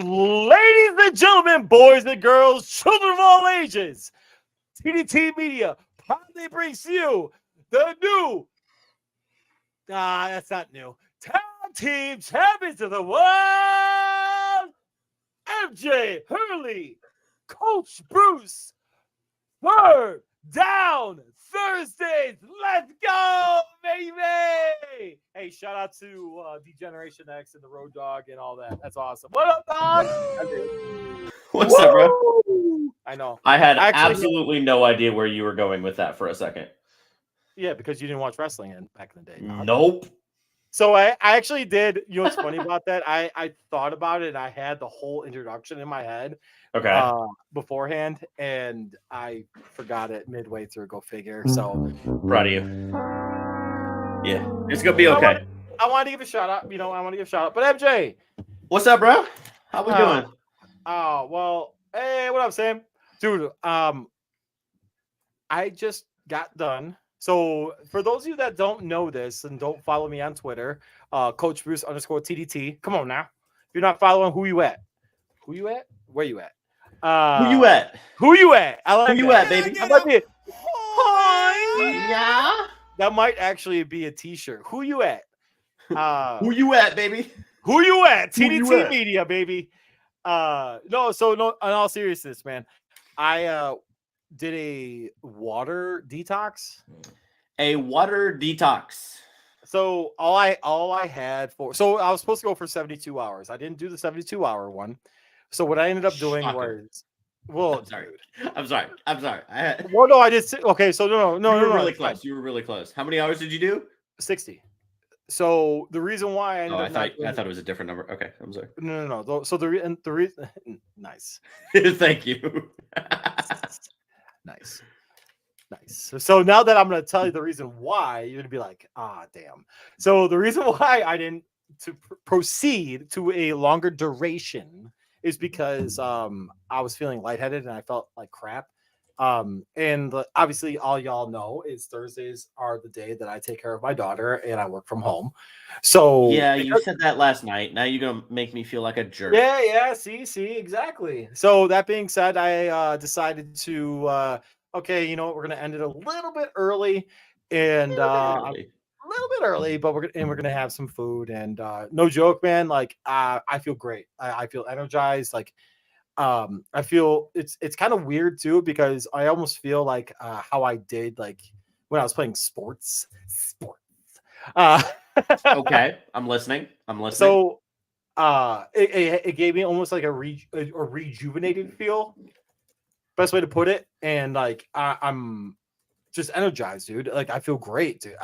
Ladies and gentlemen, boys and girls, children of all ages, TDT Media proudly brings you the new, that's not new, Tag Team Champions of the World, MJ Hurley, Coach Bruce, Third Down Thursdays. Let's go, baby! Hey, shout out to D-Generation X and the Road Dog and all that. That's awesome. What up, dog? What's up, bro? I know. I had absolutely no idea where you were going with that for a second. Yeah, because you didn't watch wrestling back in the day. Nope. So I actually did. You know what's funny about that? I thought about it. And I had the whole introduction in my head. Okay. Beforehand, and I forgot it midway through. Go figure. So proud of you. Yeah, it's gonna be okay. I want to give a shout out. I want to give a shout out. But MJ, what's up, bro? How we doing? Oh well. Hey, what up, Sam? Dude, I just got done. So for those of you that don't know this and don't follow me on Twitter, Coach Bruce _TDT. Come on now. If you're not following, who you at? Who you at? Where you at? Who you at? Who you at? I like who you at, baby? Yeah. That might actually be a t-shirt. Who you at? Who you at, baby? Who you at? TDT Media, baby. No, in all seriousness, man. I did a water detox. A water detox. So all I had so I was supposed to go for 72 hours. I didn't do the 72-hour one. So what I ended up doing was, well, I'm sorry. Well, no, I did. Okay, so no. You were really close. You were really close. How many hours did you do? 60. So the reason why I thought it was a different number. Okay, I'm sorry. No. So the reason, nice. Thank you. Nice. So now that I'm going to tell you the reason why, you're going to be like, damn. So the reason why I didn't proceed to a longer duration is because I was feeling lightheaded and I felt like crap. And obviously all y'all know is Thursdays are the day that I take care of my daughter and I work from home. So yeah, you said that last night. Now you're going to make me feel like a jerk. Yeah. See, exactly. So that being said, I decided to, okay, you know what? We're going to end it a little bit early and a little bit early, but we're going to have some food and no joke, man. Like, I feel great. I feel energized. Like, I feel it's kind of weird too, because I almost feel like how I did like when I was playing sports. Okay, I'm listening. So it gave me almost like a rejuvenated feel, best way to put it. And like I'm just energized, dude. Like I feel great, dude.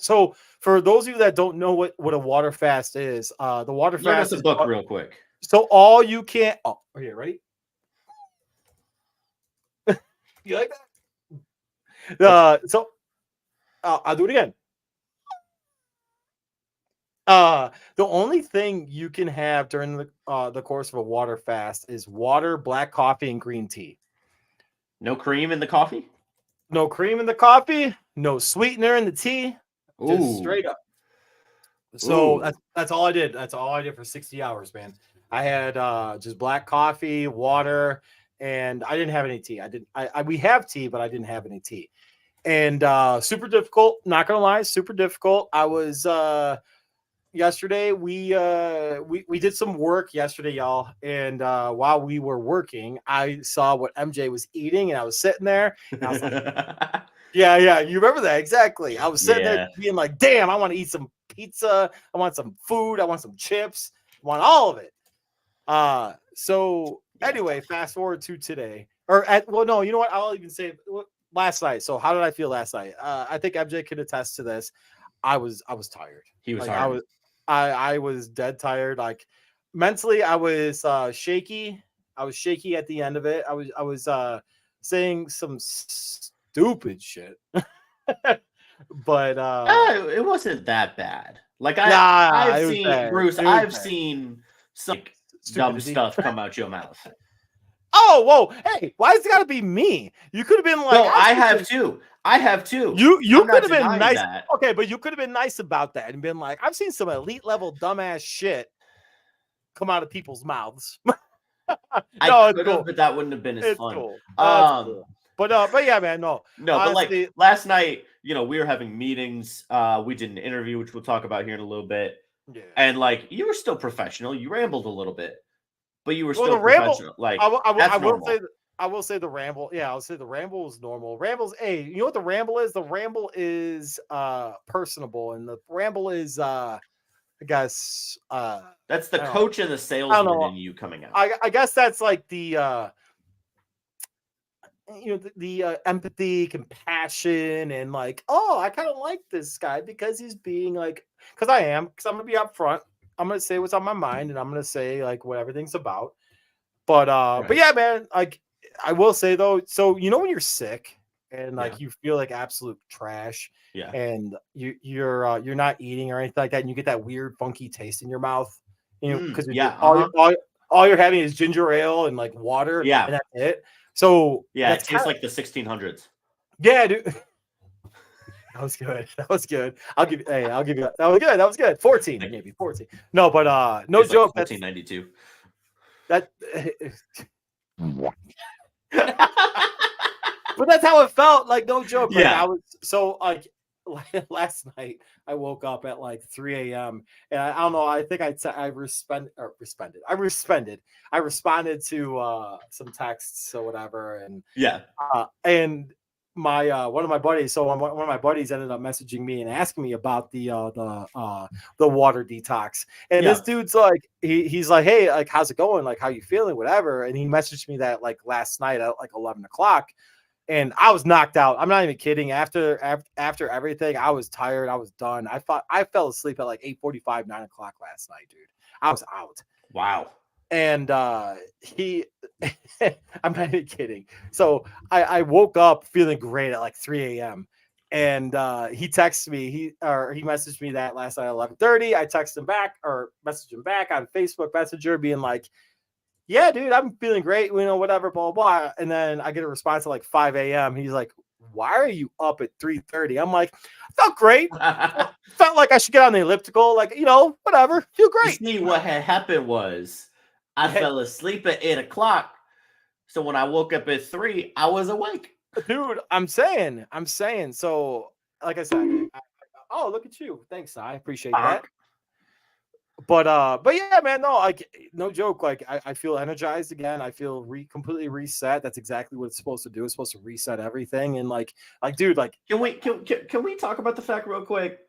So for those of you that don't know what a water fast is, the water fast is a book real quick. So all you can here, ready? You like that? So I'll do it again. The only thing you can have during the course of a water fast is water, black coffee, and green tea. No cream in the coffee? No cream in the coffee, no sweetener in the tea. Ooh. Just straight up. So that's all I did. That's all I did for 60 hours, man. I had just black coffee, water, and I didn't have any tea. We have tea, but I didn't have any tea. And super difficult, not gonna lie, super difficult. I was yesterday, we did some work yesterday, y'all. And while we were working, I saw what MJ was eating, and I was sitting there, and I was like, yeah, you remember that exactly. I was sitting there being like, damn, I want to eat some pizza, I want some food, I want some chips, I want all of it. So anyway, fast forward to today, you know what? I'll even say last night. So how did I feel last night? I think MJ could attest to this. I was tired. He was tired. I was dead tired. Like mentally, I was shaky. I was shaky at the end of it. I was saying some stupid shit. But it wasn't that bad. Like I've seen Bruce. I've seen some dumb stuff come out your mouth. Oh, whoa. Hey, why has it got to be me? You could have been like, no, I have too. You could have been nice. That. Okay, but you could have been nice about that and been like, I've seen some elite level dumbass shit come out of people's mouths. I could have, but that wouldn't have been as fun. Cool. Cool. But yeah, man, no. Honestly, but like last night, we were having meetings. We did an interview, which we'll talk about here in a little bit. Yeah. And like, you were still professional. You rambled a little bit, but you were still professional. Like, I will say the ramble. Yeah, I'll say the ramble is normal. Rambles, hey, you know what the ramble is? The ramble is personable, and the ramble is I guess that's the coach and the salesman in you coming out. I guess that's like the the empathy, compassion, and like, oh, I kind of like this guy because he's being like, because I'm gonna be upfront. I'm gonna say what's on my mind, and I'm gonna say like what everything's about. But right. But yeah, man, like I will say though, so when you're sick and like you feel like absolute trash, and you're not eating or anything like that, and you get that weird funky taste in your mouth, because all you're having is ginger ale and like water, and that's it. So it tastes like the 1600s. Yeah, dude. That was good. I'll give you that was good. That was good. 14, maybe 14. No, but no it's joke. Like 1492. But that's how it felt. Like, no joke. Like, I was so like last night I woke up at like 3 a.m. and I don't know. I think I responded to some texts or whatever, and and my one of my buddies. So one of my buddies ended up messaging me and asking me about the water detox. And this dude's like, he's like, hey, like, how's it going? Like, how you feeling? Whatever. And he messaged me that like last night at like 11 o'clock. And I was knocked out. I'm not even kidding. After everything, I was tired. I was done. I fell asleep at like 8:45, 9 o'clock last night, dude. I was out. Wow. And he, I'm not even kidding. So I woke up feeling great at like 3 a.m. And he texted me. He messaged me that last night at 11:30. I texted him back or messaged him back on Facebook Messenger, being like, yeah, dude, I'm feeling great, whatever, blah, blah, blah. And then I get a response at like 5 a.m. He's like, why are you up at 3:30? I'm like, felt great. Felt like I should get on the elliptical, like, whatever, feel great. You see, what had happened was I fell asleep at 8 o'clock. So when I woke up at 3, I was awake. Dude, I'm saying. So, like I said, oh, look at you. Thanks, I appreciate that. But yeah, man, no, like, no joke. Like, I feel energized again. I feel completely reset. That's exactly what it's supposed to do. It's supposed to reset everything. And like, dude, like, can we talk about the fact real quick?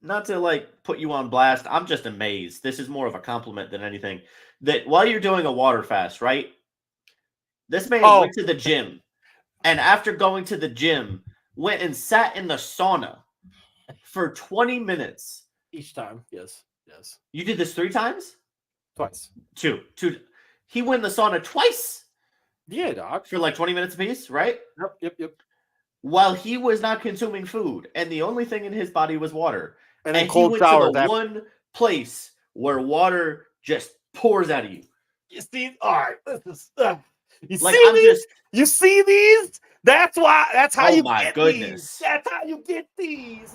Not to like put you on blast. I'm just amazed. This is more of a compliment than anything. That while you're doing a water fast, right? This man went to the gym, and after going to the gym, went and sat in the sauna for 20 minutes each time. Yes. You did this 3 times? Twice. 2. He went in the sauna twice. Yeah, doc. For like 20 minutes apiece, right? Yep. While he was not consuming food, and the only thing in his body was water. And then cold shower. To the one place where water just pours out of you. You see, all right. This is, you like, see these? You see these? That's why. That's how you get these. That's how you get these.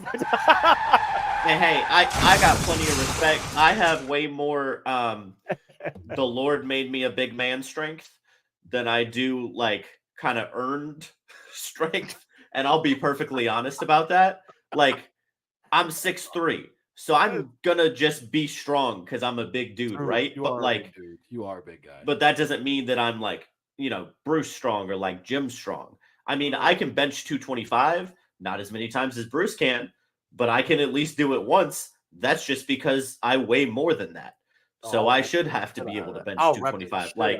And hey, I got plenty of respect. I have way more the Lord made me a big man strength than I do like kind of earned strength. And I'll be perfectly honest about that. Like, I'm 6'3", so I'm gonna just be strong because I'm a big dude, right? But like, you are a big guy. But that doesn't mean that I'm like, Bruce strong or like Jim strong. I mean, I can bench 225, not as many times as Bruce can, but I can at least do it once. That's just because I weigh more than that. So I should have to be able to bench 225. Like,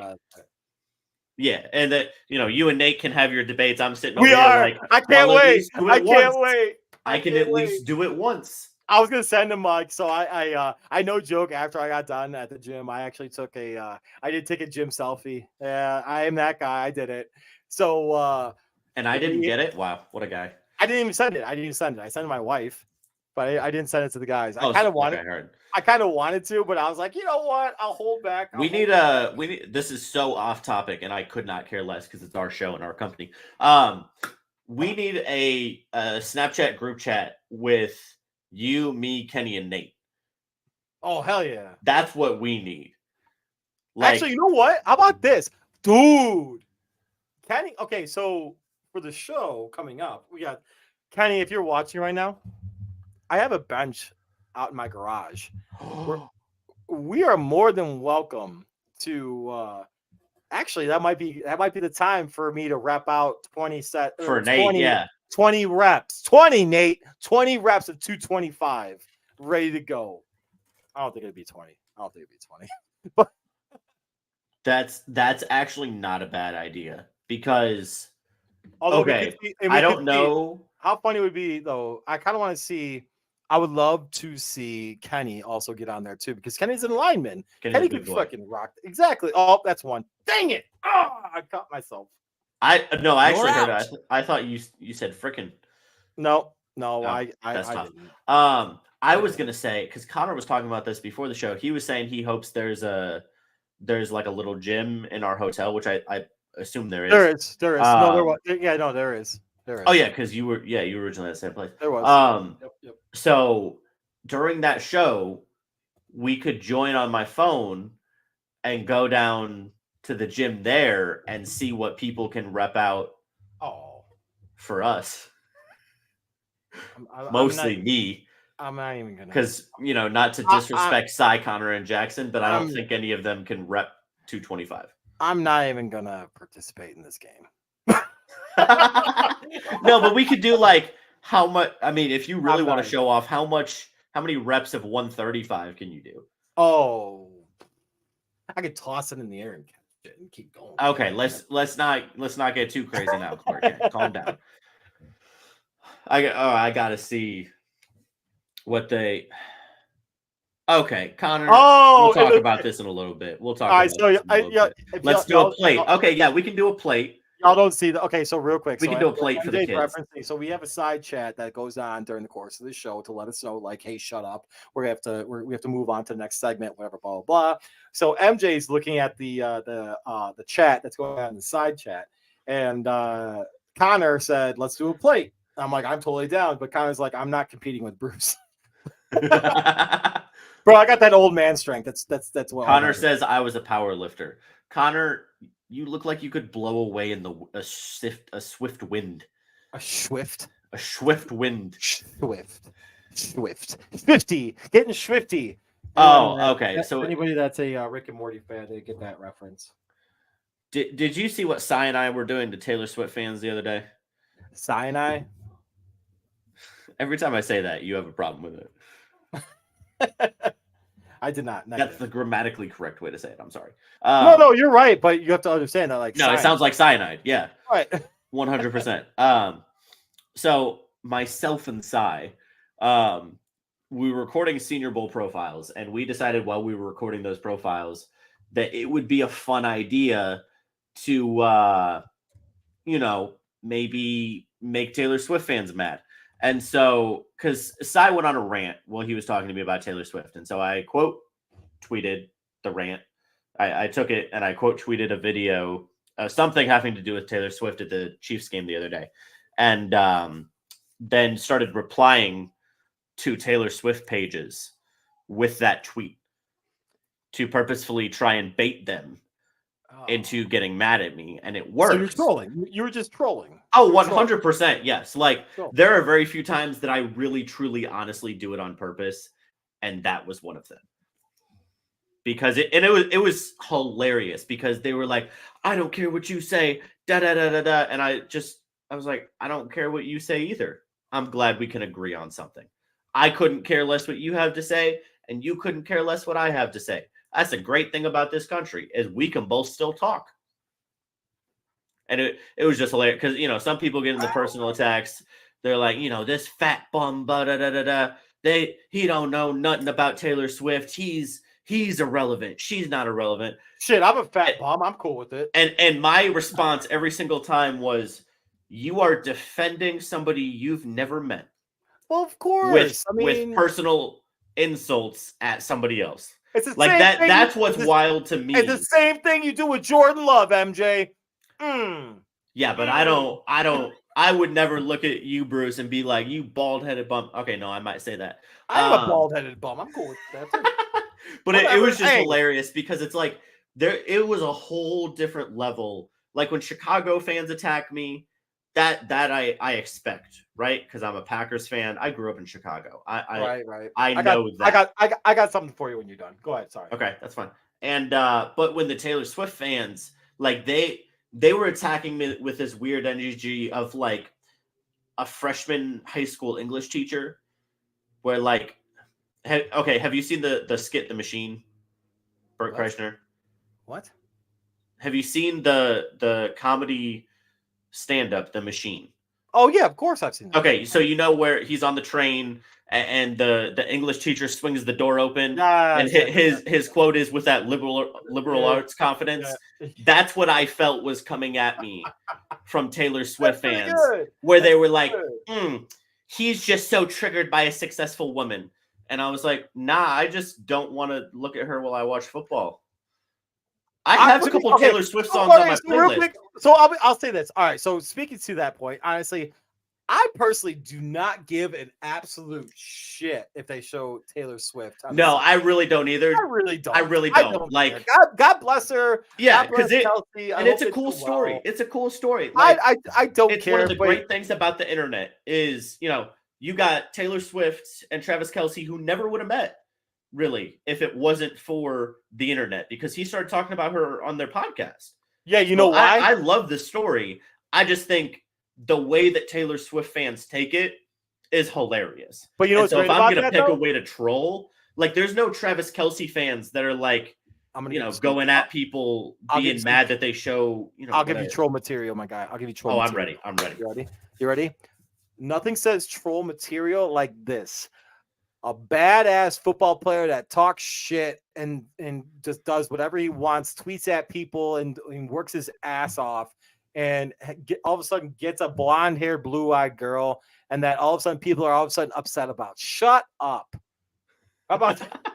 yeah, and that you and Nate can have your debates. I'm sitting over here like, I can't wait. I can't wait. I can at least do it once. I was gonna send him like, so I no joke. After I got done at the gym, I actually took I did take a gym selfie. Yeah, I am that guy. I did it. So and I didn't get it. Wow, what a guy. I didn't even send it. I sent it to my wife. but I didn't send it to the guys. Oh, I kind of like wanted. I heard. I kind of wanted to, but I was like, you know what? I'll hold back. We need this is so off topic, and I could not care less because it's our show and our company. We need a Snapchat group chat with you, me, Kenny, and Nate. Oh, hell yeah. That's what we need. Like, actually, you know what? How about this? Dude. Kenny, okay, so for the show coming up, we got Kenny, if you're watching right now, I have a bench out in my garage. We are more than welcome to actually that might be the time for me to rep out 20 set for 20, Nate, yeah. 20 reps. 20, Nate. 20 reps of 225 ready to go. I don't think it'd be 20. I don't think it'd be 20. But that's actually not a bad idea because okay, I don't know how funny it would be though. I kind of want to see. I would love to see Kenny also get on there too because Kenny's an lineman. Kenny could fucking rock. Exactly. Oh, that's one. Dang it! Oh, I caught myself. I actually heard it. I thought you said frickin'. No, oh, I tough. didn't. I was gonna say because Connor was talking about this before the show. He was saying he hopes there's like a little gym in our hotel, which I assume there is. There is. No, there was. Yeah, no, there is. Oh yeah, because you were originally at the same place. There was. Yep. So during that show, we could join on my phone and go down to the gym there and see what people can rep out. For us. Mostly me. I'm not even gonna, because not to disrespect Cy, Connor, and Jackson, but I don't think any of them can rep 225. I'm not even gonna participate in this game. No, but we could do like how much. I mean, if you really want to show off, how many reps of 135 can you do? Oh, I could toss it in the air and catch it and keep going. Okay, let's not get too crazy now, Clark. Calm down. I gotta see what they. Okay, Connor. We'll talk about this in a little bit. Let's do a plate. Okay, yeah, we can do a plate. Y'all don't see that. Okay, so real quick, we can do a plate for the kids. So we have a side chat that goes on during the course of the show to let us know, like, hey, shut up. We have to move on to the next segment, whatever, blah blah blah. So MJ's looking at the chat that's going on in the side chat, and Connor said, "Let's do a plate." I'm like, I'm totally down, but Connor's like, I'm not competing with Bruce. Bro, I got that old man strength. That's what Connor says. I was a power lifter. Connor, you look like you could blow away in a swift wind. A swift wind. Swift. 50. Getting swifty. Oh, okay. So anybody that's a Rick and Morty fan, they get that reference. Did you see what Cy and I were doing to Taylor Swift fans the other day? Cy and I? Every time I say that, you have a problem with it. I did not. That's the grammatically correct way to say it. I'm sorry. No, you're right, but you have to understand that. Like, no, it sounds like cyanide. Yeah, right. 100%. So myself and Cy, we were recording Senior Bowl profiles, and we decided while we were recording those profiles that it would be a fun idea to, maybe make Taylor Swift fans mad. And so, because Cy went on a rant while he was talking to me about Taylor Swift. And so I quote tweeted the rant. I took it and I quote tweeted a video, something having to do with Taylor Swift at the Chiefs game the other day. And then started replying to Taylor Swift pages with that tweet to purposefully try and bait them into getting mad at me, and it worked. So you're trolling. You were just trolling. Oh, 100%. Yes. Like, there are very few times that I really, truly, honestly do it on purpose, and that was one of them. Because it was hilarious because they were like, I don't care what you say, da da da da da, and I was like, I don't care what you say either. I'm glad we can agree on something. I couldn't care less what you have to say, and you couldn't care less what I have to say. That's a great thing about this country is we can both still talk. And it was just hilarious because, some people get into personal attacks. They're like, this fat bum, da da da da. He don't know nothing about Taylor Swift. He's irrelevant. She's not irrelevant. Shit, I'm a fat bum. I'm cool with it. And my response every single time was, you are defending somebody you've never met. Well, of course. with personal insults at somebody else. It's the Like same that. thing. That's what's wild to me. It's the same thing you do with Jordan Love, MJ. Yeah, but I would never look at you, Bruce, and be like, you bald-headed bum. Okay, no, I might say that. I'm a bald-headed bum. I'm cool with that too. But it was just hilarious because it's like it was a whole different level. Like when Chicago fans attack me, that I expect, right? Because I'm a Packers fan. I grew up in Chicago. Right. I know that. I got something for you when you're done. Go ahead. Sorry. Okay, that's fine. And but when the Taylor Swift fans, like they were attacking me with this weird energy of like a freshman high school English teacher, where like, have you seen the skit The Machine? Bert Kreischer. What? Have you seen the comedy stand-up The Machine? Oh yeah, of course I've seen that. Okay, so you know where he's on the train and the English teacher swings the door open, and his quote is, with that liberal arts confidence. Yeah. That's what I felt was coming at me from Taylor Swift fans, where they were like, he's just so triggered by a successful woman. And I was like, nah, I just don't want to look at her while I watch football. I have a couple of Taylor Swift songs on my playlist. So I'll say this. All right. So speaking to that point, honestly, I personally do not give an absolute shit if they show Taylor Swift. No, I really don't either. I really don't. Like, God bless her. Yeah, because it's a cool story. Well. It's a cool story. Like, I don't care. One of the great things about the internet is, you got Taylor Swift and Travis Kelce, who never would have met, really, if it wasn't for the internet, because he started talking about her on their podcast. Yeah, you know why? I love this story. I just think the way that Taylor Swift fans take it is hilarious. But you know what's so great if about I'm going to pick though? a way to troll, like there's no Travis Kelce fans that are like, going at people, being mad that they show, I'll give you troll material, my guy. I'll give you troll material. I'm ready. You ready? Nothing says troll material like this. A badass football player that talks shit and just does whatever he wants, tweets at people and works his ass off, and all of a sudden gets a blonde-haired, blue-eyed girl, and that all of a sudden people are all of a sudden upset about. Shut up. How about that?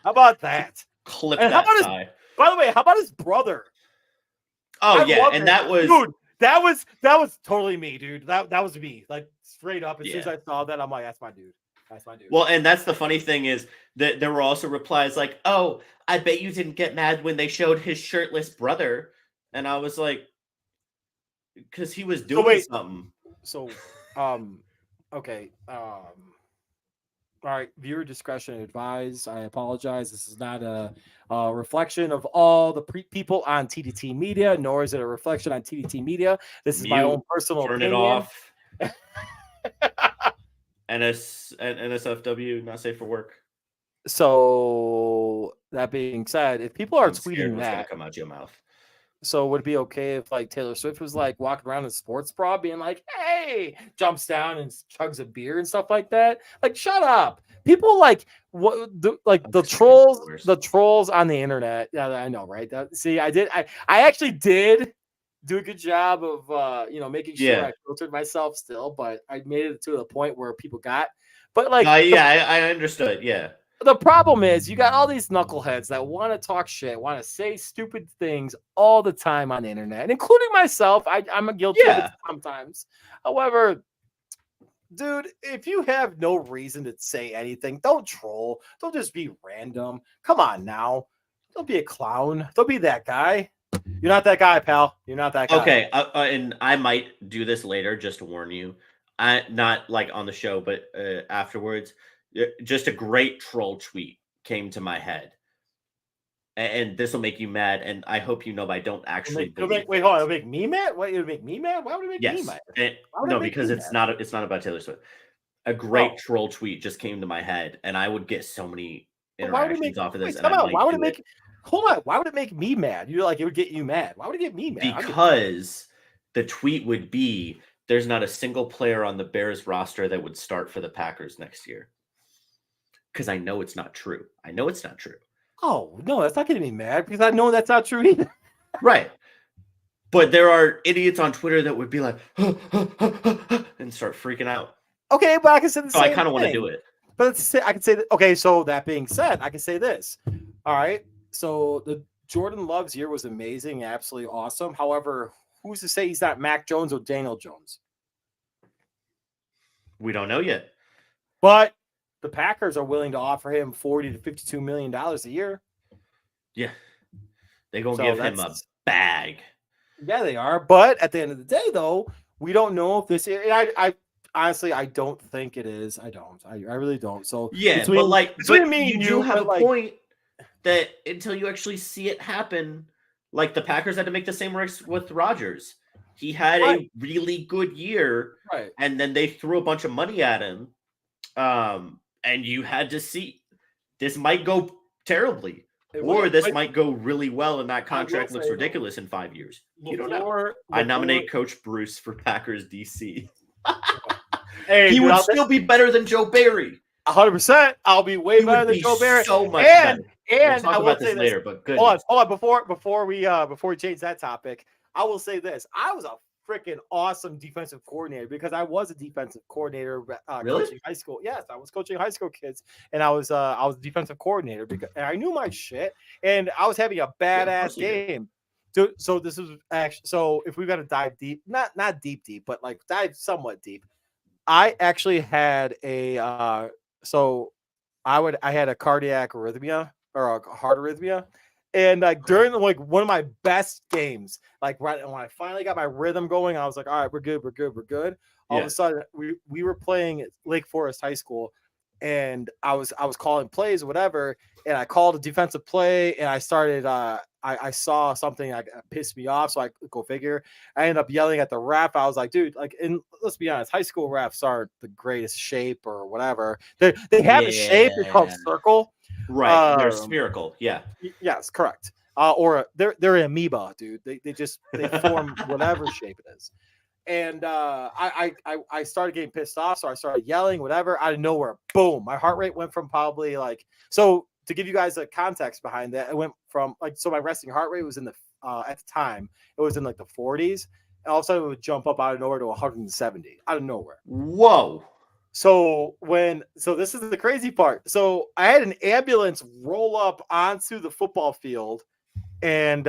How about that? Clip and that guy. By the way, how about his brother? Oh, yeah, and that was... Dude, that was totally me, dude. That was me. Like, straight up, as soon as I saw that, I'm like, that's my dude. That's my dude. Well, and that's the funny thing is that there were also replies like, oh, I bet you didn't get mad when they showed his shirtless brother. And I was like, because he was doing something. So, okay. All right. Viewer discretion advised. I apologize. This is not a reflection of all the people on TDT Media, nor is it a reflection on TDT Media. This is my own personal opinion. Turn it off. NSFW, not safe for work. So that being said, if people are tweeting that, gonna come out your mouth. So would it be okay if like Taylor Swift was like walking around in a sports bra, being like, "Hey," jumps down and chugs a beer and stuff like that? Like, shut up. People like the trolls on the internet. Yeah, I know, right? I actually did do a good job of making sure I filtered myself still, but I made it to the point where people got. But like, I understood. Yeah. The problem is you got all these knuckleheads that want to talk shit, want to say stupid things all the time on the internet, including myself. I'm guilty of it sometimes. However, dude, if you have no reason to say anything, don't troll. Don't just be random. Come on now. Don't be a clown. Don't be that guy. You're not that guy, pal. You're not that guy. Okay, and I might do this later just to warn you. Not like on the show, but afterwards. Just a great troll tweet came to my head. And this will make you mad, and I hope you know, but I don't actually believe wait, hold on. It'll make me mad? What, it'll make me mad? Why would it make me mad? No, because it's not about Taylor Swift. A great troll tweet just came to my head, and I would get so many interactions off of this. Why would it make Hold on. Why would it make me mad? You're like, it would get you mad. Why would it get me mad? Because the tweet would be, there's not a single player on the Bears roster that would start for the Packers next year. Because I know it's not true. Oh, no, that's not getting me mad because I know that's not true either. Right. But there are idiots on Twitter that would be like, and start freaking out. Okay, but I can say the So I same kind of want to thing. do it. But I can say that. Okay, so that being said, I can say this. All right. So the Jordan Love's year was amazing, absolutely awesome. However, who's to say he's not Mac Jones or Daniel Jones? We don't know yet. But the Packers are willing to offer him $40 to $52 million a year. Yeah. They're going to So give him a bag. Yeah, they are. But at the end of the day, though, we don't know if this. I honestly, I don't think it is. I don't. I really don't. So yeah, between, but like, between me you and do have a like, point that until you actually see it happen, like the Packers had to make the same risk with Rodgers. He had a really good year, right? And then they threw a bunch of money at him, and you had to see this might go terribly. This might go really well, and that contract looks ridiculous in 5 years. You don't know. I nominate Coach Bruce for Packers DC. Hey, he would still be better than Joe Barry. 100%. I'll be way better than Joe Barry. So much better. And we'll talk about this later, but good. Hold on. Before we change that topic, I will say this: I was a freaking awesome defensive coordinator because I was a defensive coordinator coaching high school. Yes, I was coaching high school kids, and I was a defensive coordinator because and I knew my shit, and I was having a badass game. So this is actually if we got to dive deep, not deep, but like dive somewhat deep. I actually had a I had a cardiac arrhythmia or a heart arrhythmia. And like during like one of my best games, like right when I finally got my rhythm going, I was like, all right, we're good. All of a sudden we were playing at Lake Forest High School, and I was calling plays or whatever, and I called a defensive play, and I started I saw something that pissed me off, so I go figure. I ended up yelling at the ref. I was like, dude, like, and let's be honest, high school refs aren't the greatest shape or whatever. They have a shape. It's called circle. Right. They're spherical. Yeah. Yes, correct. Or they're amoeba, dude. They form whatever shape it is. And I started getting pissed off, so I started yelling, whatever. Out of nowhere, boom! My heart rate went from probably like so. To give you guys a context behind that, it went from like my resting heart rate was in the at the time it was in like the 40s, and all of a sudden it would jump up out of nowhere to 170 out of nowhere. Whoa! So this is the crazy part. So I had an ambulance roll up onto the football field, and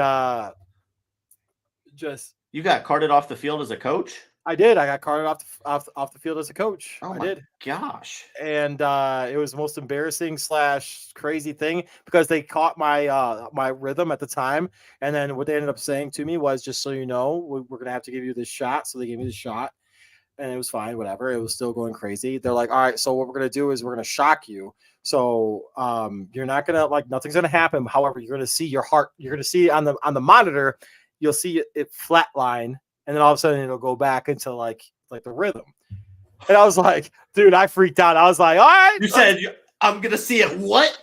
you got carted off the field as a coach? I did. I got carted off the field as a coach. Oh I my did. Gosh! And it was the most embarrassing / crazy thing because they caught my my rhythm at the time, and then what they ended up saying to me was, just so you know, we're gonna have to give you this shot. So they gave me the shot. And it was fine, whatever. It was still going crazy. They're like, all right, so what we're gonna do is we're gonna shock you. So you're not gonna nothing's gonna happen. However, you're gonna see your heart. You're gonna see on the monitor. You'll see it flatline, and then all of a sudden it'll go back into like the rhythm. And I was like, dude, I freaked out. I was like, all right. You said I'm gonna see it. What?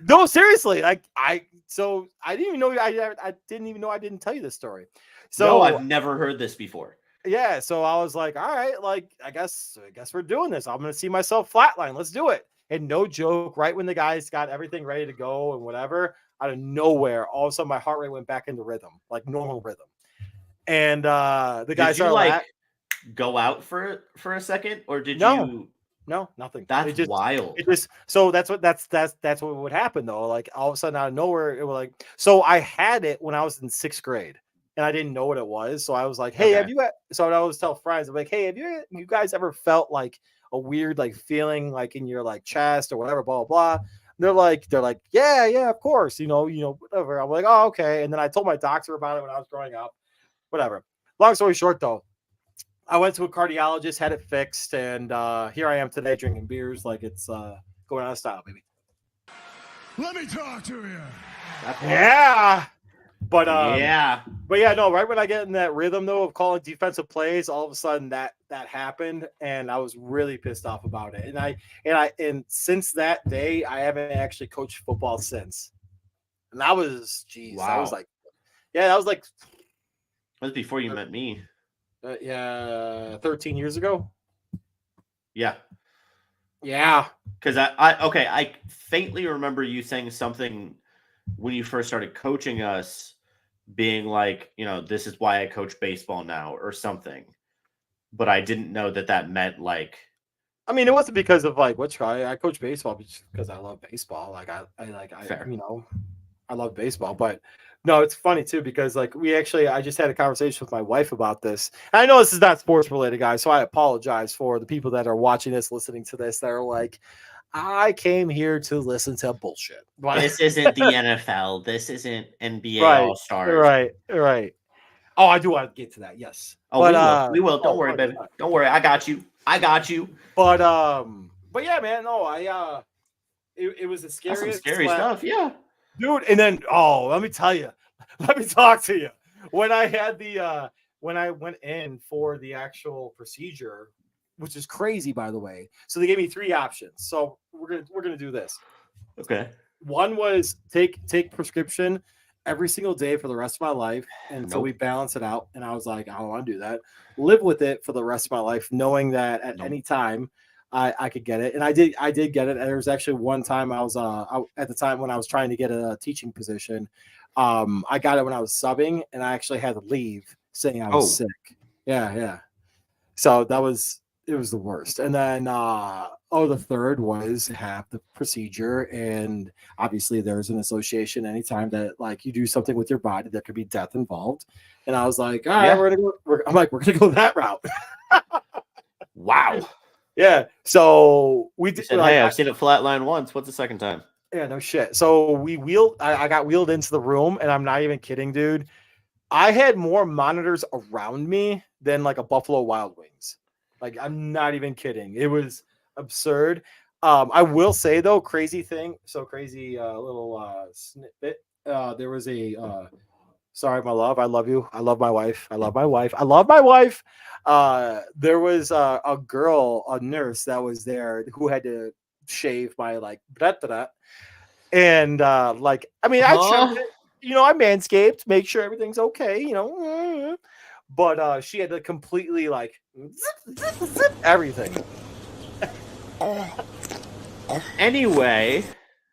No, seriously. I didn't even know. I didn't even know I didn't tell you this story. So no, I've never heard this before. Yeah, so I was like, all right, like I guess we're doing this. I'm gonna see myself flatline. Let's do it. And no joke, right when the guys got everything ready to go and whatever, out of nowhere, all of a sudden my heart rate went back into rhythm, like normal rhythm. And the guys are go out for a second, or did you? No, nothing. That's wild. So that's what would happen though. Like all of a sudden out of nowhere, it was like so I had it when I was in 6th grade. And I didn't know what it was. So I was like, hey, so I always tell friends, I'm like, hey, have you guys ever felt like a weird like feeling like in your like chest or whatever, blah, blah, blah. And they're like, yeah, of course, you know, whatever. I'm like, oh, okay. And then I told my doctor about it when I was growing up, whatever. Long story short, though, I went to a cardiologist, had it fixed, and here I am today drinking beers like it's going out of style, baby. Let me talk to you. Yeah. But no, right when I get in that rhythm though of calling defensive plays, all of a sudden that happened, and I was really pissed off about it. And since that day, I haven't actually coached football since. And that was, wow. That was like, that was like. That was before you met me. 13 years ago. Yeah. Yeah. Because I faintly remember you saying something when you first started coaching us, being like, this is why I coach baseball now or something. But I didn't know that meant like I mean, it wasn't because of like I coach baseball because I love baseball. Like I Fair. I love baseball. But no, it's funny too because like I just had a conversation with my wife about this. And I know this is not sports related, guys, so I apologize for the people that are watching this, listening to this, that are like, I came here to listen to bullshit. This isn't the NFL. This isn't NBA Right, All Stars. right. Oh, I do want to get to that. Yes. Oh, But we will. Don't worry, baby. Don't worry. I got you. But yeah, man. No, it was the That's scariest. some scary stuff. Yeah. Dude. And then let me tell you, let me talk to you. When I had when I went in for the actual procedure, which is crazy, by the way. So they gave me 3 options. So we're gonna do this. Okay. One was take prescription every single day for the rest of my life until we balance it out. And I was like, I don't want to do that. Live with it for the rest of my life, knowing that at any time I could get it. And I did get it. And there was actually one time I was at the time when I was trying to get a teaching position. I got it when I was subbing, and I actually had to leave saying I was sick. Yeah. So it was the worst. And then the third was have the procedure, and obviously there's an association anytime that like you do something with your body, there could be death involved. And I was like, all right, we're gonna go that route. Wow. Yeah. So we did. Said, hey, I've seen it flatline once. What's the second time? Yeah, no shit. So I got wheeled into the room, and I'm not even kidding, dude. I had more monitors around me than like a Buffalo Wild Wings. Like, I'm not even kidding. It was absurd. I will say though, crazy little snippet. There was a sorry, my love. I love you. I love my wife. I love my wife. I love my wife. There was a girl, a nurse that was there who had to shave my like and like I mean I checked it, I manscaped, make sure everything's okay, but she had to completely like zip everything. Anyway,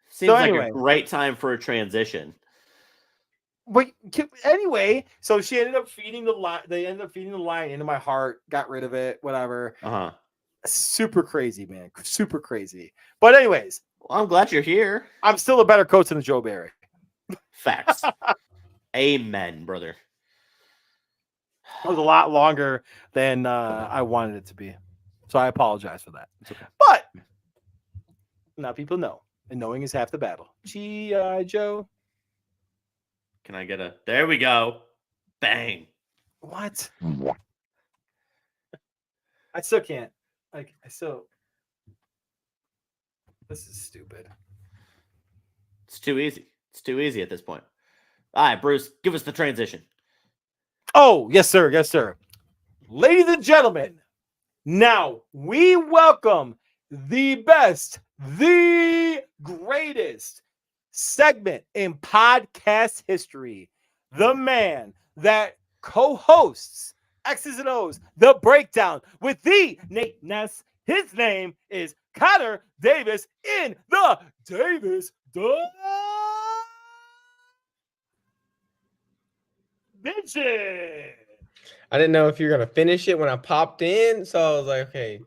seems like a great time for a transition. But anyway, so she ended up feeding the line. They ended up feeding the line into my heart, got rid of it, whatever. Super crazy, man. Super crazy. But anyways, well, I'm glad you're here. I'm still a better coach than Joe Barry. Facts. Amen, brother. It was a lot longer than I wanted it to be. So I apologize for that. It's okay. But now people know. And knowing is half the battle. G.I. Joe. Can I get there we go. Bang. What? I still can't. This is stupid. It's too easy. It's too easy at this point. All right, Bruce, give us the transition. Oh, yes, sir. Yes, sir. Ladies and gentlemen, now we welcome the best, the greatest segment in podcast history. The man that co-hosts X's and O's, The Breakdown with the Nate Ness. His name is Connor Davis in the Davis Division. I didn't know if you were going to finish it when I popped in, so I was like, okay,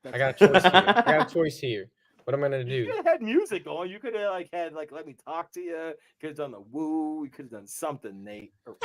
I got a choice here. What am I going to do? You could have had music going. You could have had let me talk to you. You could have done the woo. You could have done something, Nate. Okay,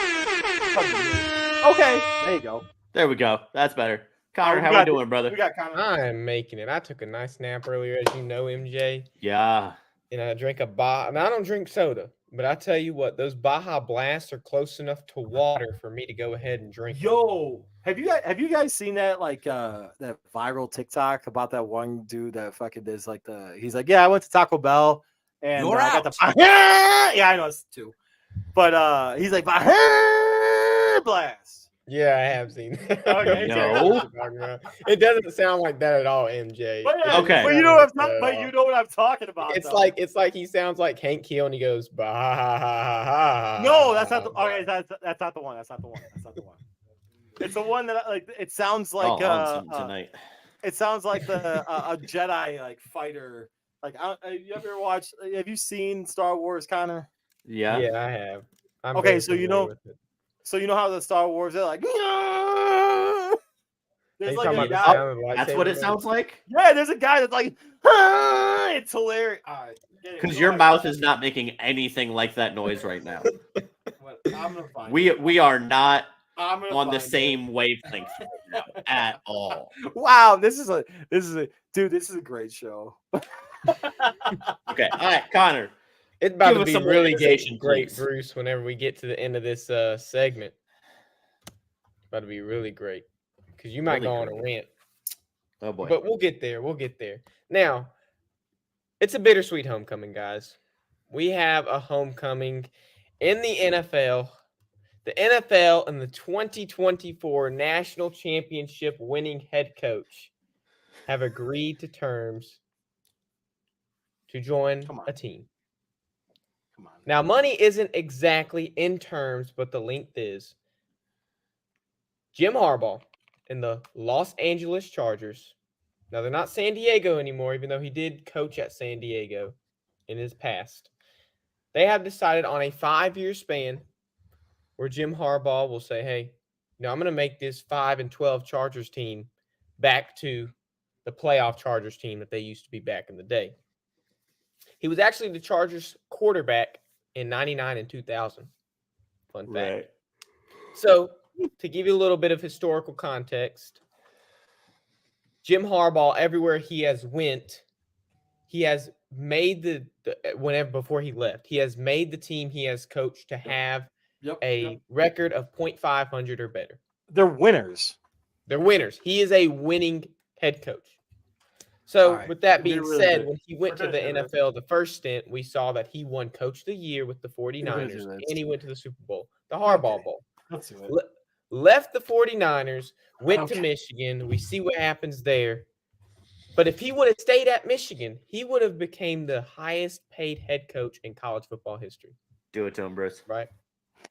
there you go. There we go. That's better. Connor, how we doing, brother? We got Connor. I am making it. I took a nice nap earlier, as you know, MJ. Yeah. And I drank a Baja. And I don't drink soda, but I tell you what, those Baja Blasts are close enough to water for me to go ahead and drink. Yo, have you guys seen that that viral TikTok about that one dude that fucking does he's like, yeah, I went to Taco Bell and I got the yeah, I know it's 2, but he's like Baja Blast. Yeah, I have seen that. Okay, no. It doesn't sound like that at all, MJ. Okay. But you know what I'm talking about. It's like he sounds like Hank Hill and he goes, bah, ha, ha, ha. No, that's not the okay, that's not the one. That's not the one. It's the one that it sounds like tonight. It sounds like a Jedi fighter. You ever watched? Have you seen Star Wars, Connor? Yeah. Yeah, I have. Okay, so you know how the Star Wars are like. There's You like talking a about the guy. sound of the That's what lightsaber, it man? sounds like. Yeah, there's a guy that's like, ah, it's hilarious. All right, Because your mouth is not making anything like that noise right now. I'm gonna find We it. are not I'm gonna on the find it. same wavelength right now at all. Wow, this is a dude. This is a great show. Okay, all right, Connor. It's about Give to us be some really organization, great, please. Bruce, whenever we get to the end of this segment. It's about to be really great because you might Really go on a great. rant. Oh boy. But we'll get there. We'll get there. Now, it's a bittersweet homecoming, guys. We have a homecoming in the NFL. The NFL and the 2024 National Championship winning head coach have agreed to terms to join a team. Come on. Now, money isn't exactly in terms, but the length is. Jim Harbaugh and the Los Angeles Chargers. Now, they're not San Diego anymore, even though he did coach at San Diego in his past. They have decided on a 5-year span where Jim Harbaugh will say, hey, I'm going to make this 5-12 Chargers team back to the playoff Chargers team that they used to be back in the day. He was actually the Chargers quarterback in 99 and 2000. Fun fact. Right. So, to give you a little bit of historical context, Jim Harbaugh, everywhere he has went, he has made before he left, he has made the team he has coached to have a record of .500 or better. They're winners. They're winners. He is a winning head coach. So, right. with that being really said, good. when he went to the NFL, the first stint, we saw that he won Coach of the Year with the 49ers, and he went to the Super Bowl, the Harbaugh Bowl. Let's do it. Left the 49ers, went to Michigan. We see what happens there. But if he would have stayed at Michigan, he would have became the highest paid head coach in college football history. Do it to him, Bruce. Right?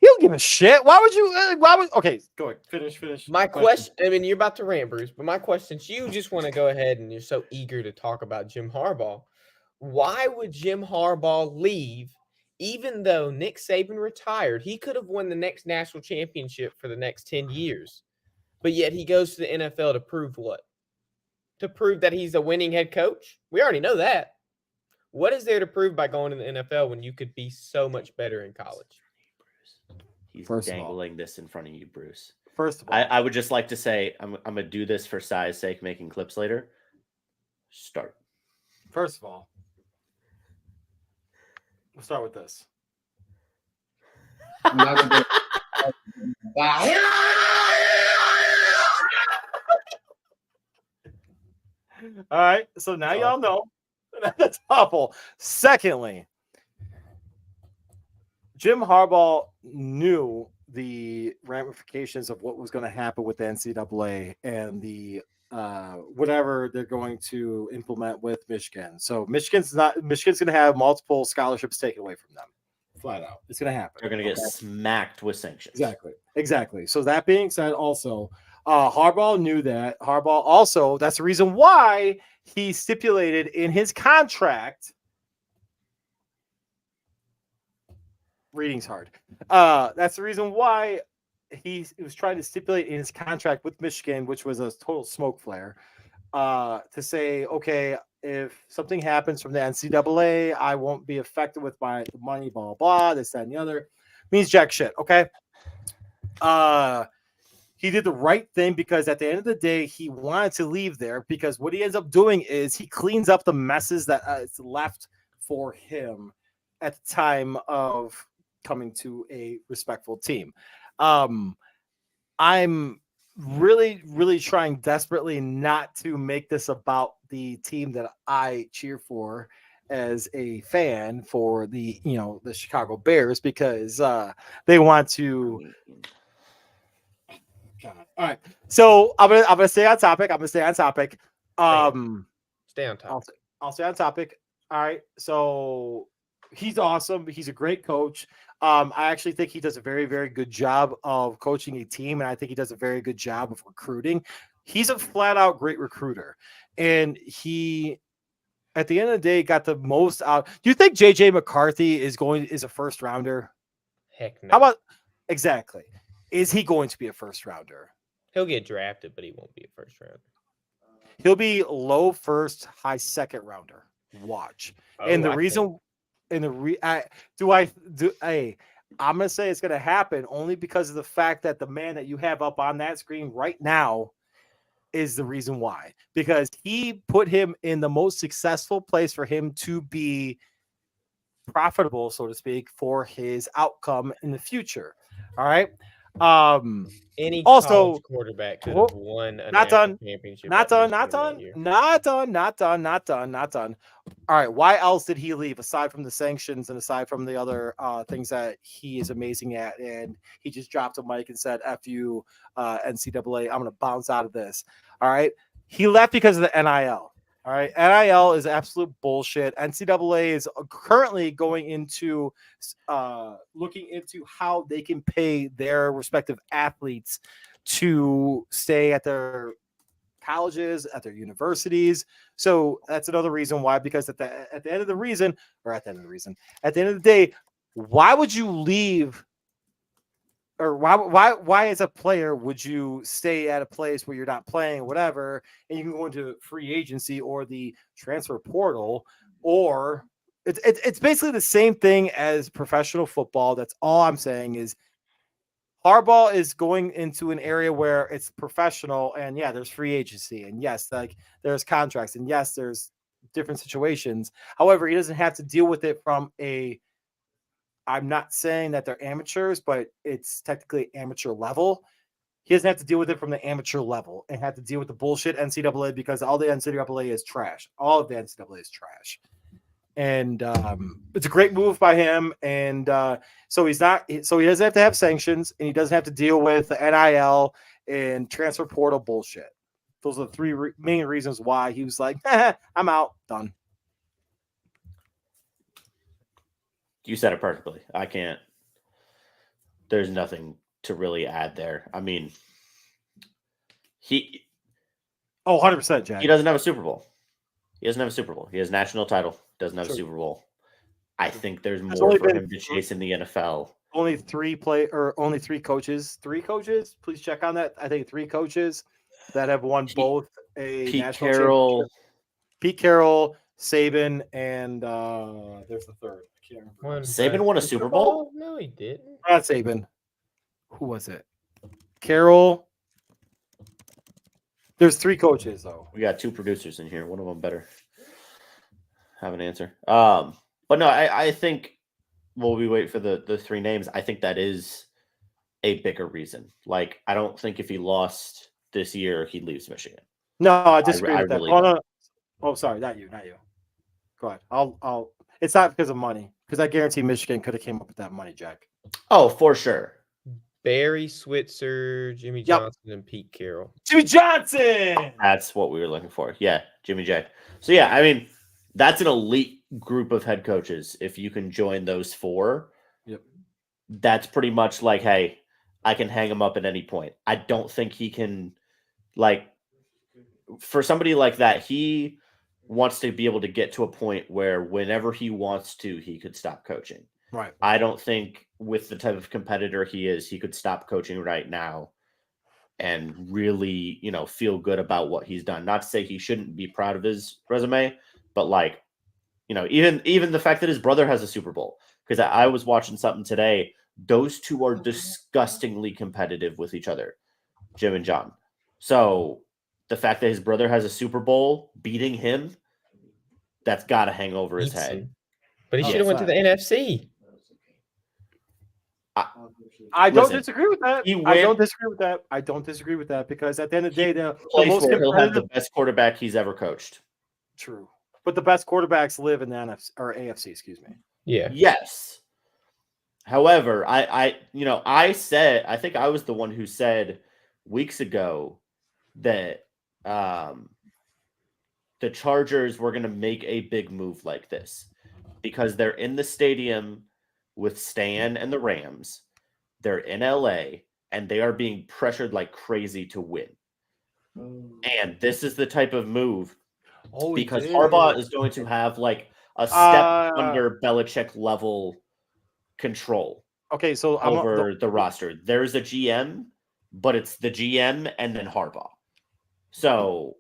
He don't give a shit. Why would you? Okay, go ahead. Finish. My question. I mean, you're about to rant, Bruce, but my question is, you just want to go ahead and you're so eager to talk about Jim Harbaugh. Why would Jim Harbaugh leave, even though Nick Saban retired? He could have won the next national championship for the next 10 years, but yet he goes to the NFL to prove what? To prove that he's a winning head coach? We already know that. What is there to prove by going to the NFL when you could be so much better in college? He's dangling this in front of you, Bruce. First of all, I would just like to say I'm going to do this for size sake, making clips later. Start. First of all, we'll start with this. All right, so now y'all know that's awful. Secondly, Jim Harbaugh knew the ramifications of what was going to happen with the NCAA and the whatever they're going to implement with Michigan. So Michigan's going to have multiple scholarships taken away from them. Flat out, it's going to happen. They're going to get smacked with sanctions. Exactly. So that being said, also Harbaugh knew that. Harbaugh also, that's the reason why he stipulated in his contract. Reading's hard. That's the reason why he was trying to stipulate in his contract with Michigan, which was a total smoke flare, to say, okay, if something happens from the NCAA, I won't be affected with my money, blah, blah, this, that, and the other. Means jack shit, okay? He did the right thing because at the end of the day, he wanted to leave there because what he ends up doing is he cleans up the messes that is left for him at the time of coming to a respectful team. I'm really, really trying desperately not to make this about the team that I cheer for as a fan for the Chicago Bears because they want to. God. All right, so I'm gonna stay on topic. Stay on topic. I'll stay on topic. All right, so he's awesome. He's a great coach. I actually think he does a very, very good job of coaching a team, and I think he does a very good job of recruiting. He's a flat out great recruiter, and he, at the end of the day, got the most out. Do you think JJ McCarthy is a first rounder? Heck no. How about exactly? Is he going to be a first rounder? He'll get drafted, but he won't be a first rounder. He'll be low first, high second rounder. Watch. And the reason, I'm gonna say it's gonna happen only because of the fact that the man that you have up on that screen right now is the reason why. Because he put him in the most successful place for him to be profitable, so to speak, for his outcome in the future. All right. Any Also, college quarterback could have won a not national done. championship. Not at done. Michigan Not that done. year. Not done. All right. Why else did he leave aside from the sanctions and aside from the other things that he is amazing at? And he just dropped a mic and said, F you, NCAA. I'm going to bounce out of this. All right. He left because of the NIL. All right. NIL is absolute bullshit. NCAA is currently going into looking into how they can pay their respective athletes to stay at their colleges, at their universities. So that's another reason why, because at the end of the day, why would you leave? Or why as a player would you stay at a place where you're not playing or whatever, and you can go into free agency or the transfer portal, or it's basically the same thing as professional football. That's all I'm saying is Harbaugh is going into an area where it's professional, and yeah, there's free agency, and yes, like there's contracts, and yes, there's different situations. However, he doesn't have to deal with it from a I'm not saying that they're amateurs, but it's technically amateur level. He doesn't have to deal with it from the amateur level and have to deal with the bullshit NCAA because all the NCAA is trash. All of the NCAA is trash. And it's a great move by him. And so he doesn't have to have sanctions, and he doesn't have to deal with the NIL and transfer portal bullshit. Those are the three main reasons why he was like, I'm out, done. You said it perfectly. I can't. There's nothing to really add there. I mean, 100%, Jack. He doesn't have a Super Bowl. He doesn't have a Super Bowl. He has national title. Doesn't have a Super Bowl. I think there's more for him to chase in the NFL. Only three coaches. 3 coaches. Please check on that. I think 3 coaches that have won both a Pete national Carroll, championship. Pete Carroll, Saban, and there's the third. I can't remember. Saban won a Super Bowl? No, he didn't. Not Saban. Who was it? Carroll. There's 3 coaches though. We got 2 producers in here. One of them better have an answer. But no, I think while we wait for the 3 names, I think that is a bigger reason. Like, I don't think if he lost this year, he leaves Michigan. No, I disagree with that. Really no. Oh, sorry, not you. Go ahead. I'll. It's not because of money, because I guarantee Michigan could have came up with that money, Jack. Oh, for sure. Barry Switzer, Jimmy Johnson, and Pete Carroll. Jimmy Johnson! That's what we were looking for. Yeah, Jimmy J. So, yeah, I mean, that's an elite group of head coaches. If you can join those 4, that's pretty much like, hey, I can hang him up at any point. I don't think he can, like, for somebody like that, he wants to be able to get to a point where whenever he wants to, he could stop coaching. Right. I don't think with the type of competitor he is, he could stop coaching right now and really, feel good about what he's done. Not to say he shouldn't be proud of his resume, but like, even the fact that his brother has a Super Bowl, because I was watching something today. Those 2 are disgustingly competitive with each other, Jim and John. So the fact that his brother has a Super Bowl beating him, that's got to hang over his head. But he should have went to the NFC. I don't disagree with that. I don't disagree with that because at the end of the day, he'll have the best quarterback he's ever coached. True, but the best quarterbacks live in the NFC or AFC. Excuse me. Yeah. Yes. However, I think I was the one who said weeks ago that the Chargers were going to make a big move like this because they're in the stadium with Stan and the Rams. They're in LA and they are being pressured like crazy to win. And this is the type of move because Harbaugh is going to have like a step under Belichick level control. Okay, so over the roster. There's a GM but it's the GM and then Harbaugh. So,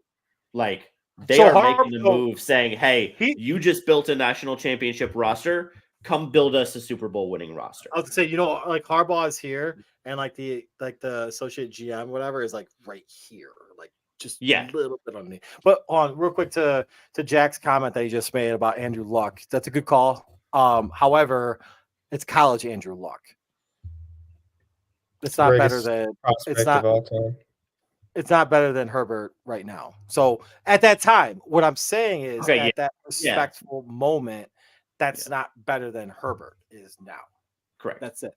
like, they So are making the Harbaugh- move saying, hey, He- you just built a national championship roster. Come build us a Super Bowl winning roster. I was gonna say, like Harbaugh is here, and like the associate GM, whatever, is like right here, like just Yeah. a little bit on me. But on real quick to Jack's comment that he just made about Andrew Luck, that's a good call. However, it's college Andrew Luck. It's not better than prospect it's not of all time. it's not better than Herbert right now. So at that time, what I'm saying is Okay, at yeah. that respectful moment, that's not better than Herbert is now. Correct. That's it.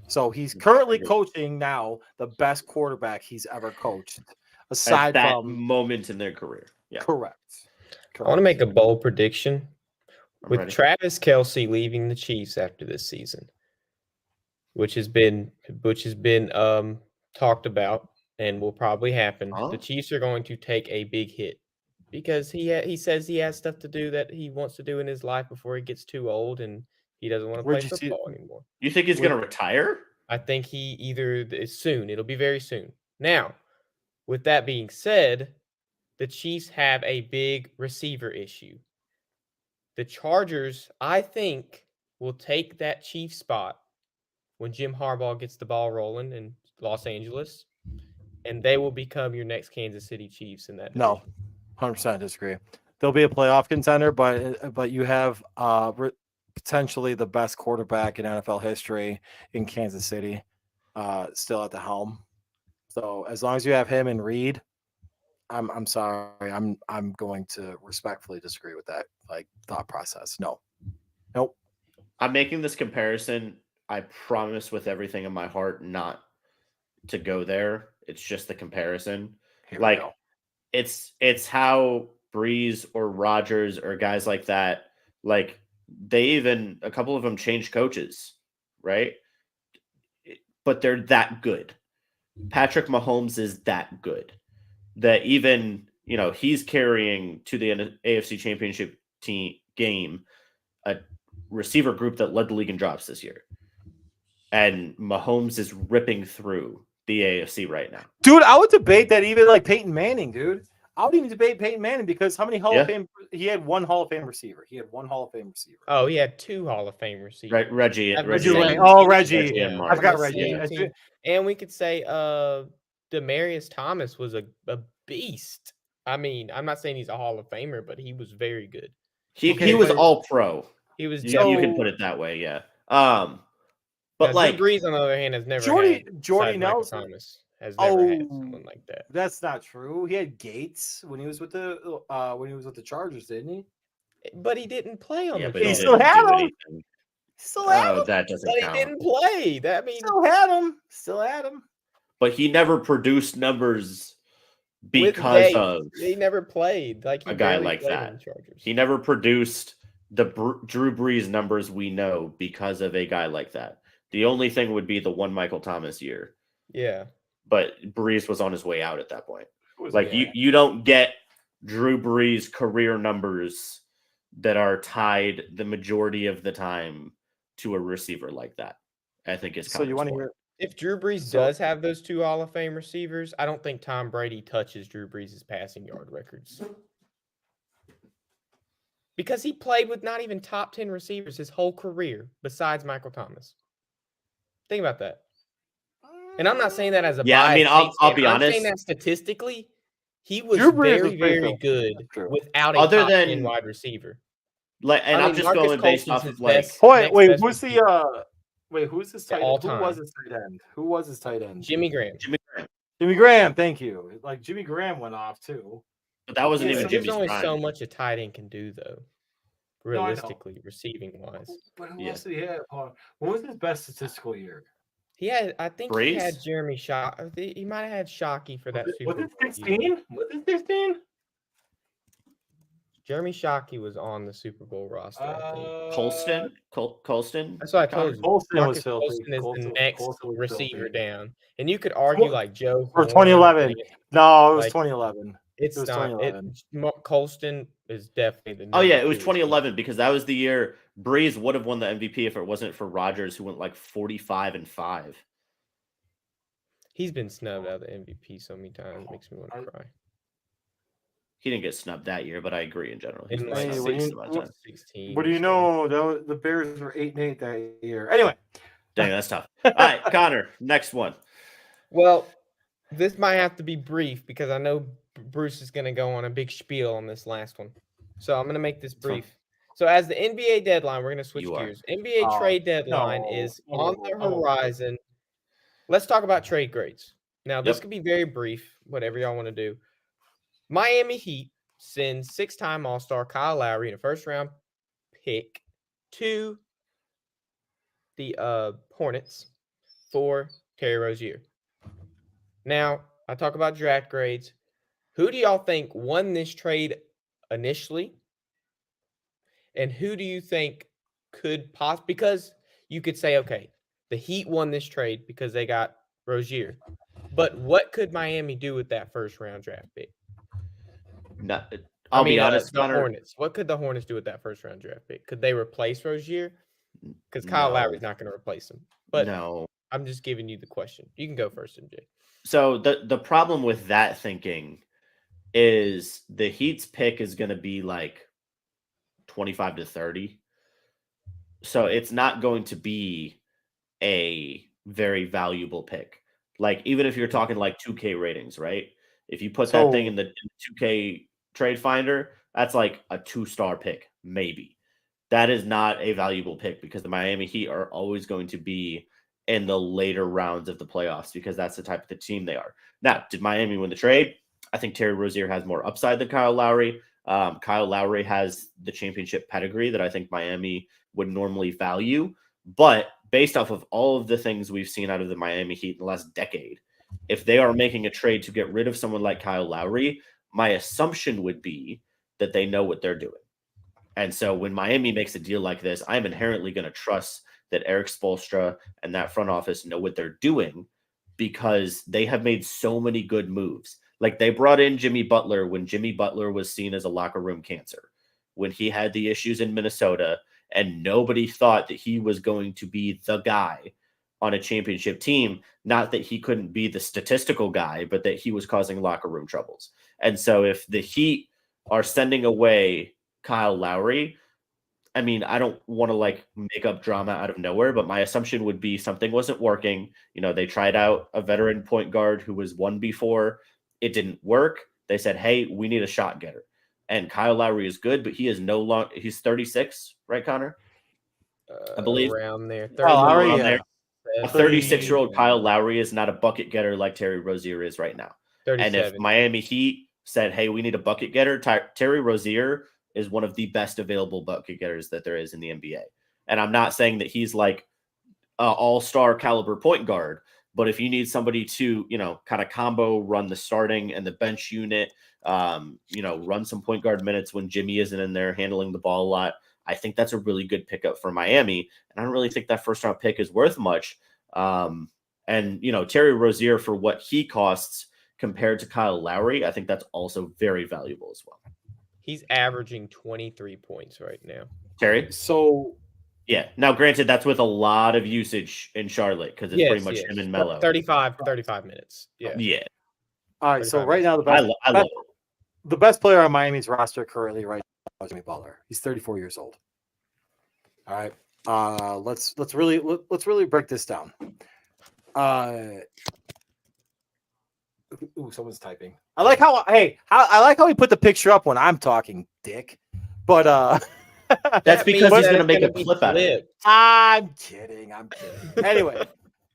So he's currently coaching now the best quarterback he's ever coached, aside At that from moment in their career. Yeah. correct. I want to make a bold prediction. I'm With ready. Travis Kelce leaving the Chiefs after this season, which has been talked about and will probably happen, Huh? the Chiefs are going to take a big hit because he says he has stuff to do that he wants to do in his life before he gets too old and he doesn't want to play Where'd you see it? football anymore. You think he's going to retire? I think he is soon. It'll be very soon. Now, with that being said, the Chiefs have a big receiver issue. The Chargers, I think, will take that Chief spot when Jim Harbaugh gets the ball rolling in Los Angeles, and they will become your next Kansas City Chiefs in that No, division. 100% disagree. They'll be a playoff contender, but you have potentially the best quarterback in NFL history in Kansas City, still at the helm. So as long as you have him and Reed, I'm sorry, I'm going to respectfully disagree with that thought process. No, nope. I'm making this comparison. I promise with everything in my heart not to go there. It's just the comparison. Here we go. It's how Breeze or Rodgers or guys like that, like a couple of them changed coaches, right? But they're that good. Patrick Mahomes is that good that even, he's carrying to the AFC Championship game a receiver group that led the league in drops this year. And Mahomes is ripping through the AFC right now. Dude, I would debate that even like Peyton Manning, dude. I would even debate Peyton Manning because how many Hall of Fame? He had one Hall of Fame receiver. Oh, he had 2 Hall of Fame receivers. Reggie. Reggie. And Mark. I forgot Reggie. And we could say Demaryius Thomas was a beast. I mean, I'm not saying he's a Hall of Famer, but he was very good. He was all pro. He was. You can put it that way, yeah. But Drew Brees, on the other hand, has never Jordy had Nelson Thomas has never had someone like that. That's not true. He had Gates when he was with the Chargers, didn't he? But he didn't play on the He Chargers. still had him. Still had him. That doesn't But count. he didn't play. That means Still had him. But he never produced numbers because of he never played like a guy like that. He never produced the Drew Brees numbers we know because of a guy like that. The only thing would be the one Michael Thomas year. Yeah. But Brees was on his way out at that point. You don't get Drew Brees career numbers that are tied the majority of the time to a receiver like that. I think it's so. You want to hear? If Drew Brees does have those 2 Hall of Fame receivers, I don't think Tom Brady touches Drew Brees' passing yard records. Because he played with not even top 10 receivers his whole career, besides Michael Thomas. Think about that. And I'm not saying that as a bias. I mean, I'll be honest. I'm saying that statistically, he was very, very good without a top 10 wide receiver. I'm just Marcus going based Colston's off of who's his tight end? Who was his tight end? Who was his tight end? Jimmy Graham. Jimmy Graham, thank you. Like Jimmy Graham went off too. But that wasn't even Jimmy's There's only prime. so much a tight end can do, though. Realistically, receiving wise. But who else did he have? What was his best statistical year? He had, I think Brees? he had Jeremy Shockey. He might have had Shockey for that Super Bowl. Was it 16? Was it 16? Jeremy Shockey was on the Super Bowl roster. I think. Colston. That's what I told you. Colston was Colston is the next receiver down, and you could argue like Joe for Horn, 2011. No, it was like, 2011. It's it was not. 2011. Colston is definitely the. Oh yeah, it was 2011 because that was the year Brees would have won the MVP if it wasn't for Rodgers, who went like 45-5. He's been snubbed out of the MVP so many times. It makes me want to cry. He didn't get snubbed that year, but I agree in general. He's In been like Hey, snubbed what do you- most of the time. 16. What do you so- know? The Bears were 8-8 that year. Anyway, Dang, that's tough. All right, Connor, next one. Well, this might have to be brief because I know Bruce is going to go on a big spiel on this last one. So I'm going to make this fine. brief. So as the NBA deadline, we're going to switch You are. gears. NBA trade deadline no. is Oh, on the oh. horizon. Let's talk about trade grades. Now, this Yep. could be very brief, whatever y'all want to do. Miami Heat sends 6-time All-Star Kyle Lowry in a first-round pick to the Hornets for Terry Rozier. Now, I talk about draft grades. Who do y'all think won this trade initially? And who do you think could possibly, because you could say, okay, the Heat won this trade because they got Rozier. But what could Miami do with that first-round draft pick? I'll be honest, the Connor. Hornets. What could the Hornets do with that first-round draft pick? Could they replace Rozier? Because Kyle Lowry's not going to replace him. But no. I'm just giving you the question. You can go first, MJ. So the problem with that thinking is the Heat's pick is going to be like 25 to 30. So it's not going to be a very valuable pick. Like, even if you're talking like 2K ratings, right? If you put that thing in the 2K trade finder, that's like a 2-star pick, maybe. That is not a valuable pick because the Miami Heat are always going to be in the later rounds of the playoffs because that's the type of the team they are. Now, did Miami win the trade? I think Terry Rozier has more upside than Kyle Lowry. Kyle Lowry has the championship pedigree that I think Miami would normally value. But based off of all of the things we've seen out of the Miami Heat in the last decade, if they are making a trade to get rid of someone like Kyle Lowry, my assumption would be that they know what they're doing. And so when Miami makes a deal like this, I'm inherently going to trust that Eric Spoelstra and that front office know what they're doing because they have made so many good moves. Like, they brought in Jimmy Butler when Jimmy Butler was seen as a locker room cancer, when he had the issues in Minnesota, and nobody thought that he was going to be the guy on a championship team. Not that he couldn't be the statistical guy, but that he was causing locker room troubles. And so if the Heat are sending away Kyle Lowry, I mean, I don't want to like make up drama out of nowhere, but my assumption would be something wasn't working. You know, they tried out a veteran point guard who was won before. It didn't work. They said, hey, we need a shot getter. And Kyle Lowry is good, but he is no longer, he's 36, right, Connor? I believe. Around there. 30, Lowry, around yeah. there. A 36-year-old Kyle Lowry is not a bucket getter like Terry Rozier is right now. 37. And if Miami Heat said, hey, we need a bucket getter, Terry Rozier is one of the best available bucket getters that there is in the NBA. And I'm not saying that he's like an all-star caliber point guard, but if you need somebody to, you know, kind of combo run the starting and the bench unit, you know, run some point guard minutes when Jimmy isn't in there handling the ball a lot, I think that's a really good pickup for Miami. And I don't really think that first-round pick is worth much. And, you know, Terry Rozier, for what he costs compared to Kyle Lowry, I think that's also very valuable as well. He's averaging 23 points right now. Terry? So, yeah. Now, granted, that's with a lot of usage in Charlotte because it's pretty much him and Melo. 35 minutes. Yeah. Yeah. all right. So 35 right now, I love it. the best player on Miami's roster currently right now is Jimmy Butler. He's 34 years old. All right. Let's really break this down. Ooh, someone's typing. I like how we put the picture up when I'm talking, Dick. But That's because he's that going to it's make a be clip out of it. flipped. I'm kidding. Anyway,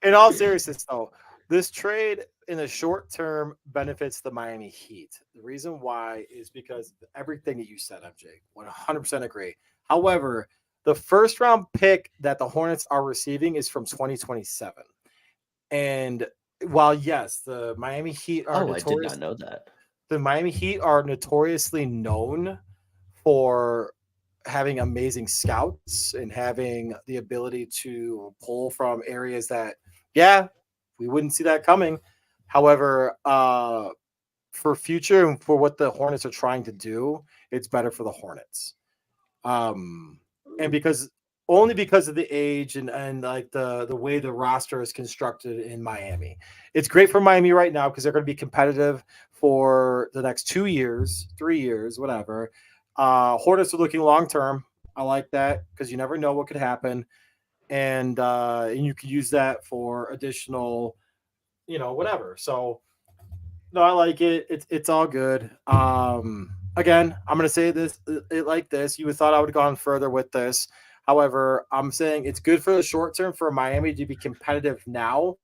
in all seriousness, though, this trade in the short term benefits the Miami Heat. The reason why is because everything that you said, MJ, 100% agree. However, the first round pick that the Hornets are receiving is from 2027. And while, yes, the Miami Heat are I did not know that. The Miami Heat are notoriously known for having amazing scouts and having the ability to pull from areas that, yeah, we wouldn't see that coming. However, for future and for what the Hornets are trying to do, it's better for the Hornets. And because only because of the age and like the way the roster is constructed in Miami. It's great for Miami right now because they're going to be competitive for the next 2 years, 3 years, whatever. Hornets are looking long term. I like that because you never know what could happen, and you could use that for additional, whatever. So no, I like it. It's all good. Again, I'm gonna say it like this. You would thought I would have gone further with this. However, I'm saying it's good for the short term for Miami to be competitive now.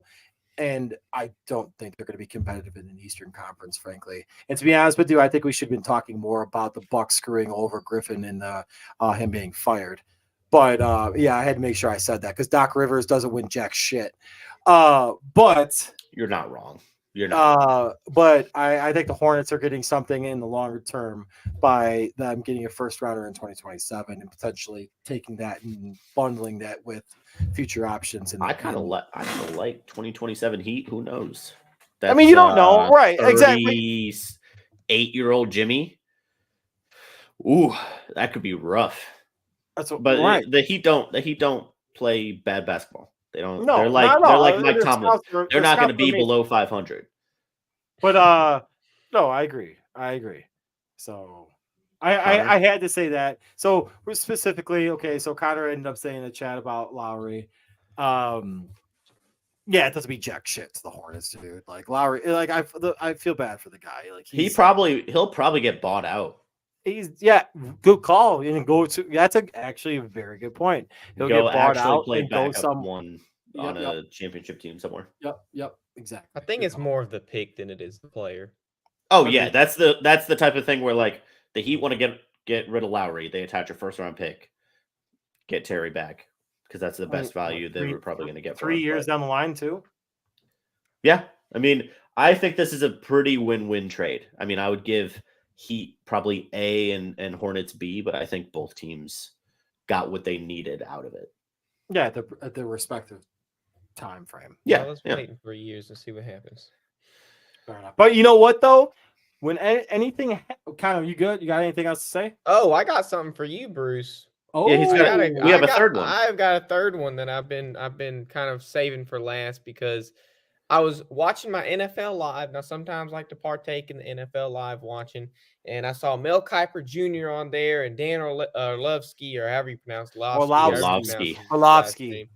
And I don't think they're going to be competitive in an Eastern Conference, frankly. And to be honest with you, I think we should have been talking more about the Bucks screwing over Griffin and him being fired. But yeah, I had to make sure I said that because Doc Rivers doesn't win jack shit. But You're not wrong. You're not. But I think the Hornets are getting something in the longer term by them getting a first rounder in 2027 and potentially taking that and bundling that with future options. And I kind of like 2027 Heat. Who knows? I mean, you don't know, right? Exactly. 8-year-old Jimmy. Ooh, that could be rough. That's what. But right. the Heat don't play bad basketball. They don't. No, they're like Mike Tomlin. They're not going to be below 500. But no, I agree. So I had to say that. So specifically, okay. So Connor ended up saying in the chat about Lowry. Yeah, it doesn't mean jack shit to the Hornets, dude. Like Lowry, like I feel bad for the guy. Like he'll probably get bought out. Good call. And go to that's actually a very good point. He'll get bought out play and go on a championship team somewhere. Yep, exactly. I think it's more of the pick than it is the player. Oh yeah, that's the type of thing where like the Heat want to get rid of Lowry, they attach a first round pick, get Terry back because that's the best value they were probably going to get. 3 years down the line too. Yeah, I mean, I think this is a pretty win-win trade. I mean, I would give Heat probably A and Hornets B, but I think both teams got what they needed out of it. Yeah, at their respective time frame. Yeah, let's wait in 3 years and see what happens. Fair enough. But you know what though? When anything kind of you good? You got anything else to say? Oh, I got something for you, Bruce. Oh, yeah, we have a third one. I've got a third one that I've been kind of saving for last because I was watching my NFL Live. Now, sometimes I like to partake in the NFL Live watching, and I saw Mel Kiper Jr. on there and Dan Orlovsky, or however you pronounce Orlovsky.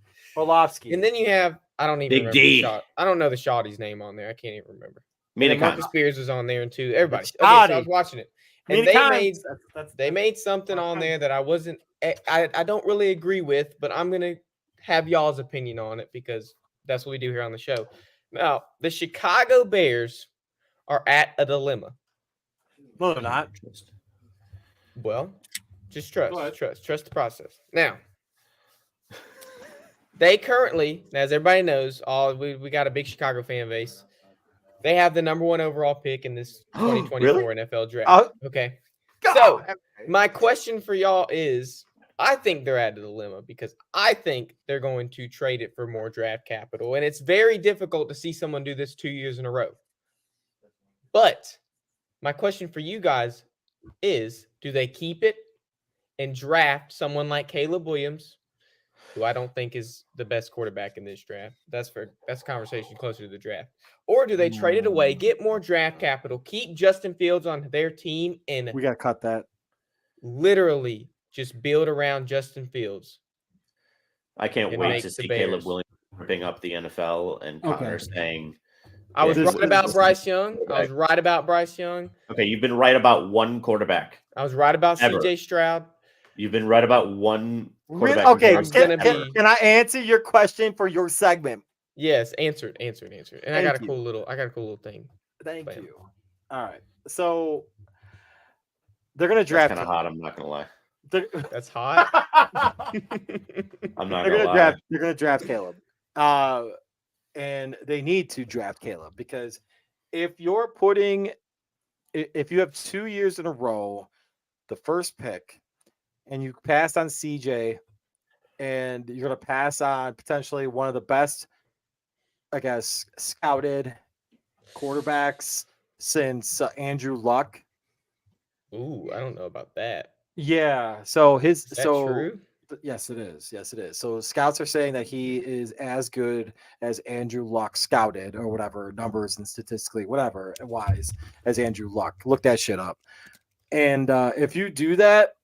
And then you have, I don't even remember I don't know the Shawty's name on there. I can't even remember. Marcus Spears was on there and too. Everybody. Okay, so I was watching it. And they made something on there that I don't really agree with, but I'm gonna have y'all's opinion on it because that's what we do here on the show. Now, the Chicago Bears are at a dilemma. No, they're not. Well, just trust the process. Now, they currently, as everybody knows, we got a big Chicago fan base. They have the number 1 overall pick in this 2024 NFL draft. Okay. So my question for y'all is, I think they're at a dilemma because I think they're going to trade it for more draft capital. And it's very difficult to see someone do this 2 years in a row. But my question for you guys is, do they keep it and draft someone like Caleb Williams, who I don't think is the best quarterback in this draft? That's a conversation closer to the draft. Or do they trade it away, get more draft capital, keep Justin Fields on their team, and we got to cut that. Literally just build around Justin Fields? I can't wait to see Caleb Williams ripping up the NFL and Connor saying, I was right about Bryce Young. Okay, you've been right about one quarterback. I was right about CJ Stroud. You've been right about one quarterback. Okay, can I answer your question for your segment? Yes, answered. And I got a cool little thing. Thank you. All right. So they're gonna draft. That's kind of hot, I'm not gonna lie. That's hot. I'm not gonna lie. They're gonna draft Caleb. And they need to draft Caleb because if you have 2 years in a row, the first pick, and you pass on CJ, and you're going to pass on potentially one of the best, I guess, scouted quarterbacks since Andrew Luck. Ooh, I don't know about that. Yeah. So Is that true? Yes, it is. Yes, it is. So scouts are saying that he is as good as Andrew Luck scouted or whatever numbers and statistically whatever wise as Andrew Luck. Look that shit up. And if you do that,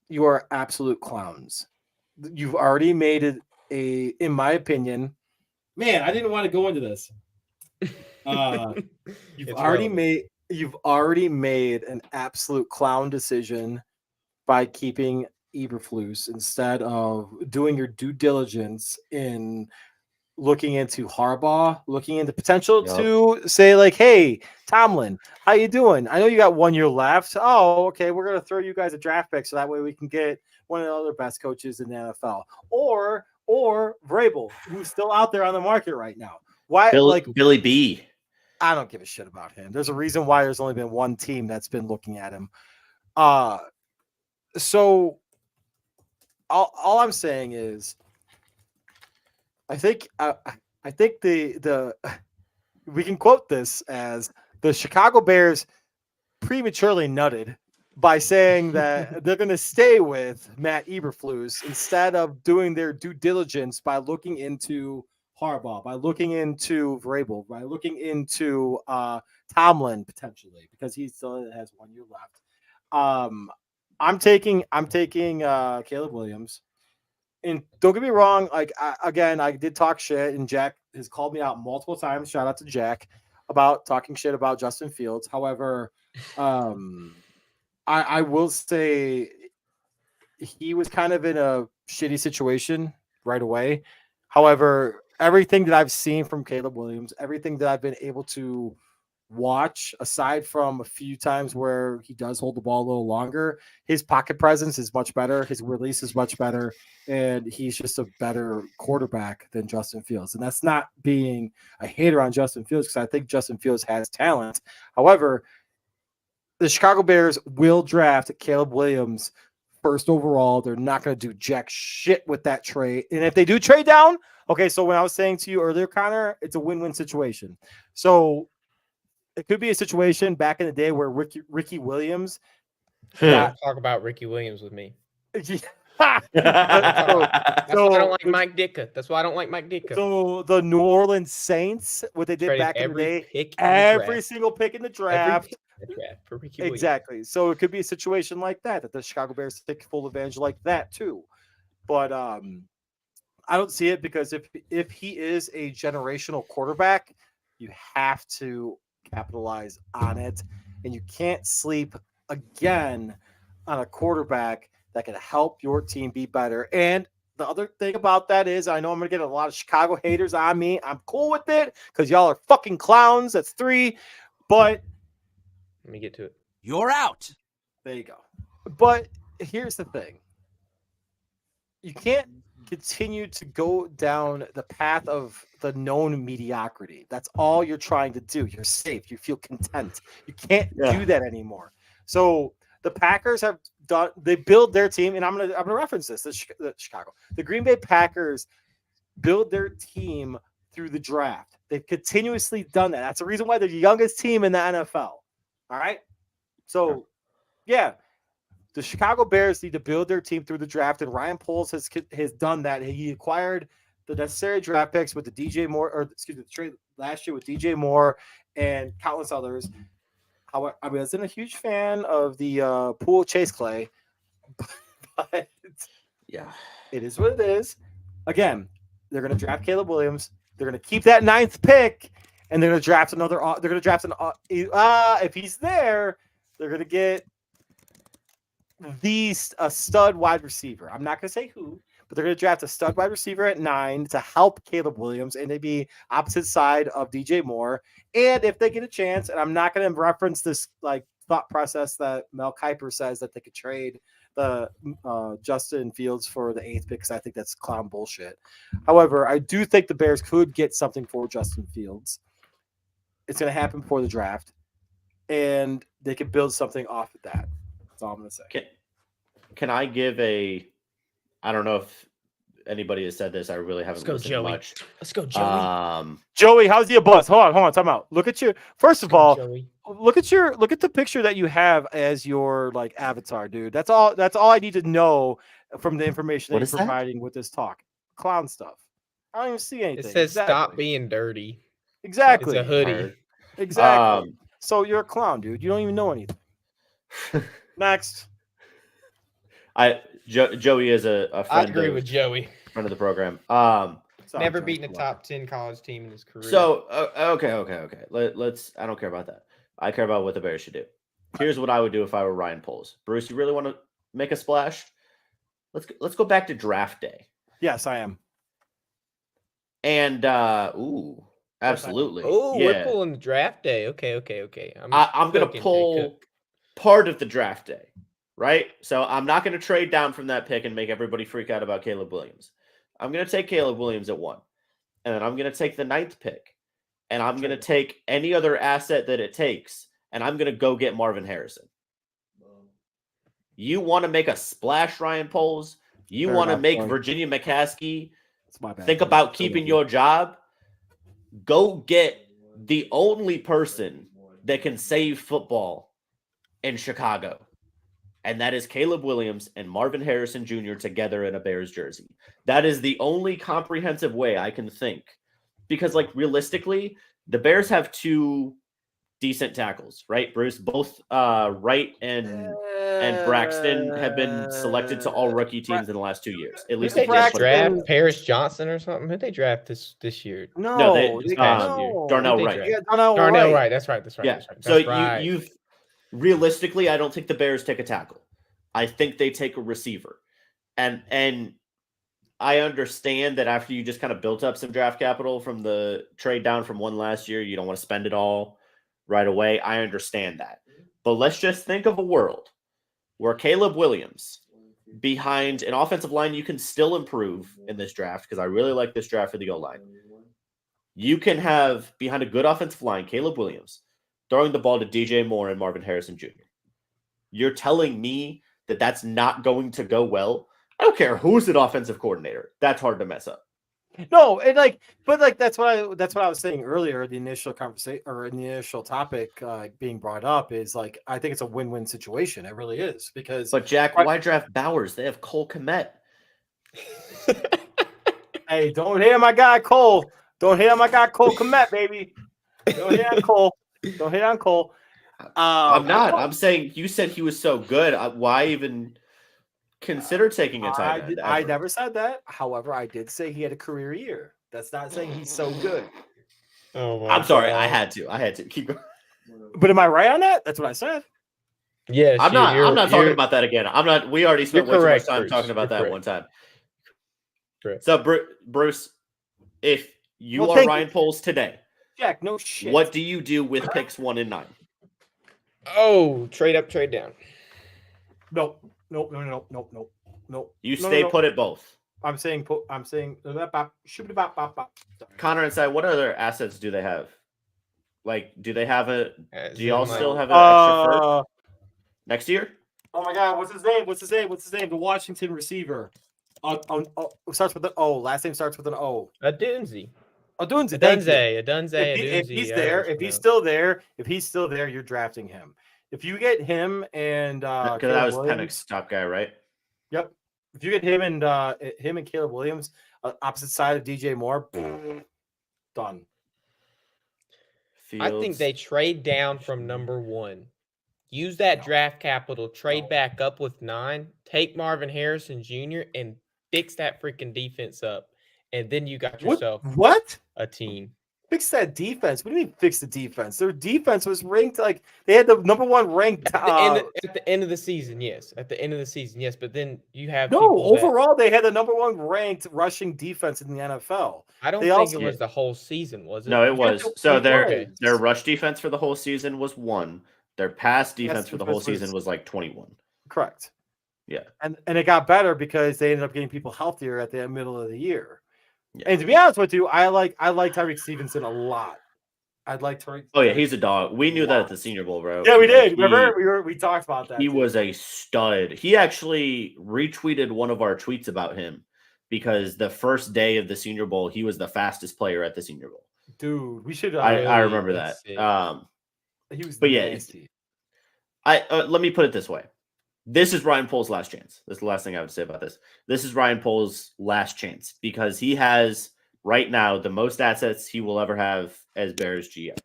you are absolute clowns. You've already made it in my opinion. Man, I didn't want to go into this. You've It's already relevant. made an absolute clown decision by keeping Eberflus instead of doing your due diligence in looking into Harbaugh, looking into potential Yup. to say like, hey, Tomlin, how you doing? I know you got 1 year left. Oh, okay, we're gonna throw you guys a draft pick so that way we can get one of the other best coaches in the NFL, or Vrabel, who's still out there on the market right now. Why, like, Billy B. I don't give a shit about him. There's a reason why there's only been one team that's been looking at him. So all I'm saying is, I think the we can quote this as the Chicago Bears prematurely nutted by saying that they're going to stay with Matt Eberflus instead of doing their due diligence by looking into Harbaugh, by looking into Vrabel, by looking into Tomlin potentially because he still has 1 year left. I'm taking Caleb Williams. And don't get me wrong, like I did talk shit, and Jack has called me out multiple times. Shout out to Jack about talking shit about Justin Fields. However, I will say he was kind of in a shitty situation right away. However, everything that I've seen from Caleb Williams, everything that I've been able to watch, aside from a few times where he does hold the ball a little longer, his pocket presence is much better. His release is much better. And he's just a better quarterback than Justin Fields. And that's not being a hater on Justin Fields because I think Justin Fields has talent. However, the Chicago Bears will draft Caleb Williams first overall. They're not going to do jack shit with that trade. And if they do trade down, okay, so when I was saying to you earlier, Connor, it's a win-win situation. So it could be a situation back in the day where Ricky Williams Don't talk about Ricky Williams with me. That's That's why I don't like Mike Ditka. That's why I don't like Mike Ditka. So the New Orleans Saints, what they did Traded back in the day, pick in the every draft. single pick in the Every draft. pick in the draft for Ricky Williams. Exactly. So it could be a situation like that the Chicago Bears take full advantage like that too. But I don't see it because if he is a generational quarterback, you have to capitalize on it, and you can't sleep again on a quarterback that can help your team be better. And the other thing about that is, I know I'm going to get a lot of Chicago haters on me. I'm cool with it because y'all are fucking clowns. That's 3. But let me get to it. You're out. There you go. But here's the thing. You can't continue to go down the path of the known mediocrity. That's all you're trying to do. You're safe. You feel content. You can't do that anymore. So the Packers have done. They build their team, and I'm gonna reference this. The Chicago, the Green Bay Packers build their team through the draft. They've continuously done that. That's the reason why they're the youngest team in the NFL. All right. So, yeah. The Chicago Bears need to build their team through the draft, and Ryan Poles has done that. He acquired the necessary draft picks with the the trade last year with DJ Moore and countless others. However, I wasn't a huge fan of the pool Chase Clay, but yeah, it is what it is. Again, they're going to draft Caleb Williams. They're going to keep that 9th pick, and they're going to draft another. They're going to draft if he's there, they're going to get a stud wide receiver. I'm not going to say who, but they're going to draft a stud wide receiver at 9 to help Caleb Williams, and they'd be opposite side of DJ Moore. And if they get a chance, and I'm not going to reference this like thought process that Mel Kiper says that they could trade the Justin Fields for the 8th pick, because I think that's clown bullshit. However, I do think the Bears could get something for Justin Fields. It's going to happen before the draft, and they could build something off of that. That's all I'm going to say. Can I give I don't know if anybody has said this. I really haven't listened much. Let's go, Joey. Joey, how's your buzz? Hold on, time out. Look at your first of all. Joey. Look at the picture that you have as your like avatar, dude. That's all I need to know from the information What that is you're that? providing with this talk. Clown stuff. I don't even see anything. It says Exactly. stop being dirty. Exactly. It's a hoodie. Heard. Exactly. So you're a clown, dude. You don't even know anything. Next. Joey is a I friend. agree with Joey. Friend of the program. Sorry, Never Joe. beaten a top 10 college team in his career. So okay. Let's. I don't care about that. I care about what the Bears should do. Here's what I would do if I were Ryan Poles. Bruce, you really want to make a splash? Let's go back to draft day. Yes, I am. And absolutely. Oh, yeah. we're pulling the draft day. Okay. I'm gonna pull part of the draft day, right? So I'm not gonna trade down from that pick and make everybody freak out about Caleb Williams. I'm gonna take Caleb Williams at 1, and then I'm gonna take the 9th pick, and I'm gonna take any other asset that it takes, and I'm gonna go get Marvin Harrison. You want to make a splash, Ryan Poles? You want to make Virginia McCaskey think about keeping your job? Go get the only person that can save football in Chicago, and that is Caleb Williams and Marvin Harrison Jr. together in a Bears jersey. That is the only comprehensive way I can think, because, like, realistically, the Bears have 2 decent tackles, right, Bruce? Both Wright and Braxton have been selected to all rookie teams in the last 2 years. At least Did they if just you put it- draft Paris Johnson or something? Who'd they draft this year? No, they no. Darnell Who'd they Wright. draft? Yeah, Darnell Darnell Wright. Wright. That's right. Yeah. That's So right. you've realistically, I don't think the Bears take a tackle. I think they take a receiver, and I understand that after you just kind of built up some draft capital from the trade down from 1 last year, you don't want to spend it all right away. I understand that, but let's just think of a world where Caleb Williams, behind an offensive line you can still improve in this draft, because I really like this draft for the O-line. You can have, behind a good offensive line, Caleb Williams throwing the ball to DJ Moore and Marvin Harrison Jr. You're telling me that that's not going to go well? I don't care who's an offensive coordinator. That's hard to mess up. No, but that's what I was saying earlier. The initial conversation or in the initial topic being brought up is like, I think it's a win-win situation. It really is, because. But Jack, why draft Bowers? They have Cole Kmet. Hey, don't hit my guy Cole. Don't hit on my guy Cole Kmet, baby. Don't hit on Cole. Don't hit on Cole. I'm not. I'm saying you said he was so good. Why even consider taking a tight end? I never said that. However, I did say he had a career year. That's not saying he's so good. Oh, I'm sorry. I had to keep going. But am I right on that? That's what I said. Yeah, I'm not talking about that again. I'm not. We already spent way too much time Bruce. talking about that You're one time. Correct. So, Bruce, if you are thank Ryan Poles today, Jack, no shit. what do you do with picks 1 and 9? Oh, trade up, trade down. Nope. You stay put at both. I'm saying. Connor and Sai, what other assets do they have? Like, do they have a? As Do y'all in, like, still have an extra first next year? Oh my God, what's his name? The Washington receiver. Starts with an O. Last name starts with an O. a Dunze? Odunze. If he's there, if he's still there, you're drafting him. If you get him and Because Caleb that was Williams, Penix's top guy, right? Yep. If you get him and Caleb Williams, opposite side of DJ Moore, done. I think they trade down from number 1. Use that draft capital, trade back up with 9, take Marvin Harrison Jr. and fix that freaking defense up. And then you got yourself What? a team. Fix that defense. What do you mean fix the defense? Their defense was ranked like they had the number 1 ranked. At the end of the season, yes. At the end of the season, yes. But then you have overall they had the number 1 ranked rushing defense in the NFL. I don't think it was the whole season, was it? No, it was. So was. their rush defense for the whole season was 1. Their pass defense Pass for the whole defense was- season was like 21. Correct. Yeah. And it got better because they ended up getting people healthier at the middle of the year. Yeah. And to be honest with you, I like Tyreek Stevenson a lot. I'd like Tyreek. Oh yeah, he's a dog. We knew that at the Senior Bowl, bro. Yeah, we Like, did. Remember we talked about that. He too. was a stud. He actually retweeted one of our tweets about him because the first day of the Senior Bowl, he was the fastest player at the Senior Bowl. Dude, we should. I remember that. He was but yeah, nasty. let me put it this way. This is Ryan Poles' last chance. That's the last thing I would say about this. This is Ryan Poles' last chance because he has right now the most assets he will ever have as Bears GM.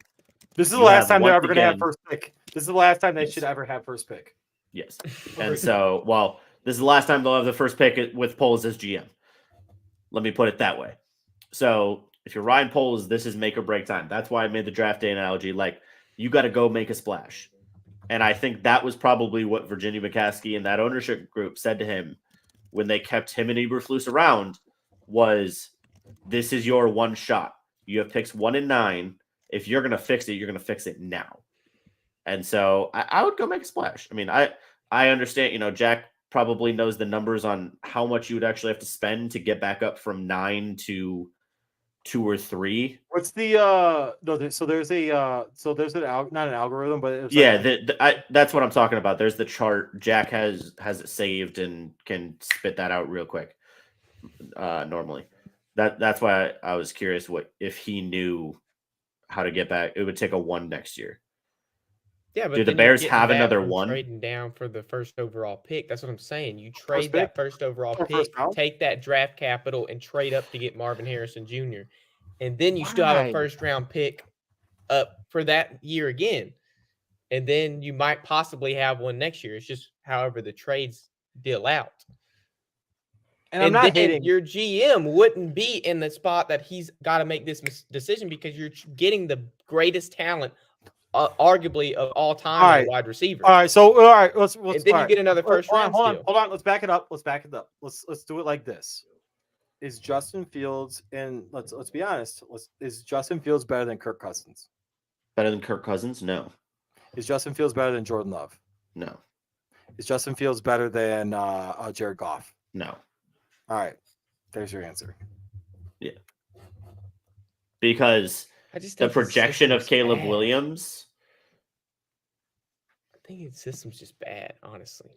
This is the last time they're ever going to have first pick. This is the last time they should ever have first pick. Yes. And so, well, this is the last time they'll have the first pick with Poles as GM. Let me put it that way. So if you're Ryan Poles, this is make or break time. That's why I made the draft day analogy. Like, you got to go make a splash. And I think that was probably what Virginia McCaskey and that ownership group said to him when they kept him and Eberflus around was, this is your one shot. You have picks 1 and 9. If you're going to fix it, you're going to fix it now. And so I would go make a splash. I mean, I understand, Jack probably knows the numbers on how much you would actually have to spend to get back up from 9 to 2 or 3. What's the there's an not an algorithm, but it's that's what I'm talking about. There's the chart. Jack has it saved and can spit that out real quick. Normally, that's why I was curious if he knew how to get back. It would take a 1 next year. Yeah, but do the Bears have another 1? Trading down for the first overall pick. That's what I'm saying. You trade that first overall pick, take that draft capital, and trade up to get Marvin Harrison Jr. And then you still have a first round pick up for that year again. And then you might possibly have one next year. It's just however the trades deal out. And I'm not hating. Your GM wouldn't be in the spot that he's got to make this decision because you're getting the greatest talent arguably of all time wide receiver. All right, so let's and then you get another first round. Hold on. Let's back it up. Let's do it like this. Is Justin Fields and let's be honest. Is Justin Fields better than Kirk Cousins? Better than Kirk Cousins? No. Is Justin Fields better than Jordan Love? No. Is Justin Fields better than Jared Goff? No. All right, there's your answer. Yeah. Because the projection of Caleb Williams. I think his system's just bad, honestly.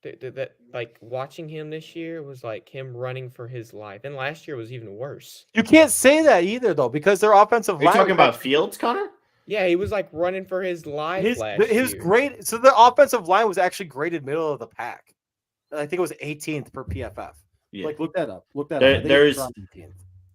That like watching him this year was like him running for his life, and last year was even worse. You can't say that either, though, because their offensive line. Are you talking about Fields, Connor? Yeah, he was like running for his life last year. His grade. So the offensive line was actually graded middle of the pack. I think it was 18th per PFF. Yeah. Like, look that up.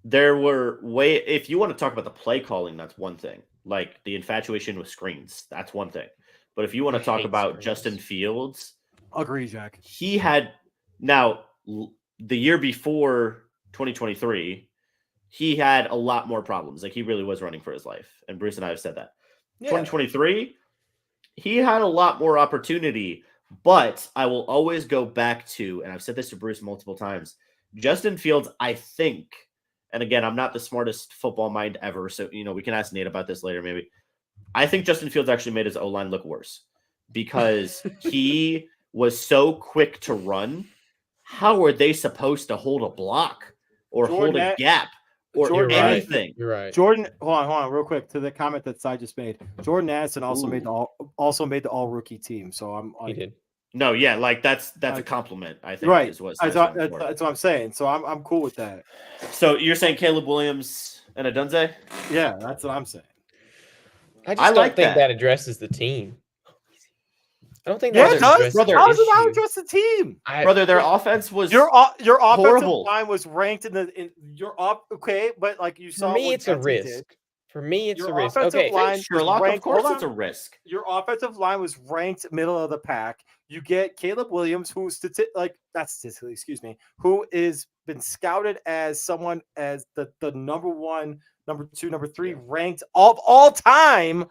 There were if you want to talk about the play calling, that's one thing. Like the infatuation with screens, that's one thing. But if you want to talk about screens. Justin Fields, agree, Jack. He had the year before 2023, he had a lot more problems. Like he really was running for his life, and Bruce and I have said that. Yeah. 2023, he had a lot more opportunity. But I will always go back to, and I've said this to Bruce multiple times, Justin Fields, I think, and again, I'm not the smartest football mind ever, so, we can ask Nate about this later maybe. I think Justin Fields actually made his O-line look worse because he was so quick to run. How are they supposed to hold a block or hold a gap? Or anything. You're right. Jordan, hold on, real quick to the comment that Cy just made. Jordan Addison also made the all rookie team. So he did. No, yeah, like that's a compliment. I think right. Is what that's what I'm saying. So I'm cool with that. So you're saying Caleb Williams and Adunze? Yeah, that's what I'm saying. I don't think that addresses the team. I don't think that does. How does it not address the team? Brother, their offense was your offensive horrible. line was ranked okay, but like you saw. For me, it's a risk. For me, it's a risk. Okay, Sherlock, of course it's a risk. Your offensive line was ranked middle of the pack. You get Caleb Williams, who who is been scouted as someone as the number 1, number 2, number 3 ranked of all time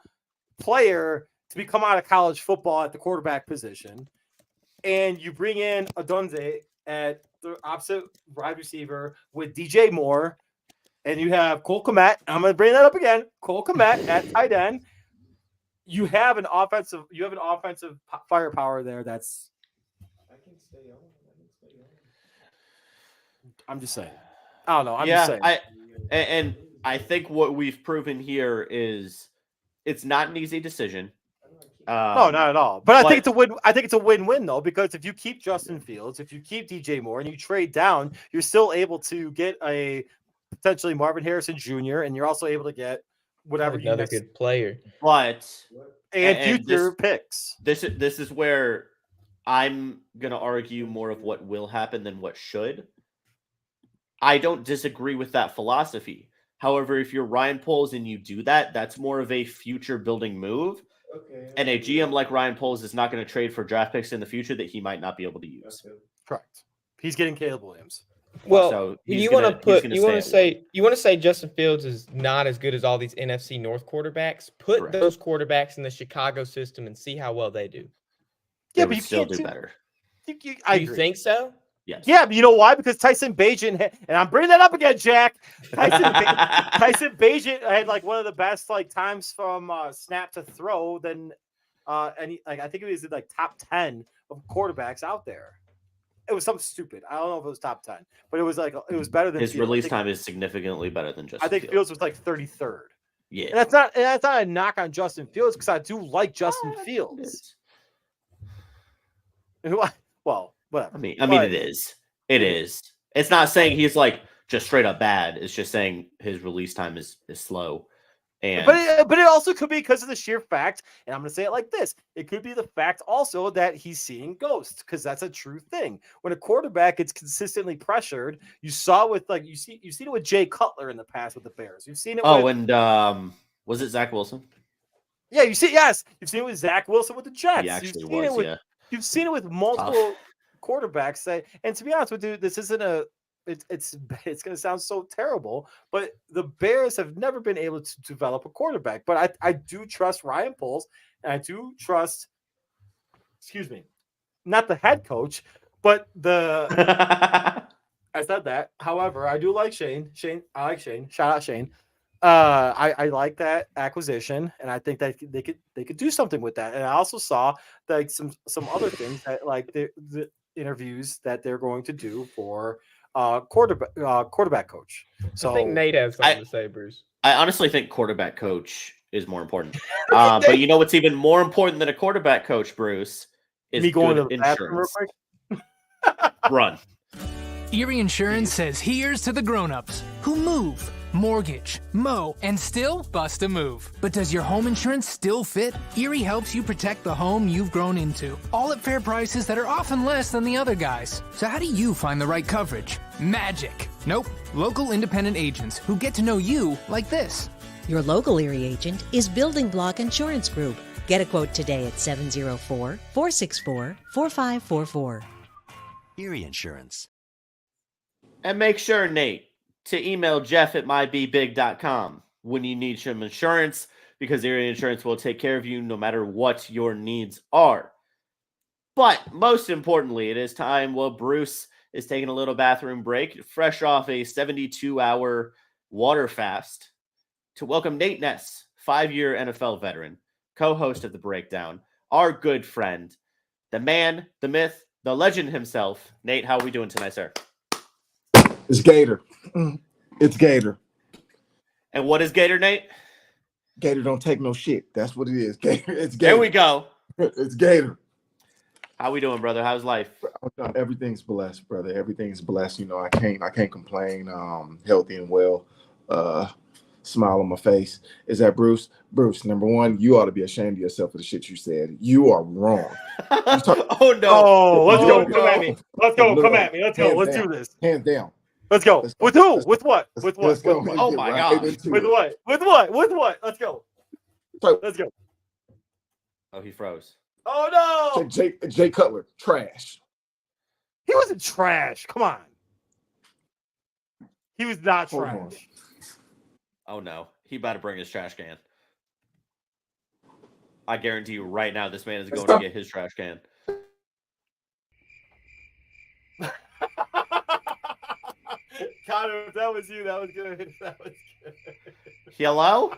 player to become out of college football at the quarterback position, and you bring in Adunze at the opposite wide receiver with DJ Moore, and you have Cole Kmet. I'm going to bring that up again. Cole Kmet at tight end. You have an offensive firepower there. That's. I can stay on. I'm just saying. I don't know. I'm just saying. I think what we've proven here is it's not an easy decision. No, not at all. But I think it's a win. I think it's a win-win though, because if you keep Justin Fields, if you keep DJ Moore, and you trade down, you're still able to get a potentially Marvin Harrison Jr., and you're also able to get whatever another good player. But and future picks. This is where I'm going to argue more of what will happen than what should. I don't disagree with that philosophy. However, if you're Ryan Poles and you do that, that's more of a future building move. Okay. And a GM like Ryan Poles is not going to trade for draft picks in the future that he might not be able to use. Correct. He's getting Caleb Williams. Well, So you want to say Justin Fields is not as good as all these NFC North quarterbacks. Put Correct. those quarterbacks in the Chicago system and see how well they do. Yeah, but you still do better. I agree. Think so? Yes. Yeah, but you know why? Because Tyson Bagent, and I'm bringing that up again, Jack. Tyson Bagent had like one of the best like times from snap to throw than I think it was like top 10 of quarterbacks out there. It was something stupid. I don't know if it was top 10, but it was like it was better than his Fields. release time is significantly better than Justin. I think Fields was like 33rd. Yeah, and that's not a knock on Justin Fields because I do like Justin Fields. Well, whatever. I mean, it is. It is. It's not saying he's like just straight up bad. It's just saying his release time is slow. And but it also could be because of the sheer fact, and I'm going to say it like this: it could be the fact also that he's seeing ghosts, because that's a true thing. When a quarterback gets consistently pressured, you saw with you've seen it with Jay Cutler in the past with the Bears. You've seen it. Was it Zach Wilson? Yeah, you've seen it with Zach Wilson with the Jets. He actually You've seen it with multiple quarterbacks. And to be honest with you, this isn't it's going to sound so terrible, but the Bears have never been able to develop a quarterback. But I do trust Ryan Poles, and I do trust, not the head coach, but I said that. However, I do like Shane. I like Shane. Shout out Shane. I like that acquisition, and I think that they could do something with that. And I also saw like some other things that like the interviews that they're going to do for quarterback coach. So I think Nate has something to say, Bruce. I honestly think quarterback coach is more important. But you know what's even more important than a quarterback coach, Bruce, is me going good to the bathroom real quick. Run. Erie Insurance says here's to the grown-ups who move, mortgage, mow, and still bust a move. But does your home insurance still fit? Erie helps you protect the home you've grown into, all at fair prices that are often less than the other guys. So how do you find the right coverage? Magic. Nope. Local independent agents who get to know you like this. Your local Erie agent is Building Block Insurance Group. Get a quote today at 704-464-4544. Erie Insurance. And make sure, Nate, to email jeff@mybebig.com when you need some insurance, because Erie Insurance will take care of you no matter what your needs are. But most importantly, it is time while Bruce is taking a little bathroom break, fresh off a 72-hour water fast, to welcome Nate Ness, 5-year NFL veteran, co-host of The Breakdown, our good friend, the man, the myth, the legend himself. Nate, how are we doing tonight, sir? It's Gator. It's Gator. And what is Gator, Nate? Gator don't take no shit. That's what it is. Gator. It's Gator. There we go. It's Gator. How we doing, brother? How's life? Everything's blessed, brother. Everything's blessed. You know, I can't complain. Healthy and well. Smile on my face. Is that Bruce? Bruce, number one, you ought to be ashamed of yourself for the shit you said. You are wrong. Oh no! Oh, let's go. Come at me. Let's go. Come at me. Let's go. Let's do this. Hands down. Let's go. With who? With what? With what? Let's go. Oh my God. With what? With what? With what? Let's go. Let's go. Oh, he froze. Oh no! Jay Cutler, trash. He wasn't trash. Come on. He was not Hold trash. on. Oh no, he about to bring his trash can. I guarantee you right now, this man is going to get his trash can. Connor, if that was you, that was good. That was good. Hello?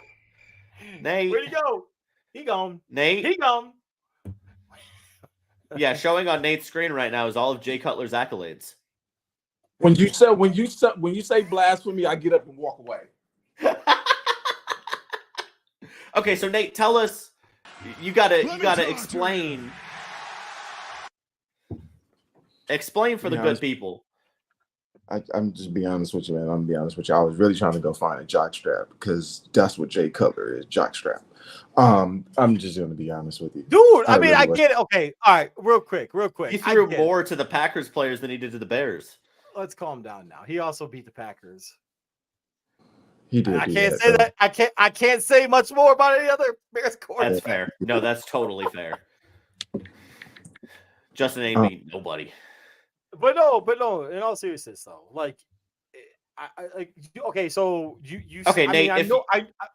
Nate. Where'd he go? He gone. Nate? He gone. Yeah, showing on Nate's screen right now is all of Jay Cutler's accolades. When you say blasphemy, I get up and walk away. Okay, so Nate, tell us. You gotta explain. Explain for the good people. I'm just be honest with you, man. I'm gonna be honest with you. I was really trying to go find a jockstrap because that's what Jay Cutler is, jockstrap. I'm just gonna be honest with you, Dude. I mean, really I was. get it. Okay, all right, real quick. He I threw get it. more to the Packers players than he did to the Bears. Let's calm down now. He also beat the Packers. He did. I do can't that, say though. that. I can't say much more about any other Bears quarterback. That's fair. No, that's totally fair. Justin ain't beat nobody. But no. In all seriousness, though, like, okay. So you. Okay, I Nate. mean, I know.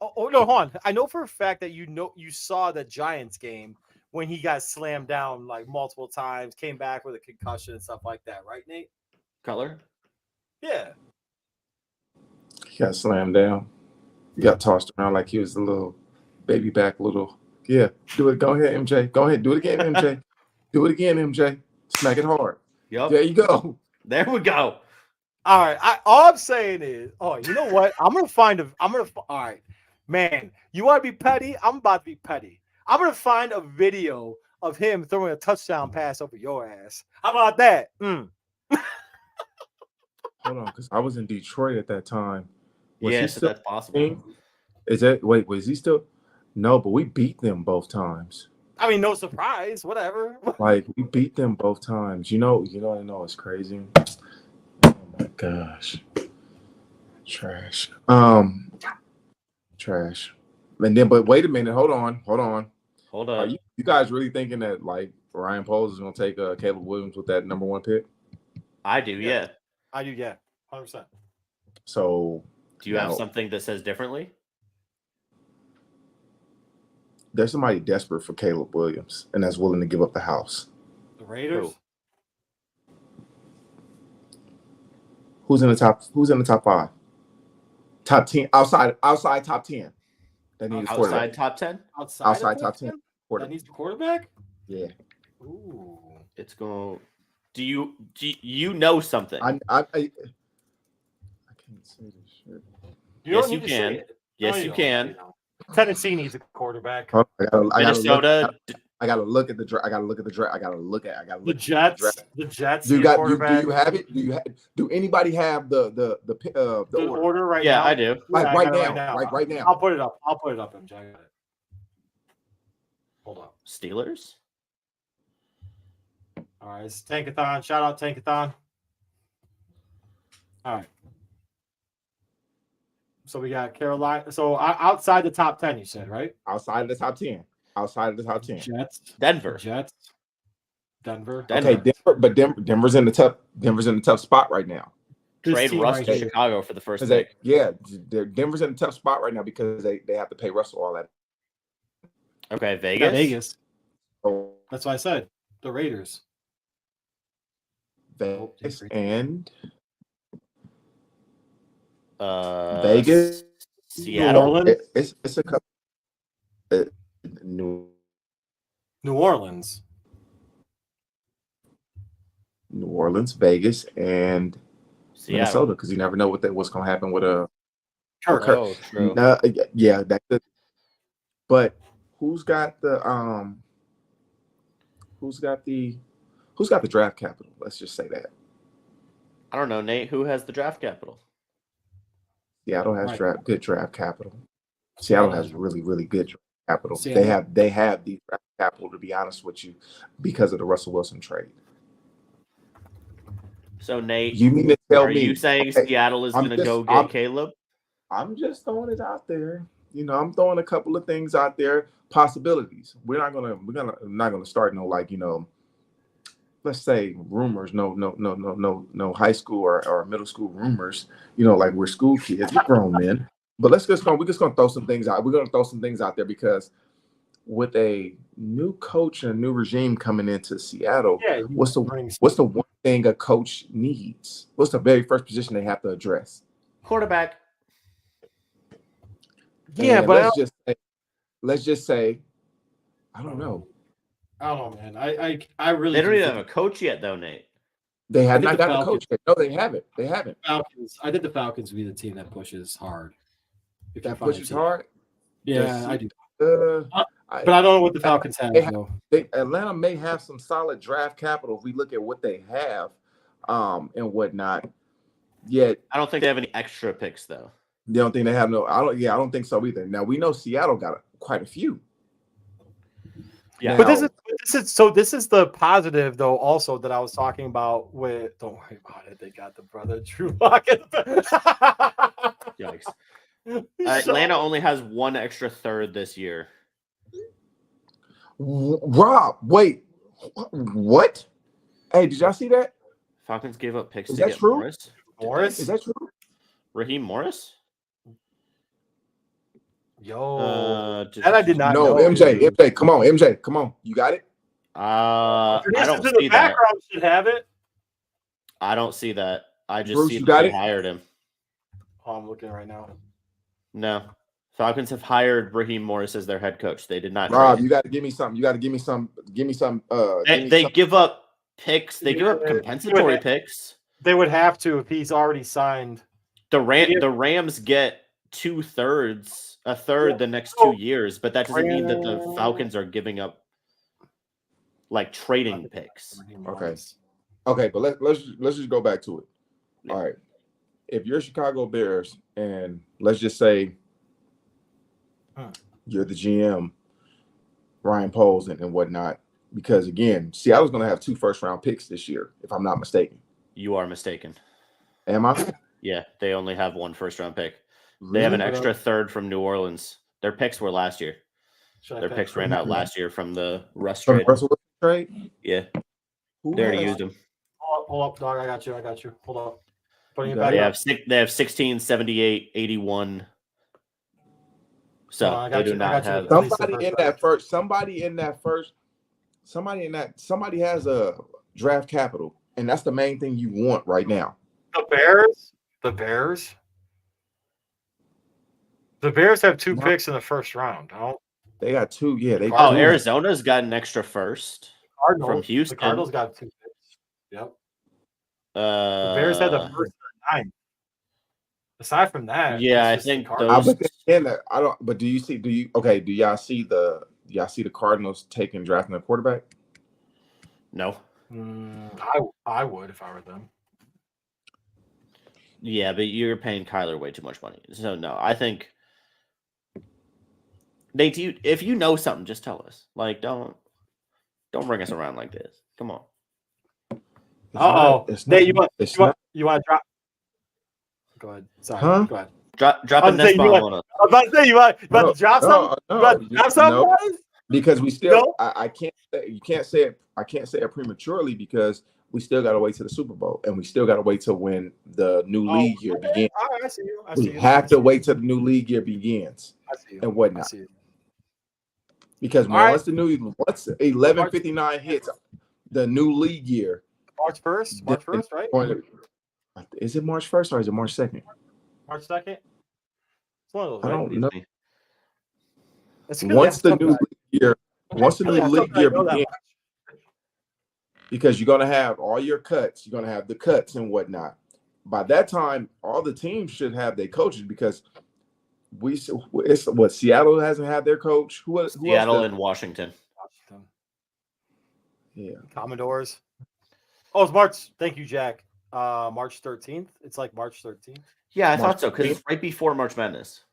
Oh no, hold on. I know for a fact that you saw the Giants game when he got slammed down like multiple times, came back with a concussion and stuff like that, right, Nate? Cutler. Yeah. He got slammed down. He got tossed around like he was a little baby back little. Yeah, do it. Go ahead, MJ. Go ahead. Do it again, MJ. Do it again, MJ. Smack it hard. Yep. There you go. There we go. All right. All I'm saying is, you know what? All right, man. You want to be petty? I'm about to be petty. I'm gonna find a video of him throwing a touchdown pass over your ass. How about that? Hold on, because I was in Detroit at that time. Was he Yes, still that's possible. playing? Is that wait? Was he still? No, but we beat them both times. I mean, no surprise. Whatever. Like we beat them both times. You know. I know it's crazy. Oh my gosh, trash. Trash. And then, but wait a minute. Hold on. Hold Are on. you guys really thinking that like Ryan Poles is going to take Caleb Williams with that number 1 pick? I do, yeah. I do, yeah, 100%. So, Do you have something that says differently? There's somebody desperate for Caleb Williams, and that's willing to give up the house. The Raiders. Who's in the top 5? Top 10 outside top 10. That needs Outside top 10? Outside top 10. That needs a quarterback? Yeah. Ooh. It's going. Do you know something? I can't say this shit. Yes, you can. Yes, you can. Tennessee needs a quarterback. Minnesota. I gotta look at the draft. I gotta look at The Jets. The Jets. Do need a quarterback. you have it? Do anybody have the order right yeah, now? I do. Like Yeah, right now. I'll put it up. MJ. I got it. Hold up. Steelers. All right, it's Tankathon. Shout out Tankathon. All right. So we got Carolina. So outside the top 10, you said, right? Outside of the top 10. Jets. Denver. Denver. Okay, Denver, but Denver's in the tough spot right now. Trade Russ to Chicago for the first pick. Denver's in a tough spot right now because they have to pay Russell all that. Okay, Vegas. Vegas. Oh, That's what I said. The Raiders. Vegas and Vegas, Seattle. New Orleans. It's a couple. New Orleans. New Orleans, Vegas, and Seattle. Minnesota, because you never know what's going to happen with a Kirk. Oh, true. Yeah, that's it. But who's got the draft capital? Let's just say that. I don't know, Nate. Who has the draft capital? Seattle has good draft capital. Seattle has really, really good draft capital. Seattle. They have the draft capital, to be honest with you, because of the Russell Wilson trade. So Nate, You mean to tell are me? you saying okay, Seattle is going to go get Caleb? I'm just throwing it out there. I'm throwing a couple of things out there, possibilities. We're not gonna start let's say rumors, no high school or middle school rumors, like we're school kids, we're grown men. But we're just gonna throw some things out. We're gonna throw some things out there because with a new coach and a new regime coming into Seattle, what's the one thing a coach needs? What's the very first position they have to address? Quarterback. Yeah, and but let's just say, I don't know. I don't know, man. I really. They don't even have a coach yet, though, Nate. They have I not think the got a coach yet. No, they haven't. Falcons. I think the Falcons will be the team that pushes hard. If That pushes hard. Yeah, I do. But But I don't know what the Falcons have, though. Atlanta may have some solid draft capital if we look at what they have, and whatnot. Yet I don't think they have any extra picks, though. they don't think they have no. I don't think so either. Now we know Seattle got quite a few. Yeah. But this is the positive though. Also, that I was talking about with. Don't worry about it. They got the brother Drew Lock. Yikes. Atlanta only has one extra third this year. Rob, wait, what? Hey, did y'all see that? Falcons gave up picks Is to that get true? Morris. Morris? Is that true? Raheem Morris? That I did not No, know. MJ, come on. You got it? I don't in see the that. background should have it. I don't see that. I just Bruce, see you that got they it? hired him. Oh, I'm looking right now. No. Falcons have hired Raheem Morris as their head coach. They did not Rob, trade you got to give me something. You got to give me some. Give me some. They give up picks. They give up Yeah, compensatory picks. They would have to if he's already signed. The Rams get 2/3, a third the next 2 years, but that doesn't mean that the Falcons are giving up like trading picks. Okay, but let's just go back to it. All right. If you're Chicago Bears and let's just say you're the GM, Ryan Poles and whatnot, because again, Seattle's going to have 2 first-round picks this year, if I'm not mistaken. You are mistaken. Am I? Yeah, they only have 1 first-round pick. They have an extra third from New Orleans. Their picks were last year. Their picks ran out last year from the Russ From trade. Russell Wilson trade? Yeah. They already used them. Hold up, dog. I got you. Hold up. Putting it They back They up. have 16, 78, 81. So they do not have somebody has a draft capital, and that's the main thing you want right now. The Bears have 2 picks in the first round. They got 2. Yeah, they. Arizona's got an extra first from Houston. The Cardinals got 2 picks. Yep. The Bears had the first 9. Aside from that, yeah, I think those. I don't. But do you see? Do y'all see the Cardinals taking drafting a quarterback? No. I would if I were them. Yeah, but you're paying Kyler way too much money. So no, I think Nate, if you know something, just tell us. Like, don't bring us around like this. Come on. Nate, you want to drop? Go ahead. Sorry. Huh? Go ahead. Drop a nest bomb on us. I was about to say you want to drop something. You want to drop something? No, because we still. I can't say you can't say it. I can't say it prematurely because we still got to wait to the Super Bowl, and we still got to wait till when the new league year begins. I see you. We have to wait till the new league year begins. I see you. And whatnot. I see you. Because once 11:59 hits the new league year, March 1st, right? Is it March 1st or is it March 2nd? March 2nd. It's one of those. I don't know. Once the new league year begins, because you're gonna have all your cuts, you're gonna have the cuts and whatnot. By that time, all the teams should have their coaches because Seattle hasn't had their coach. Who Seattle and Washington. Yeah. Commodores. Oh, it's March. Thank you, Jack. March 13th. It's like March 13th. Yeah, I thought so because it's right before March Madness.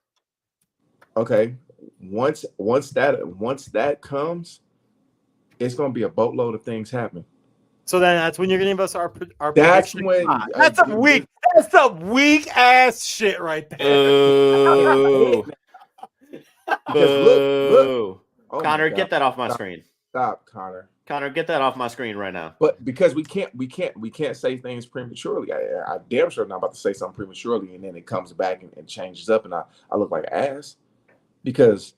Okay. Once that comes, it's gonna be a boatload of things happen. So then that's when you're gonna give us our That's prediction. when That's some weak ass shit right there. Boo. Boo. Oh Connor, get that off my screen. Stop, Connor. Connor, get that off my screen right now. But because we can't say things prematurely. I damn sure not about to say something prematurely, and then it comes back and changes up, and I look like an ass. Because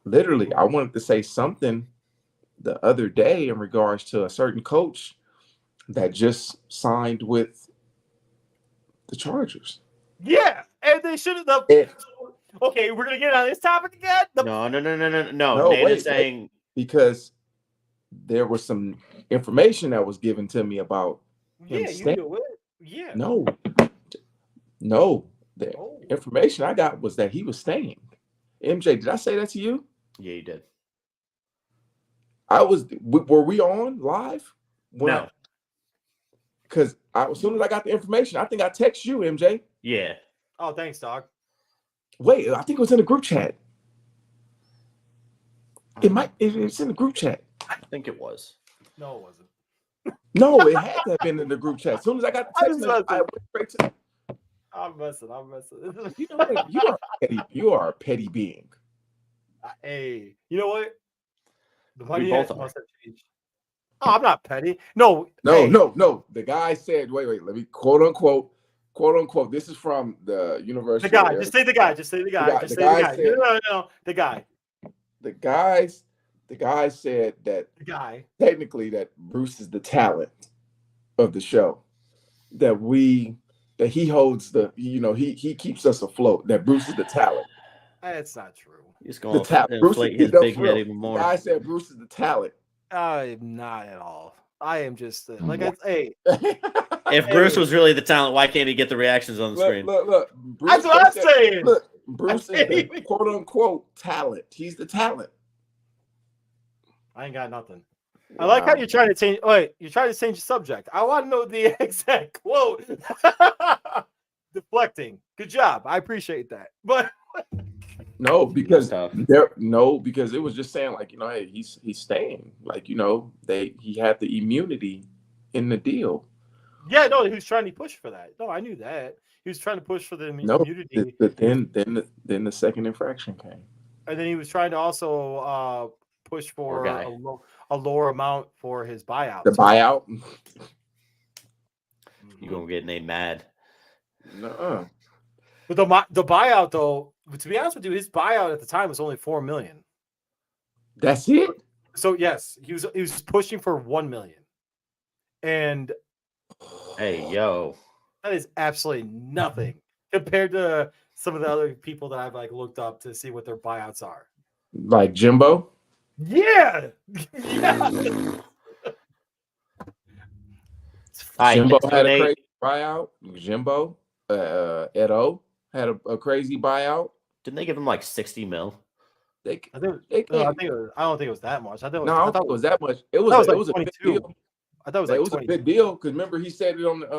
literally, I wanted to say something the other day in regards to a certain coach that just signed with the Chargers. Yeah, and they should have. Okay, we're gonna get on this topic again. No. Nate is saying because there was some information that was given to me about him staying. You do it. Yeah. No. The information I got was that he was staying. MJ, did I say that to you? Yeah, you did. Were we on live? No. Because as soon as I got the information, I think I text you, MJ. Yeah. Oh, thanks, dog. Wait, I think it was in the group chat. It's in the group chat. I think it was. No, it wasn't. No, it had to have been in the group chat. As soon as I got the text, I went straight to. I'm messing. You know what? You are a petty being. Hey, you know what? The money both are. must have changed. Oh, I'm not petty. No. The guy said, wait. Let me quote unquote. This is from the University. The guy. Just say the guy. Just say the guy. Just say the guy. Said, No. The guy. The guy said that The guy. technically that Bruce is the talent of the show. That he holds he keeps us afloat. That Bruce is the talent. That's not true. He's going The to inflate his big head even more. The guy said Bruce is the talent. I'm not at all. I am just If Bruce was really the talent, why can't he get the reactions on the screen? Look. Bruce That's what I'm saying. Look, Bruce is the quote unquote talent. He's the talent. I ain't got nothing. I like how you're trying to change. Wait, you're trying to change the subject. I want to know the exact quote. Deflecting. Good job. I appreciate that. But no, because it was just saying like, hey, he's staying. Like, he had the immunity in the deal. Yeah, no, he was trying to push for that. No, I knew that. He was trying to push for the immunity. But then the second infraction came. And then he was trying to also push for a lower amount for his buyout. The buyout? You're going to get Nate mad. Nuh-uh. But the buyout, though, to be honest with you, his buyout at the time was only $4 million. That's it? So, yes, he was pushing for $1 million. And hey, yo. That is absolutely nothing compared to some of the other people that I've looked up to see what their buyouts are. Like Jimbo? Yeah. Jimbo had a crazy buyout. Jimbo, Edo had a crazy buyout. Didn't they give him like $60 million? I don't think it was that much. I thought it was that much. It was a big deal. I thought it was a big deal because remember he said it on the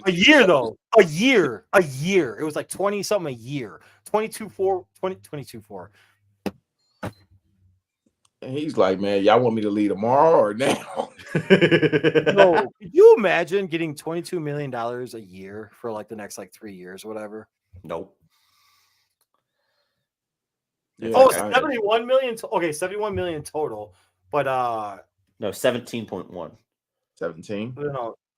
a year though. A year. It was like 20 something a year. 22.4. And he's like, man, y'all want me to leave tomorrow or now? No, could you imagine getting $22 million a year for like the next 3 years, whatever? Nope. Yeah, 71 million. Okay, 71 million total, but no, 17.1. 17.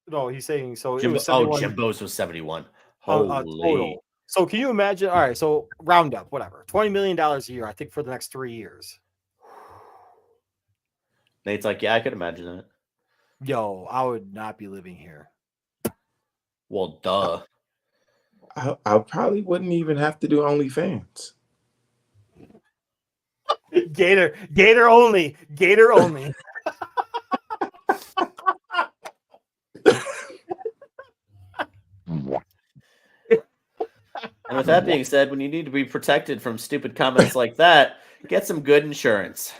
No, he's saying so. Jimbo's was 71. Holy. Total. So can you imagine? All right, so round up, whatever, $20 million a year. I think for the next 3 years. Nate's like, yeah, I could imagine that. Yo, I would not be living here. Well, duh. I probably wouldn't even have to do OnlyFans. Gator only. And with that being said, when you need to be protected from stupid comments like that, get some good insurance.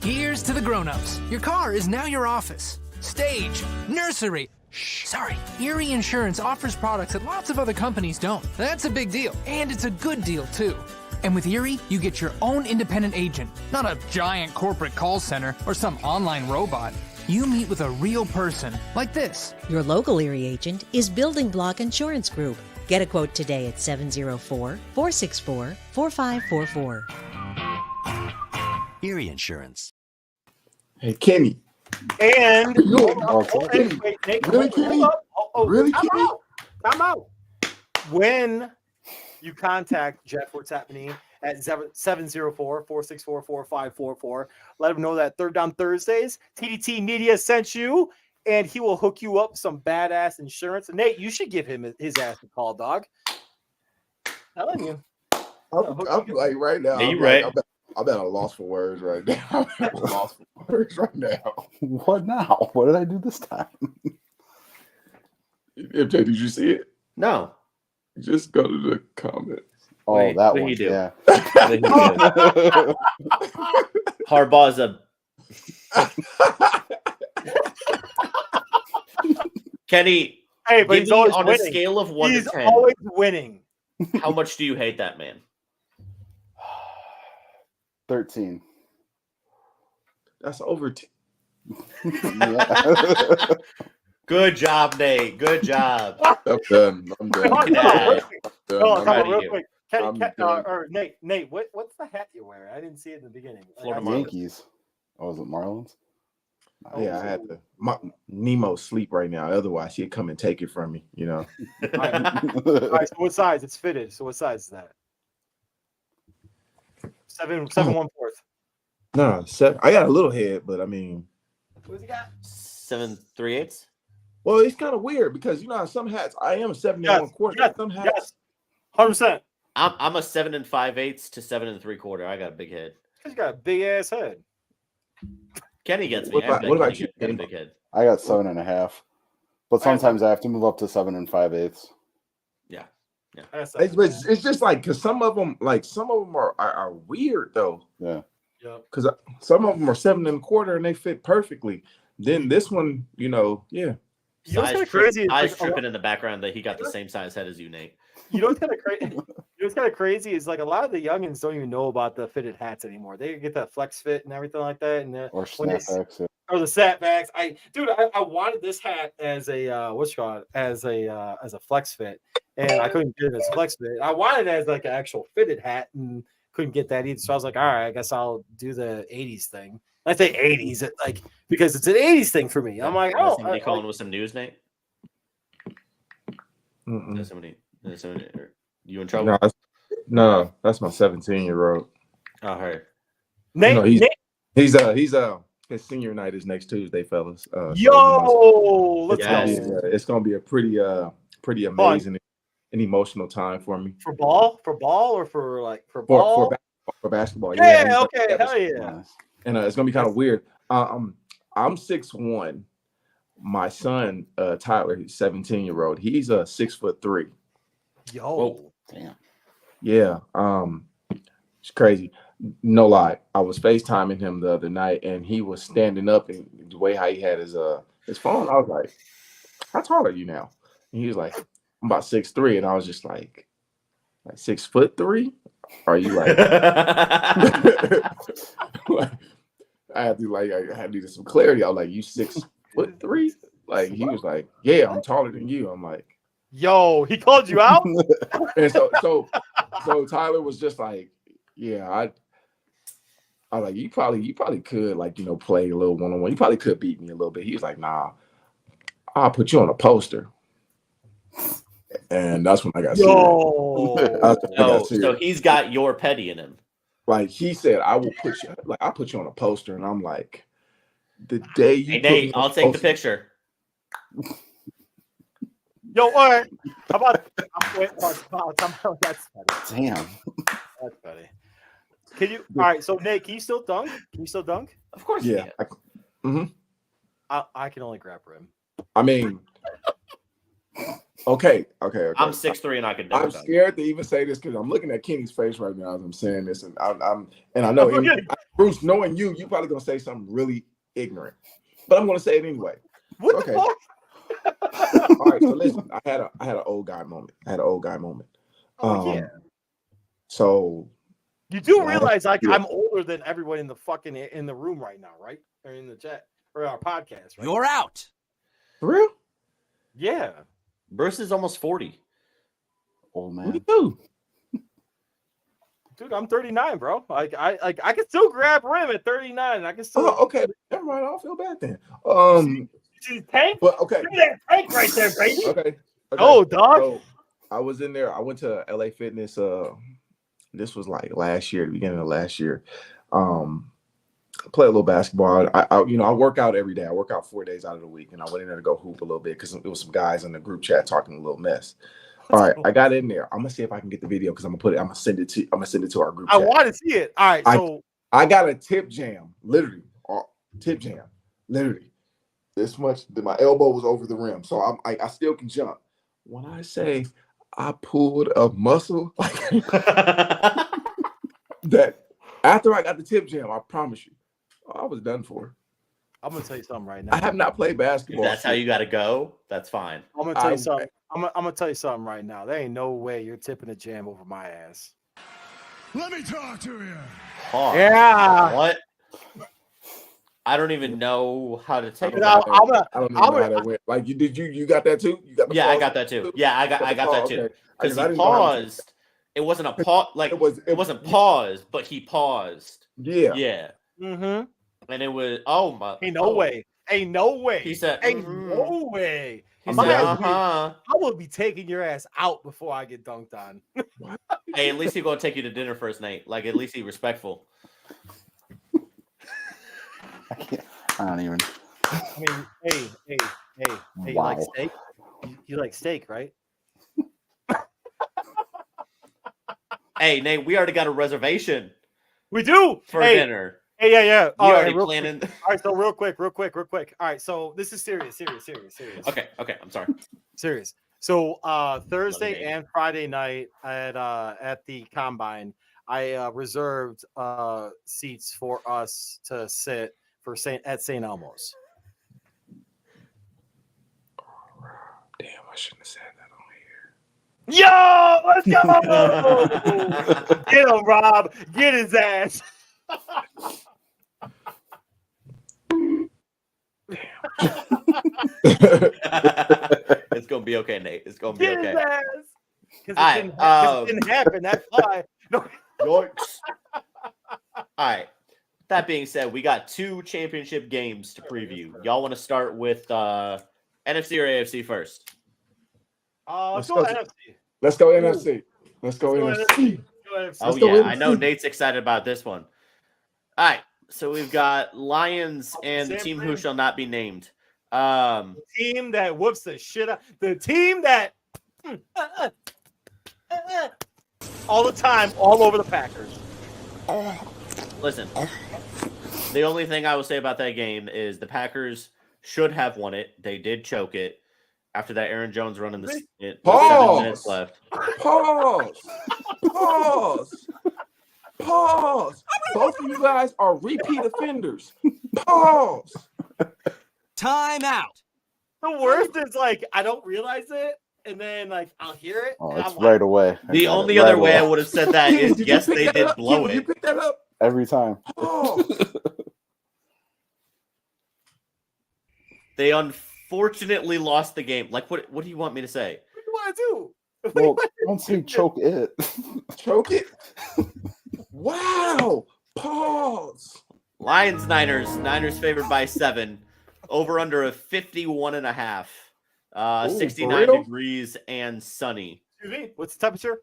Here's to the grown-ups. Your car is now your office. Stage, nursery. Shh, sorry. Erie Insurance offers products that lots of other companies don't. That's a big deal, and it's a good deal, too. And with Erie, you get your own independent agent, not a giant corporate call center or some online robot. You meet with a real person, like this. Your local Erie agent is Building Block Insurance Group. Get a quote today at 704-464-4544. Erie Insurance. Hey, Kenny. And Really, Kenny? Time out. When you contact Jeff What's-Happening at 704-464-4544, let him know that Third Down Thursdays, TDT Media sent you, and he will hook you up some badass insurance. Nate, you should give him his ass a call, dog. Telling you. I'm like right now. Yeah, you're right. I'm at a loss for words right now. What now? What did I do this time? MJ, did you see it? No. Just go to the comments. Oh, Wait, that what one. did he do? Yeah. Harbaugh's a Kenny. Hey, but he's always on winning. a scale of 1 he's to 10. always winning. How much do you hate that man? 13. That's over. Good job, Nate. Good job. I'm done. I'm Hold on, Yeah. hold on, proud of real you. quick. I'm done. Or Nate, what's the hat you wear? I didn't see it in the beginning. Florida I saw it. Yankees. Oh, was it Marlins? Yeah, I had to. Nemo's sleep right now. Otherwise, he'd come and take it from me. You know. All right, so what size? It's fitted. So what size is that? 7 1/4. No, 7. I got a little head, but I mean, What's he got? 7 3/8. well, it's kind of weird because you know how some hats. I am a 7 1/4. Yes, Some hats. yes. 100%. I'm a 7 5/8 to 7 3/4. I got a big head. He's got a big ass head. Kenny gets me. What about Kenny you, got a Kenny? big head. I got 7.5. But sometimes I have to move up to 7 5/8. Yeah. It's just like because some of them are weird though. Yeah. Because some of them are 7 1/4 and they fit perfectly. Then this one, you know, yeah. You know what's kind of Size crazy? tripping in the background that he got the same size head as you, Nate. You know what's kind of crazy? You know what's kind of crazy is like a lot of the youngins don't even know about the fitted hats anymore. They get that flex fit and everything like that, and Or snapbacks. Yeah. or the snapbacks. I wanted this hat as a as a flex fit, and I couldn't get it as flex fit. I wanted it as like an actual fitted hat, and couldn't get that either. So I was like, all right, I guess I'll do the '80s thing. I say '80s, like because it's an '80s thing for me. I'm like, oh, somebody calling with some news, Nate? Mm-mm. Somebody, you in trouble? No, that's my 17-year-old. I heard. Nate, No, he's Nate, his senior night is next Tuesday, fellas. Yo, let's Yes. go. It's gonna be a pretty amazing and emotional time for me. For ball or for ball? For basketball. Yeah, okay, hell yeah. And it's gonna be kind of weird. I'm 6'1". My son, Tyler, he's 17-year-old. He's 6'3". Yo, Whoa. Damn. Yeah. It's crazy. No lie. I was FaceTiming him the other night and he was standing up, and the way how he had his phone, I was like, how tall are you now? And he was like, I'm about 6'3", and I was just like 6'3"? Are you like I had to need some clarity. I was like, you 6'3"? Like he was like, yeah, I'm taller than you. I'm like, yo, he called you out? and so Tyler was just like, yeah, I was like, you probably could, like, you know, play a little one-on-one. You probably could beat me a little bit. He was like, nah, I'll put you on a poster. And that's when I got serious. So he's got your petty in him. Like he said, I'll put you on a poster. And I'm like, the day you Hey Nate, I'll take the picture. Yo, all right. How about that's funny. Damn. That's funny. Can you all right, so Nate, can you still dunk? Of course, Yeah. I can only grab rim. I mean, okay. I'm 6'3" and I can dunk. I'm scared to even say this because I'm looking at Kenny's face right now as I'm saying this, and I know Bruce, knowing you probably gonna say something really ignorant, but I'm gonna say it anyway. What the fuck? All right, so listen, I had an old guy moment. Oh, yeah. So You do realize I'm older than everyone in the room right now, right? Or in the chat or our podcast, right? You're out. for real? Yeah. Bruce is almost 40. Old What man. do you do? Dude, I'm 39, bro. I can still grab rim at 39. I can still. Oh, okay. Never mind. I don't feel bad then. Tank? But okay. Give me that tank right there, baby. Okay. Oh, dog. So I was in there. I went to LA Fitness. This was like last year, the beginning of last year. Play a little basketball. I work out every day. I work out 4 days out of the week, and I went in there to go hoop a little bit because it was some guys in the group chat talking a little mess. All right, I got in there. I'm gonna see if I can get the video because I'm gonna send it to our group chat. I want to see it. All right, so I got a tip jam, literally. Tip jam, literally. This much. My elbow was over the rim, so I still can jump. When I say I pulled a muscle that after I got the tip jam, I promise you, I was done for. I'm gonna tell you something right now. I have not played basketball. If that's how you got to go. That's fine. I'm gonna tell you something. I'm gonna tell you something right now. There ain't no way you're tipping a jam over my ass. Let me talk to you. Pause. Yeah. What? I don't even know how to take I that. don't even know how that went. Like you got that too? You got the Yeah, I pause got that too. Yeah, I got that too. Okay. Because I he didn't know how to take paused. It wasn't a pause. Like it wasn't paused, but he paused. Yeah. Yeah. Mm-hmm. And it was my. Ain't no way. Ain't no way. He said, ain't no way. He My said, ass I will be taking your ass out before I get dunked on. Hey, at least he's gonna take you to dinner first night. Like at least he's respectful. I don't even. I mean, hey, you like steak? You like steak, right? Hey, Nate, we already got a reservation. We do for dinner. Hey, yeah. You already planning. All right, so real quick. All right, so this is serious. Okay, I'm sorry. Serious. So Thursday and Friday night at the combine, I reserved seats for us to sit at St. Elmo's. Damn, I shouldn't have said that on here. Yo, let's go! Get him, Rob. Get his ass. It's gonna be okay, Nate. It's gonna be Get okay. his ass. Because it didn't happen. That's why. No. Yikes. All right. That being said, we got 2 championship games to preview. Y'all want to start with NFC or AFC first? Let's go NFC. Let's go NFC. Let's go NFC. Oh, yeah. I know Nate's excited about this one. All right. So we've got Lions and the team who shall not be named. The team that whoops the shit out. The team that all the time, all over the Packers. Listen, the only thing I will say about that game is the Packers should have won it. They did choke it after that Aaron Jones run in the 7 minutes left. Pause. Both of you guys are repeat offenders. Pause. Time out. The worst is like I don't realize it, and then like I'll hear it. Oh, and it's I'm right like, away. The only other way I would have said that is yes, they did blow You it. pick that up Every time. They unfortunately lost the game. Like, what do you want me to say? What do you want to do? Well, don't say choke it. Choke it. Wow. Pause. Lions, Niners favored by 7. Over under of 51.5. 69 degrees and sunny. Excuse me. What's the temperature?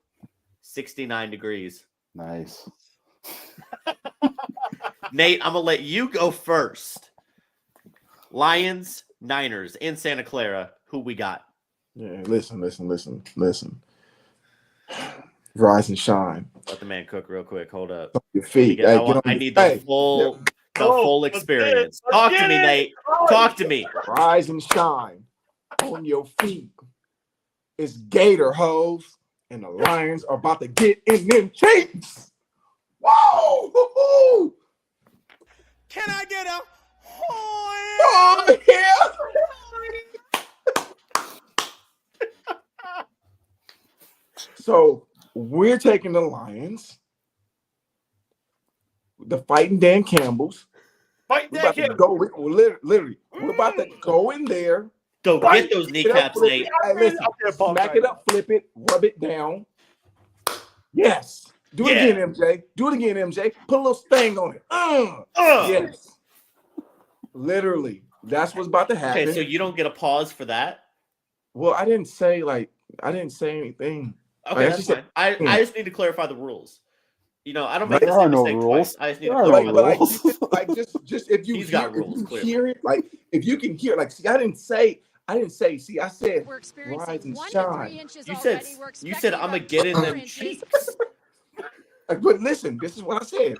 69 degrees. Nice. Nate, I'm gonna let you go first. Lions, Niners in Santa Clara. Who we got? Yeah, listen. Rise and shine. Let the man cook real quick. Hold up. Your feet. I need the full experience. Talk to me, Nate. Talk to me. Rise and shine on your feet. It's Gator hoes, and the Lions are about to get in them cheeks. Whoa! Woo-hoo! Can I get a Oh, yeah! So we're taking the Lions, the Fighting Dan Campbells. We're about to go. Literally, we're about to go in there. Go get those kneecaps, Nate. Hey, listen, smack it up, flip it, rub it down. Yes. Do it again, MJ. Do it again, MJ. Put a little sting on it. Yes. Literally. That's what's about to happen. Okay, so you don't get a pause for that? Well, I didn't say anything. Okay, that's fine. I just need to clarify the rules. You know, I don't make There the are same no mistake rules. twice. I just need to There are clarify no the rules. rules. Just if you He's hear, got rules, if you clearly. hear it, like if you can hear, like, see, I didn't say, see, I said We're experiencing rise and 1 to 3 shine. inches You said already. We're you said expecting I'm gonna about get in 4 them inches. cheeks. But listen, this is what I said.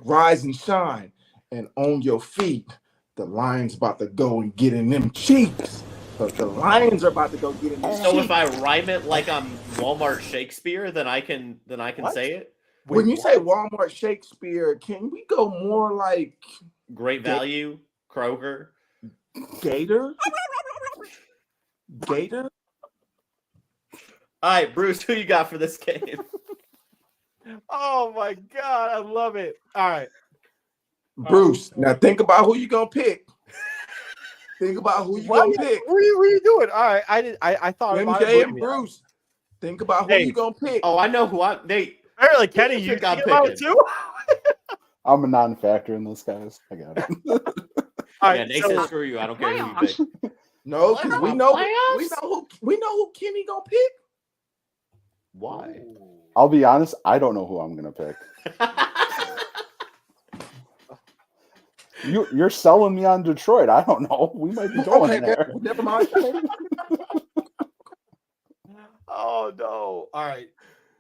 Rise and shine and on your feet. The Lions about to go and get in them cheeks. The Lions are about to go get in them So cheeks. if I rhyme it like I'm Walmart Shakespeare, then I can say it. When you say Walmart Shakespeare, can we go more like Great Value, Kroger. Gator? Gator? All right, Bruce, who you got for this game? Oh my god, I love it. All right, Bruce. Now think about who you gonna pick. Think about who you gonna pick. What are you doing? All right, I thought about MJ it. and Bruce. Think about who Hey. you gonna pick. Oh, I know who I. Nate. Apparently, Kenny, Who do you think I'm think about it picking? too? I'm a non-factor in this, guys. I got it. All Yeah, right, Nate so said screw you. I don't care who you pick. No, because we know who Kenny gonna pick. Why? I'll be honest. I don't know who I'm gonna pick. You're selling me on Detroit. I don't know. We might be going there. Never mind. oh no! All right,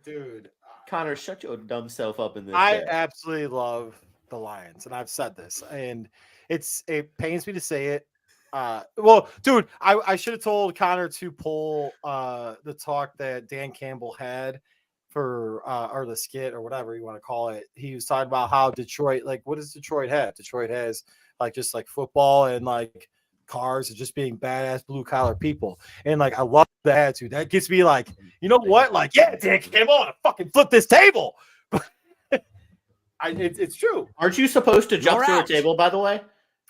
dude. Connor, shut your dumb self up in this. I bed. absolutely love the Lions, and I've said this, and it pains me to say it. Well, dude, I should have told Connor to pull the talk that Dan Campbell had for or the skit or whatever you want to call it. He was talking about how Detroit, like, what does Detroit have? Detroit has like just like football and like cars and just being badass blue collar people. And like I love the attitude. That gets me like, you know what? Like, yeah, Dan Campbell, I want to fucking flip this table. It's true. Aren't you supposed to jump You're through a out. table, by the way?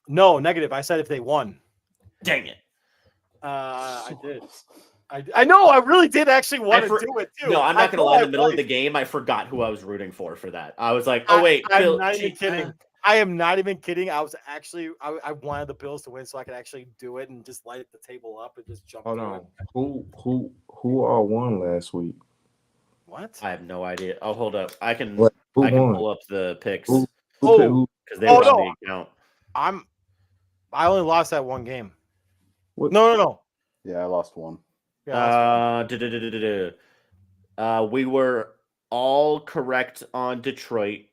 No, negative. I said if they won. Dang it. I did. I know. I really did actually want to do it too. No, I'm not going to lie. In the middle of the game. game, I forgot who I was rooting for that. I was like, oh, wait. I'm Bill, not even kidding. I am not even kidding. I was actually, I wanted the Bills to win so I could actually do it and just light the table up and just jump. Hold through on. it. Who all won last week? What? I have no idea. Oh, hold up. I can Who won? pull up the picks Who Oh, because they were no. on the account. I only lost that one game. What? No. Yeah, I lost one. Yeah, I lost We were all correct on Detroit.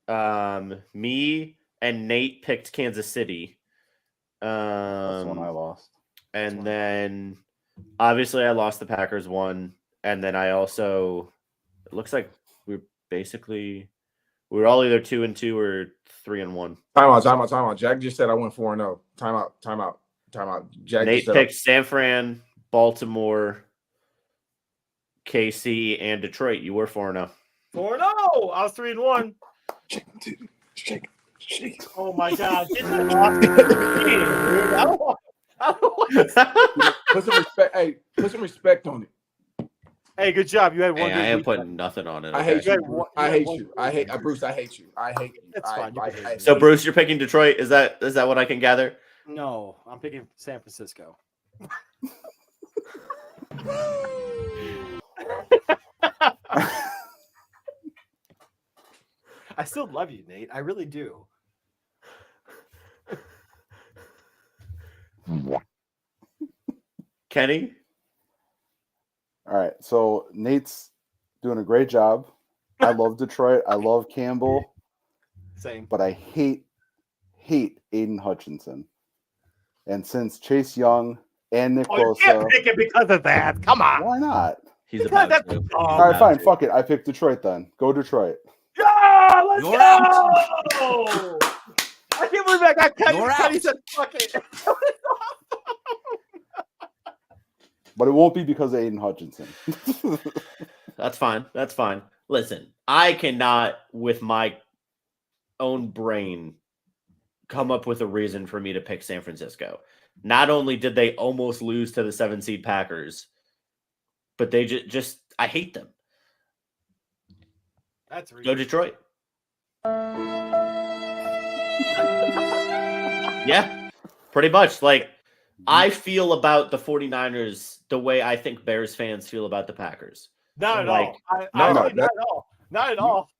Me and Nate picked Kansas City. That's the one I lost. And then obviously I lost the Packers one. And then I also, it looks like we were all either 2-2 or 3-1. Time out. Jack just said I went 4-0. Time out. Jack Nate just said picked San Fran, Baltimore, KC, and Detroit. You were 4-0. 4-0. I was 3-1. Shake. Oh my God. Get that off the game, dude. I don't want Put some respect. Hey, put some respect on it. Hey, good job. You had one. Hey, good I am week. putting nothing on it. I okay? hate you. I hate you. I hate Bruce. I hate you. I hate you. It's fine. You can hate me. So Bruce, you're picking Detroit. Is that what I can gather? No, I'm picking San Francisco. I still love you, Nate. I really do. Kenny? All right, so Nate's doing a great job. I love Detroit. I love Campbell, Same. but I hate Aiden Hutchinson. And since Chase Young and Nick Oh, you Bosa, can't pick it because of that. Come on. why not? He's Because about that's to. dumb. All right, fine, fuck it. I picked Detroit then. Go Detroit. Yeah, let's You're go. I can't believe I got Kenny. You're Kenny out. said, "Fuck it." But it won't be because of Aiden Hutchinson. That's fine. That's fine. Listen, I cannot, with my own brain, come up with a reason for me to pick San Francisco. Not only did they almost lose to the 7-seed Packers, but they just I hate them. That's Go Detroit. Yeah, pretty much. Like, I feel about the 49ers the way I think Bears fans feel about the Packers. Not at Like, all. no, Not that- at all. Not at all.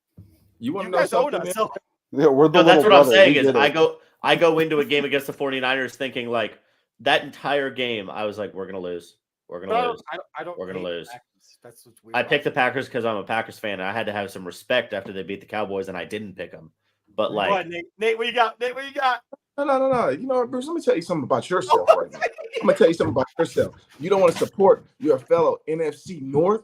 You want You to know guys own something? us. man? So Yeah, we're the No, that's little what I'm brother. saying We is get it. I go into a game against the 49ers thinking like that entire game I was like, we're gonna lose. We're gonna lose. I don't. We're gonna hate lose. Packers. That's what's weird. I about picked the it. Packers because I'm a Packers fan and I had to have some respect after they beat the Cowboys and I didn't pick them. But Go like ahead, Nate. Nate, what you got? Nate, what you got? No. You know what, Bruce? Let me tell you something about yourself right now. I'm gonna tell you something about yourself. You don't want to support your fellow NFC North.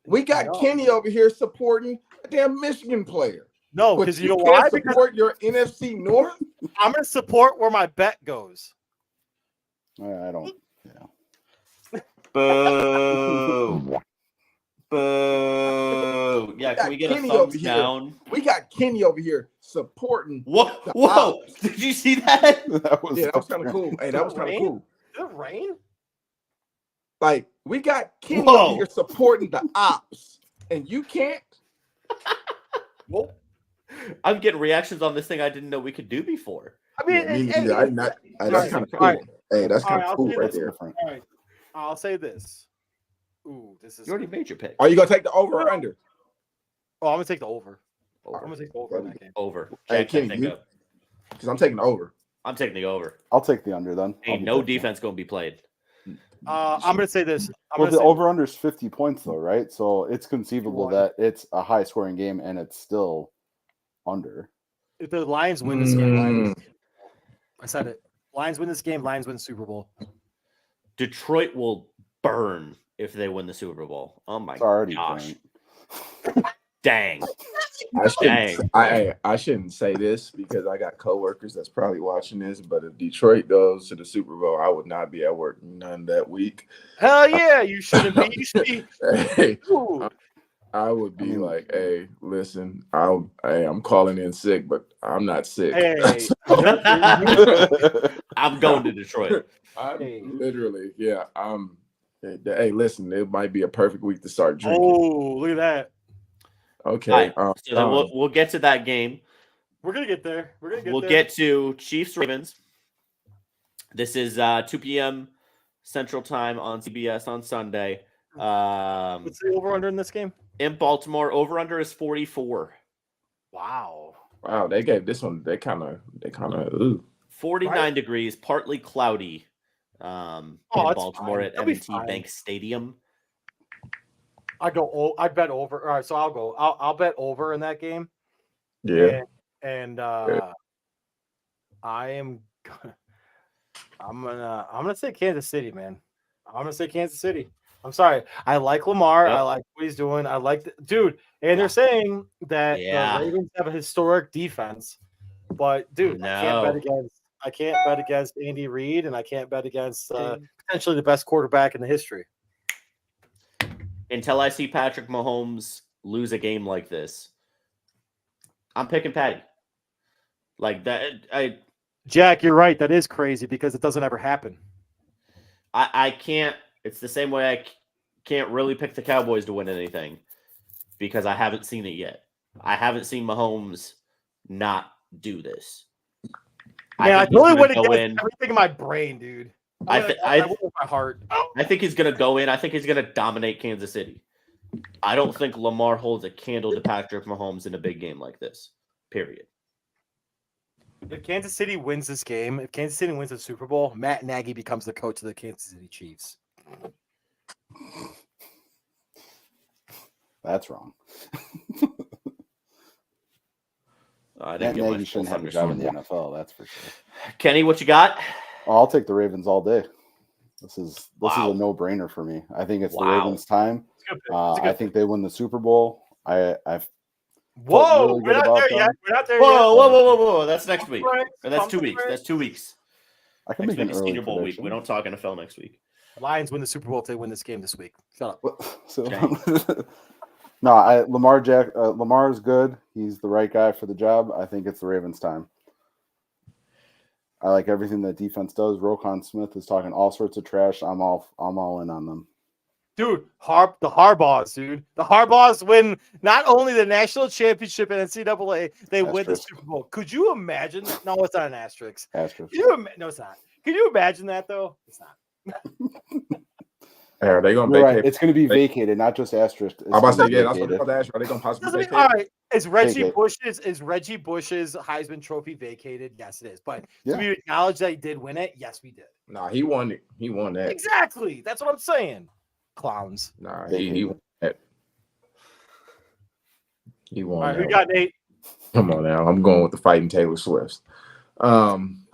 We got No. Kenny over here supporting a damn Michigan player. No, But because you know can't why? Because support your NFC North. I'm going to support where my bet goes. I don't. Yeah. Boo. Boo. Yeah, can we get a Kenny thumbs over here. down? We got Kenny over here supporting. Whoa, the whoa! ops. Did you see that? That was, Yeah, that was kind of cool. Hey, that was kind of cool. Did it rain? Like, we got Kenny Whoa. over here supporting the ops, and you can't. Well, I'm getting reactions on this thing I didn't know we could do before. I mean, Yeah, me hey, neither. hey, That's kind of cool. all right. Hey, that's All kind right, of I'll cool say right this. there. different. all right, I'll say this. Ooh, this is. You already made your pick. Are you gonna take the over or under? Oh, I'm gonna take the over. I'm Over. gonna take the over in that game. Over. Hey, Jack, Kenny, think you- up. Because I'm taking the over. I'm taking the over. I'll take the under then. I'll Ain't be no taking it. defense going to be played. I'm gonna say this. Well, the over under is 50 points though, right? So it's conceivable 51. that it's a high scoring game and it's still under. If the Lions win this game, Lions, Mm. I said it. Lions win this game. Lions win the Super Bowl. Detroit will burn if they win the Super Bowl. Oh my It's already gosh. burnt. Dang. I shouldn't say this because I got coworkers that's probably watching this, but if Detroit goes to the Super Bowl, I would not be at work none that week. Hell yeah, you shouldn't be. You should be. Hey, Ooh. I would be like, hey, listen, I'm calling in sick, but I'm not sick. Hey, I'm going to Detroit. Hey. Literally, yeah. Hey, listen, it might be a perfect week to start drinking. Oh, look at that. Okay. All right, so then we'll get to that game. We're gonna get there. We're gonna get We'll there. get to Chiefs Ravens. This is 2 p.m. Central Time on CBS on Sunday. What's the over under in this game? In Baltimore, over under is 44. Wow. Wow, they gave this one. They kind of. Ooh. 49 Right. degrees, partly cloudy. In it's Baltimore fine. at It'll be M&T fine. Bank Stadium. I bet over. All right, so I'll go. I'll bet over in that game. Yeah. And I'm gonna say Kansas City, man. I'm gonna say Kansas City. I'm sorry. I like Lamar. Yep. I like what he's doing. I like dude. And they're saying that Yeah. the Ravens have a historic defense, but dude, I can't bet against Andy Reid, and I can't bet against potentially the best quarterback in the history. Until I see Patrick Mahomes lose a game like this, I'm picking Patty. Like that, Jack, you're right. That is crazy because it doesn't ever happen. I can't. It's the same way I can't really pick the Cowboys to win anything because I haven't seen it yet. I haven't seen Mahomes not do this. Yeah, I think he's really gonna went go against in. everything in my brain, dude. I went with my heart. I think he's going to go in. I think he's going to dominate Kansas City. I don't think Lamar holds a candle to Patrick Mahomes in a big game like this. Period. If Kansas City wins this game, if Kansas City wins the Super Bowl, Matt Nagy becomes the coach of the Kansas City Chiefs. That's wrong. I Matt didn't get my Nagy shouldn't have a job in the NFL. That's for sure. Kenny, what you got? Oh, I'll take the Ravens all day. This is Wow. a no-brainer for me. I think it's the Wow. Ravens' time. It's a good pick. It's a good I think they win the Super Bowl. I've Whoa, really we're good not about there them. yet. We're not there Whoa, yet. whoa, whoa, whoa, whoa! That's next week. Conference, Or that's 2 weeks. conference. That's 2 weeks. I can Next make week an is early Senior Bowl week. prediction. We don't talk NFL next week. Lions win the Super Bowl if they win this game this week. Shut up. So, Dang. no, Lamar is good. He's the right guy for the job. I think it's the Ravens' time. I like everything that defense does. Roquan Smith is talking all sorts of trash. I'm all in on them. Dude, the Harbaughs, dude. The Harbaughs win not only the national championship in NCAA, they win the Asterisk. Super Bowl. Could you imagine? No, it's not an asterisk. Asterisk. No, it's not. Can you imagine that though? It's not. Are they going to You're vacate? right. It's going to be vacated, not just asterisk. I'm about to say, It's yeah, gonna that's be what I was vacated. about to ask you. Are they going to possibly Doesn't mean, vacate? all right. Is Vacate. Reggie Bush's Heisman Trophy vacated? Yes, it is. But Yeah. do we acknowledge that he did win it? Yes, we did. Nah, he won it. He won that. Exactly. That's what I'm saying. Clowns. Nah, Vacated. he won that. He won All right, that. who got Nate? Come on now. I'm going with the fighting Taylor Swift. I'm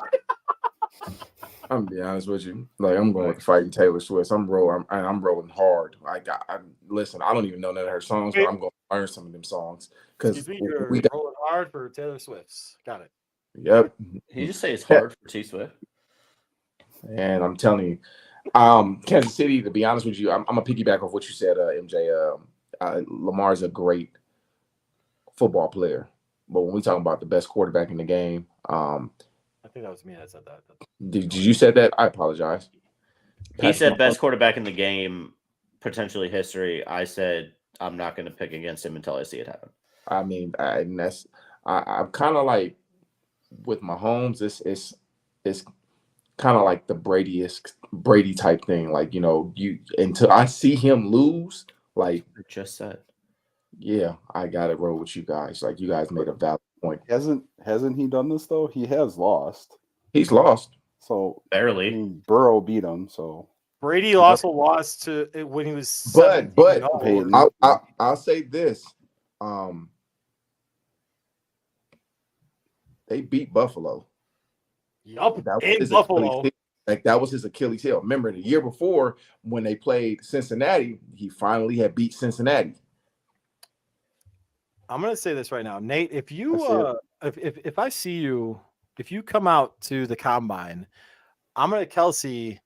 gonna be honest with you. Like, I'm going with the fighting Taylor Swift. I'm rolling hard. Listen, I don't even know none of her songs, but I'm going to learn some of them songs because Excuse me, you're we got. rolling hard for Taylor Swift's. Got it. Yep. Can you just say it's hard for T Swift? And I'm telling you, Kansas City, to be honest with you, I'm gonna piggyback off what you said, MJ. Lamar's a great football player, but when we talk about the best quarterback in the game, I think that was me that said that. did you said that? I apologize. He said best quarterback in the game, potentially history. I said I'm not going to pick against him until I see it happen. I mean, I'm kind of like with Mahomes. It's kind of like the Brady type thing. Like, you know, until I see him lose, like I just said. Yeah, I got to roll with you guys. Like, you guys made a valid point. Hasn't he done this though? He has lost. He's lost. So barely. I mean, Burrow beat him. So Brady also lost to when he was. But I'll say this: they beat Buffalo. Yup, in Buffalo. Like, that was his Achilles heel. Remember, the year before when they played Cincinnati, he finally had beat Cincinnati. I'm gonna say this right now, Nate. If you if I see you, if you come out to the combine, I'm gonna Kelsey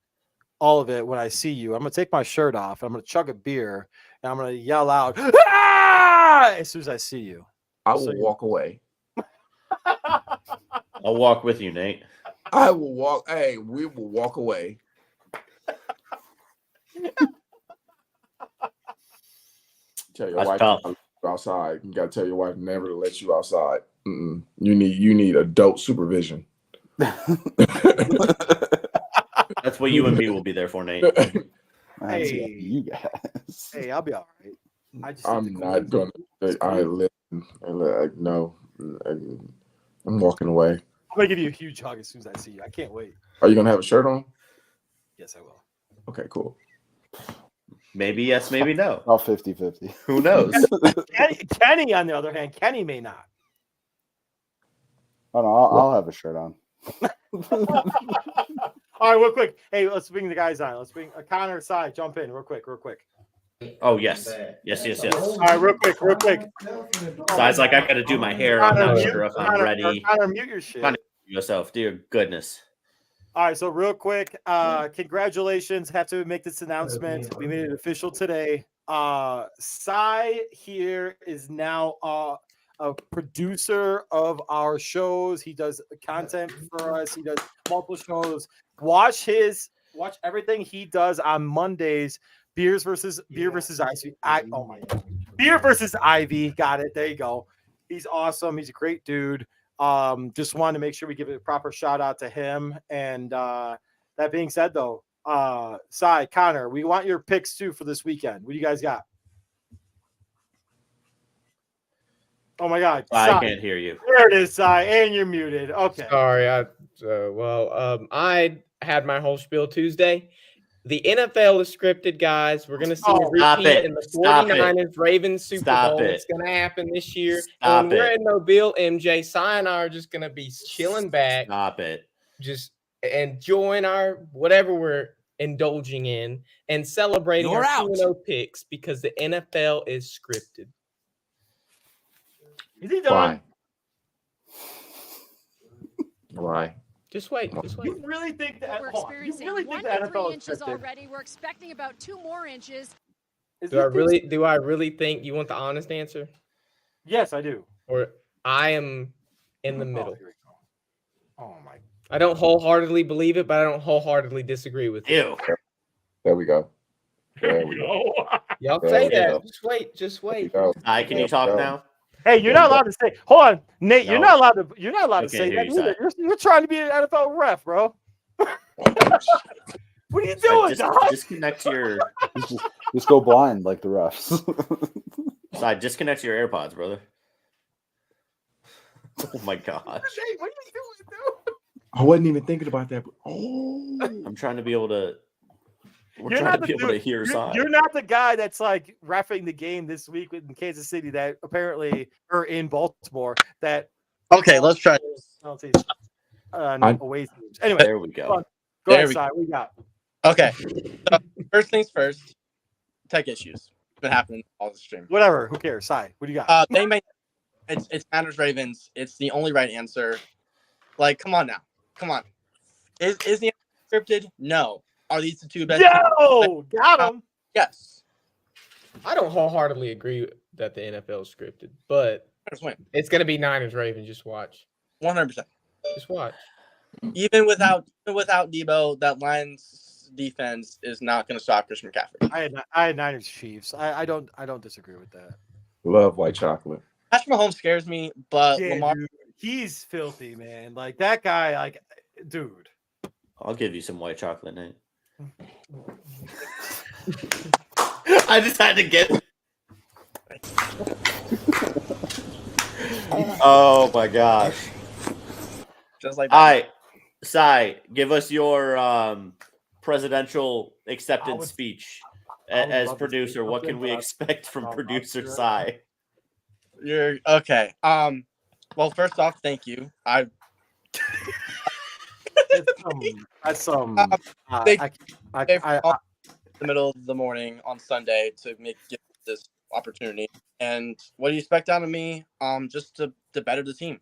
all of it when I see you. I'm gonna take my shirt off. I'm gonna chug a beer and I'm gonna yell out "Ah!" as soon as I see you. I will walk away. I'll walk with you, Nate. I will walk. Hey, we will walk away. Tell your wife to outside. You gotta tell your wife never to let you outside. You need adult supervision. That's what you and me will be there for, Nate. Hey, you guys. Hey, I'll be all right. I'm not gonna. I listen. No, I'm walking away. I'm gonna give you a huge hug as soon as I see you. I can't wait. Are you gonna have a shirt on? Yes, I will. Okay, cool. Maybe yes, maybe no. About 50-50. Who knows? Kenny, on the other hand, Kenny may not. Oh no, I'll have a shirt on. All right, real quick. Hey, let's bring the guys on. Let's bring Connor aside. Jump in real quick. Oh, yes. Yes. All right, real quick. So I was like, I got to do my hair. I'm not sure if I'm ready. Connor, mute your shit. Yourself, dear goodness. All right, so real quick, congratulations. Have to make this announcement. We made it official today. Cy here is now a producer of our shows. He does content for us. He does multiple shows. Watch everything he does on Mondays. Beer versus Ivy. Oh my God. Beer versus Ivy. Got it. There you go. He's awesome. He's a great dude. Just wanted to make sure we give a proper shout out to him. And that being said, though, Cy, Connor, we want your picks too for this weekend. What do you guys got? Oh my God, I can't hear you. There it is, Cy, and you're muted. Okay. Sorry, I had my whole spiel Tuesday. The NFL is scripted, guys. We're going to see a repeat in the 49ers Ravens Super Bowl. It's going to happen this year. And when we're in Mobile, MJ, Cy and I are just going to be chilling back. Stop it. Just enjoying our whatever we're indulging in and celebrating our 2-0 picks because the NFL is scripted. Is he done? Why? Just wait. You really think that? We're experiencing 1 to 3 inches already. We're expecting about 2 more inches. Do I really think you want the honest answer? Yes, I do. Or I am in the middle. Oh my! I don't wholeheartedly believe it, but I don't wholeheartedly disagree with it. There we go. Y'all say that. Just wait. Can you talk now? Hey, you're not allowed to say. Hold on, Nate. You're not allowed to say that either. You're trying to be an NFL ref, bro. What are you doing, Doc? Disconnect your. Just go blind like the refs. Disconnect your AirPods, brother. Oh my gosh. Hey, what are you doing, dude? I wasn't even thinking about that. I'm trying to be able to. You're not the guy that's like reffing the game this week in Kansas City that apparently or in Baltimore that. Okay, let's try this. Away teams. Anyway, there we go. Go ahead, Si. What we got? Okay. So first things first. Tech issues. It's been happening all the stream. Whatever. Who cares? Si, what do you got? It's Niners Ravens. It's the only right answer. Like, come on now. Come on. Is the answer scripted? No. Are these the two best? Yo, got him. Yes. I don't wholeheartedly agree that the NFL is scripted, but it's going to be Niners Ravens. Just watch. 100%. Just watch. Even without Debo, that Lions defense is not going to stop Christian McCaffrey. I had Niners Chiefs. I don't disagree with that. Love white chocolate. Patrick Mahomes scares me, but Yeah, Lamar. dude, he's filthy, man. Like that guy, like, dude. I'll give you some white chocolate, Nate. I just had to get. Oh my gosh! Just like that. All right, Sai, give us your presidential acceptance speech as producer. What can we expect from producer Sai? You're okay. Well, first off, thank you. That's in the middle of the morning on Sunday to get this opportunity. And what do you expect out of me? Just to better the team.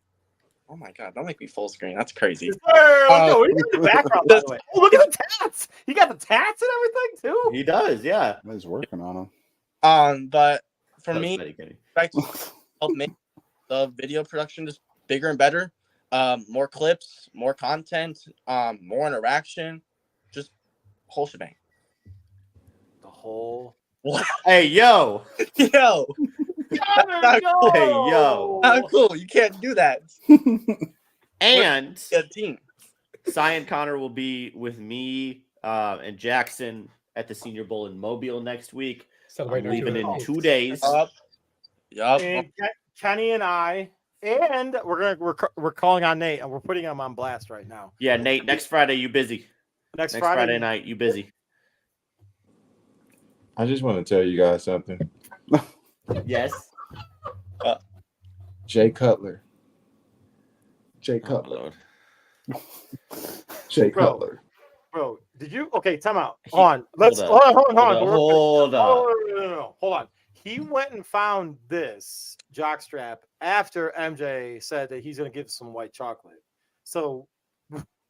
Oh my God! Don't make me full screen. That's crazy. No, he's in the background, by the way. Oh, look at the tats. He got the tats and everything too. He does, yeah. He's working on them. But for me, expect help make the video production just bigger and better. More clips, more content, more interaction, just whole shebang. The whole. What? Hey, yo. Yo. That's not cool. Hey, yo. Not cool. You can't do that. And a team. Cy and Connor will be with me and Jackson at the Senior Bowl in Mobile next week. I'm leaving in 2 days. Yup. And Kenny and I, and we're calling on Nate, and we're putting him on blast right now. Yeah, Nate. Next Friday, you busy? Next Friday night, you busy? I just want to tell you guys something. Yes. Jay Cutler. Jay Oh, Cutler. Lord. Jay Cutler. Bro, did you? Okay, time out. Hold on. Hold on. He went and found this jockstrap after MJ said that he's going to give some white chocolate. So,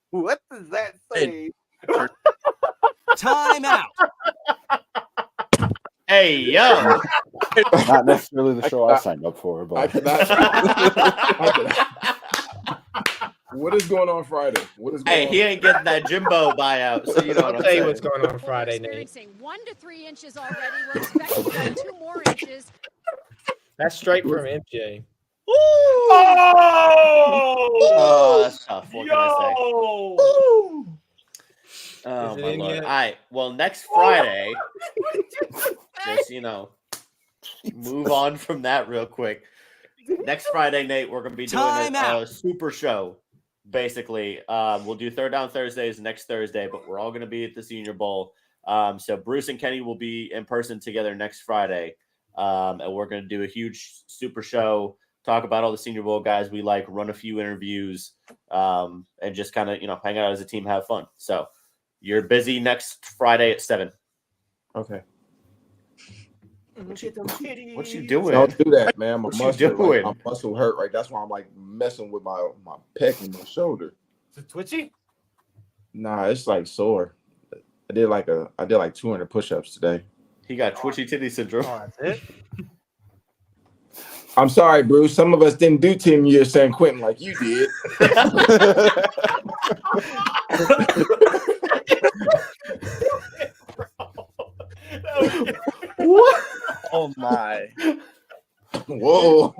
what does that say? Time out. Hey, yo. Not necessarily the show I signed up for, but what is going on Friday? Hey, he ain't getting that Jimbo buyout, so you know what I'm I'll tell you saying. what's going on Friday, Nate. Experiencing 1 to 3 inches already. We're expecting about 2 more inches. That's straight from MJ. Oh, that's tough. What can I say? Oh, Is it my in Lord. yet? All right. Well, next Friday, just, move on from that real quick. Next Friday, Nate, we're going to be doing a super show, basically. We'll do Third Down Thursdays next Thursday, but we're all going to be at the Senior Bowl. So Bruce and Kenny will be in person together next Friday, and we're going to do a huge super show, talk about all the Senior Bowl guys we like, run a few interviews, and just kind of, hang out as a team, have fun. So you're busy next Friday at 7. Okay. What you doing? Don't do that, man. My muscle hurt, right? That's why I'm like messing with my pec and my shoulder. Is it twitchy? Nah, it's like sore. I did like 200 push-ups today. He got twitchy titty syndrome. Oh, that's it? I'm sorry, Bruce. Some of us didn't do 10 years San Quentin like you did. What? Oh my! Whoa!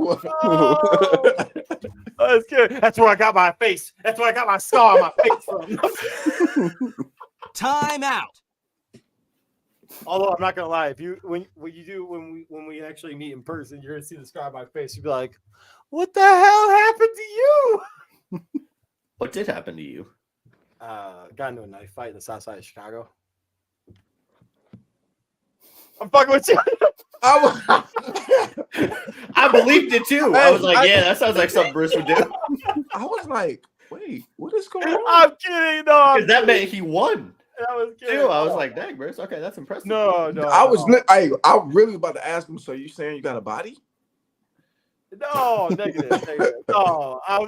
That's good. That's where I got my face. That's where I got my scar on my face from. Time out. Although I'm not gonna lie, when we actually meet in person, you're gonna see the scar on my face. You'll be like, "What the hell happened to you?" What did happen to you? Got into a knife fight in the south side of Chicago. I'm fucking with you. I believed it too. I was like, yeah, that sounds like something Bruce would do. I was like, wait, what is going on? I'm kidding. No, because that meant he won. I was kidding. Too. I was like, dang, Bruce. Okay, that's impressive. No. I was really about to ask him. So you saying you got a body? No, negative. No, I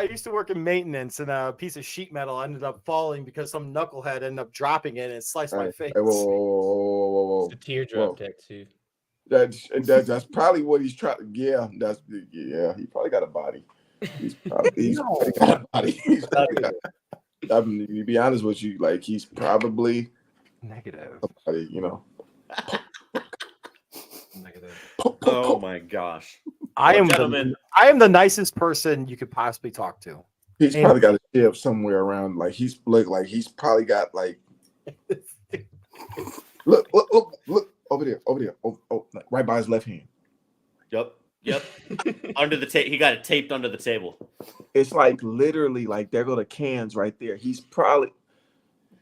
used to work in maintenance, and a piece of sheet metal ended up falling because some knucklehead ended up dropping it and it sliced my face. Hey, whoa. It's a teardrop tattoo. That's probably what he's trying. Yeah, he probably got a body. He's probably got a body. I mean, to be honest with you, like he's probably negative. Somebody, you know. Negative. Oh my gosh. I am the nicest person you could possibly talk to. He's probably got a ship somewhere around. Like he's probably got like. Look over there. Oh, right by his left hand. Yep. Under the tape, he got it taped under the table. It's like literally like there go the cans right there. He's probably.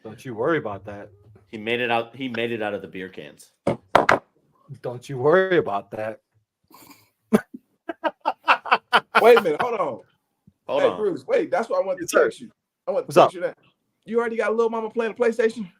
Don't you worry about that. He made it out. He made it out of the beer cans. Don't you worry about that. Wait a minute. Hold on. Hold on. Bruce. Wait, that's what I wanted to text you. I want to text you that. You already got Lil Mama playing the PlayStation?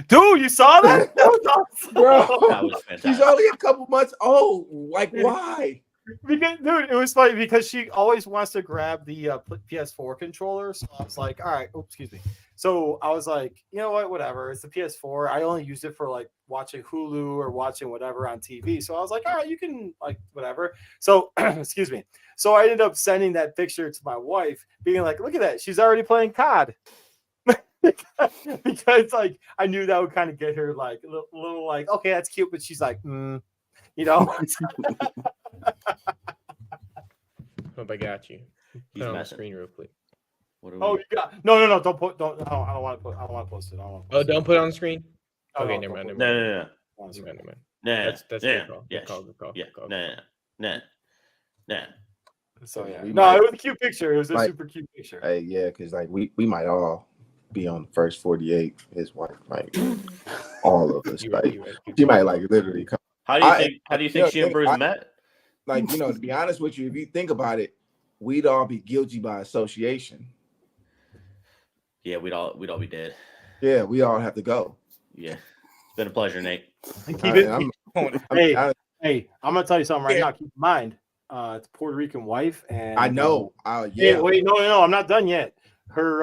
Dude, you saw that? That was awesome. Bro, that was fantastic. She's only a couple months old. Like, why? Because, dude, it was funny because she always wants to grab the PS4 controller. So I was like, all right, excuse me. So I was like, you know what, whatever. It's the PS4. I only use it for like watching Hulu or watching whatever on TV. So I was like, all right, you can like whatever. So excuse me. So I ended up sending that picture to my wife, being like, look at that. She's already playing COD. Because like I knew that would kind of get her like a little like, okay, that's cute, but she's like, you know. Hope I got you. Put it on the screen real quick. You got no, don't put, don't. I don't want to post it. Don't put it on the screen. Oh, okay, no, never mind. No. That's good call. Nah. So yeah, it was a cute picture. It was a super cute picture. Hey, yeah, because like we might all be on the first 48. His wife might, all of us. Like she might like literally come. How do you think she and Bruce met? Like, you know, to be honest with you, if you think about it, we'd all be guilty by association. Yeah, we'd all be dead. Yeah, we all have to go. Yeah, it's been a pleasure, Nate. Hey, I'm gonna tell you something right now. Keep in mind, it's a Puerto Rican wife, and I know. Yeah. Wait, no, I'm not done yet. Her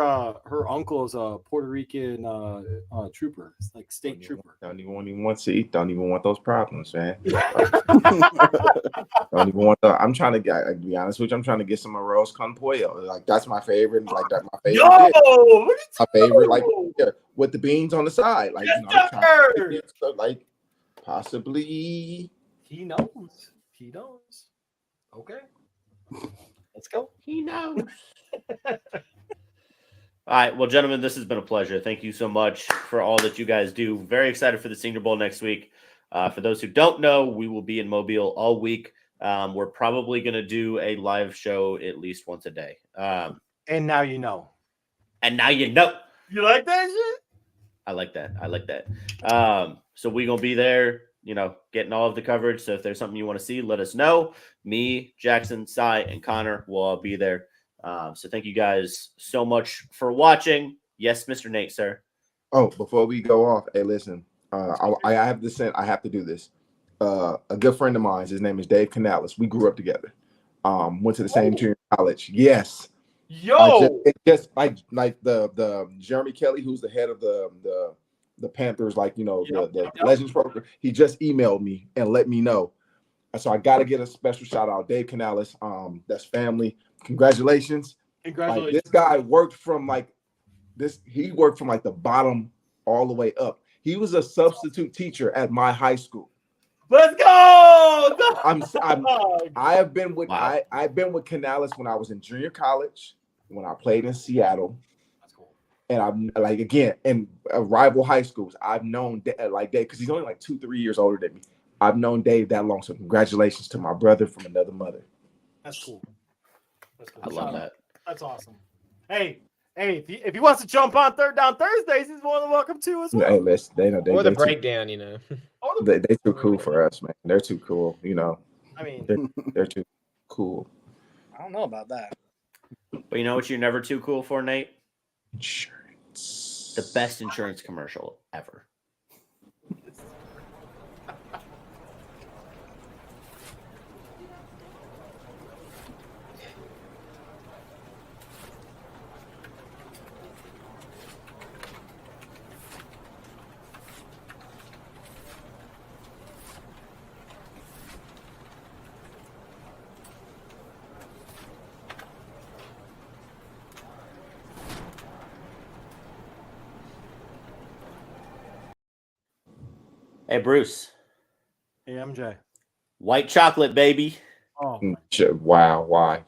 uncle is a Puerto Rican trooper, it's like state trooper. Don't even want to eat. Don't even want those problems, man. Don't even want the. I'm trying to get. To be honest with you, I'm trying to get some arroz con pollo. Like that's my favorite. Like that's my favorite. My favorite. Like with the beans on the side. Like yes, you know, I'm trying to get stuff, like possibly. He knows. Okay, let's go. He knows. All right, well, gentlemen, this has been a pleasure. Thank you so much for all that you guys do. Very excited for the Senior Bowl next week. For those who don't know, we will be in Mobile all week. We're probably going to do a live show at least once a day. And now you know. You like that shit? I like that. So we're going to be there, you know, getting all of the coverage. So if there's something you want to see, let us know. Me, Jackson, Cy, and Connor will all be there. So thank you guys so much for watching. Yes, Mr. Nate, sir. Oh, before we go off, hey, listen, I have to send. I have to do this. A good friend of mine, his name is Dave Canales. We grew up together. Went to the same junior college. Yes. Yo. Just like the Jeremy Kelly, who's the head of the Panthers, like you know the Legends program. He just emailed me and let me know. So I got to get a special shout out, Dave Canales. That's family. Congratulations. Like, this guy worked from like this. He worked from like the bottom all the way up. He was a substitute teacher at my high school. Let's go. I've been with Canales when I was in junior college, when I played in Seattle. That's cool. And I'm like again in rival high schools. I've known like Dave because he's only like 2-3 years older than me. I've known Dave that long. So congratulations to my brother from another mother. That's cool. I love that. That's awesome. Hey, if he wants to jump on Third Down Thursdays, he's more than welcome to as well. Hey, listen, they or the breakdown, you know. They too cool for us, man. They're too cool, you know. I mean, they're too cool. I don't know about that. But you know what you're never too cool for, Nate? Insurance. The best insurance commercial ever. Hey, Bruce. Hey, MJ. White chocolate, baby. Oh, Wow, why?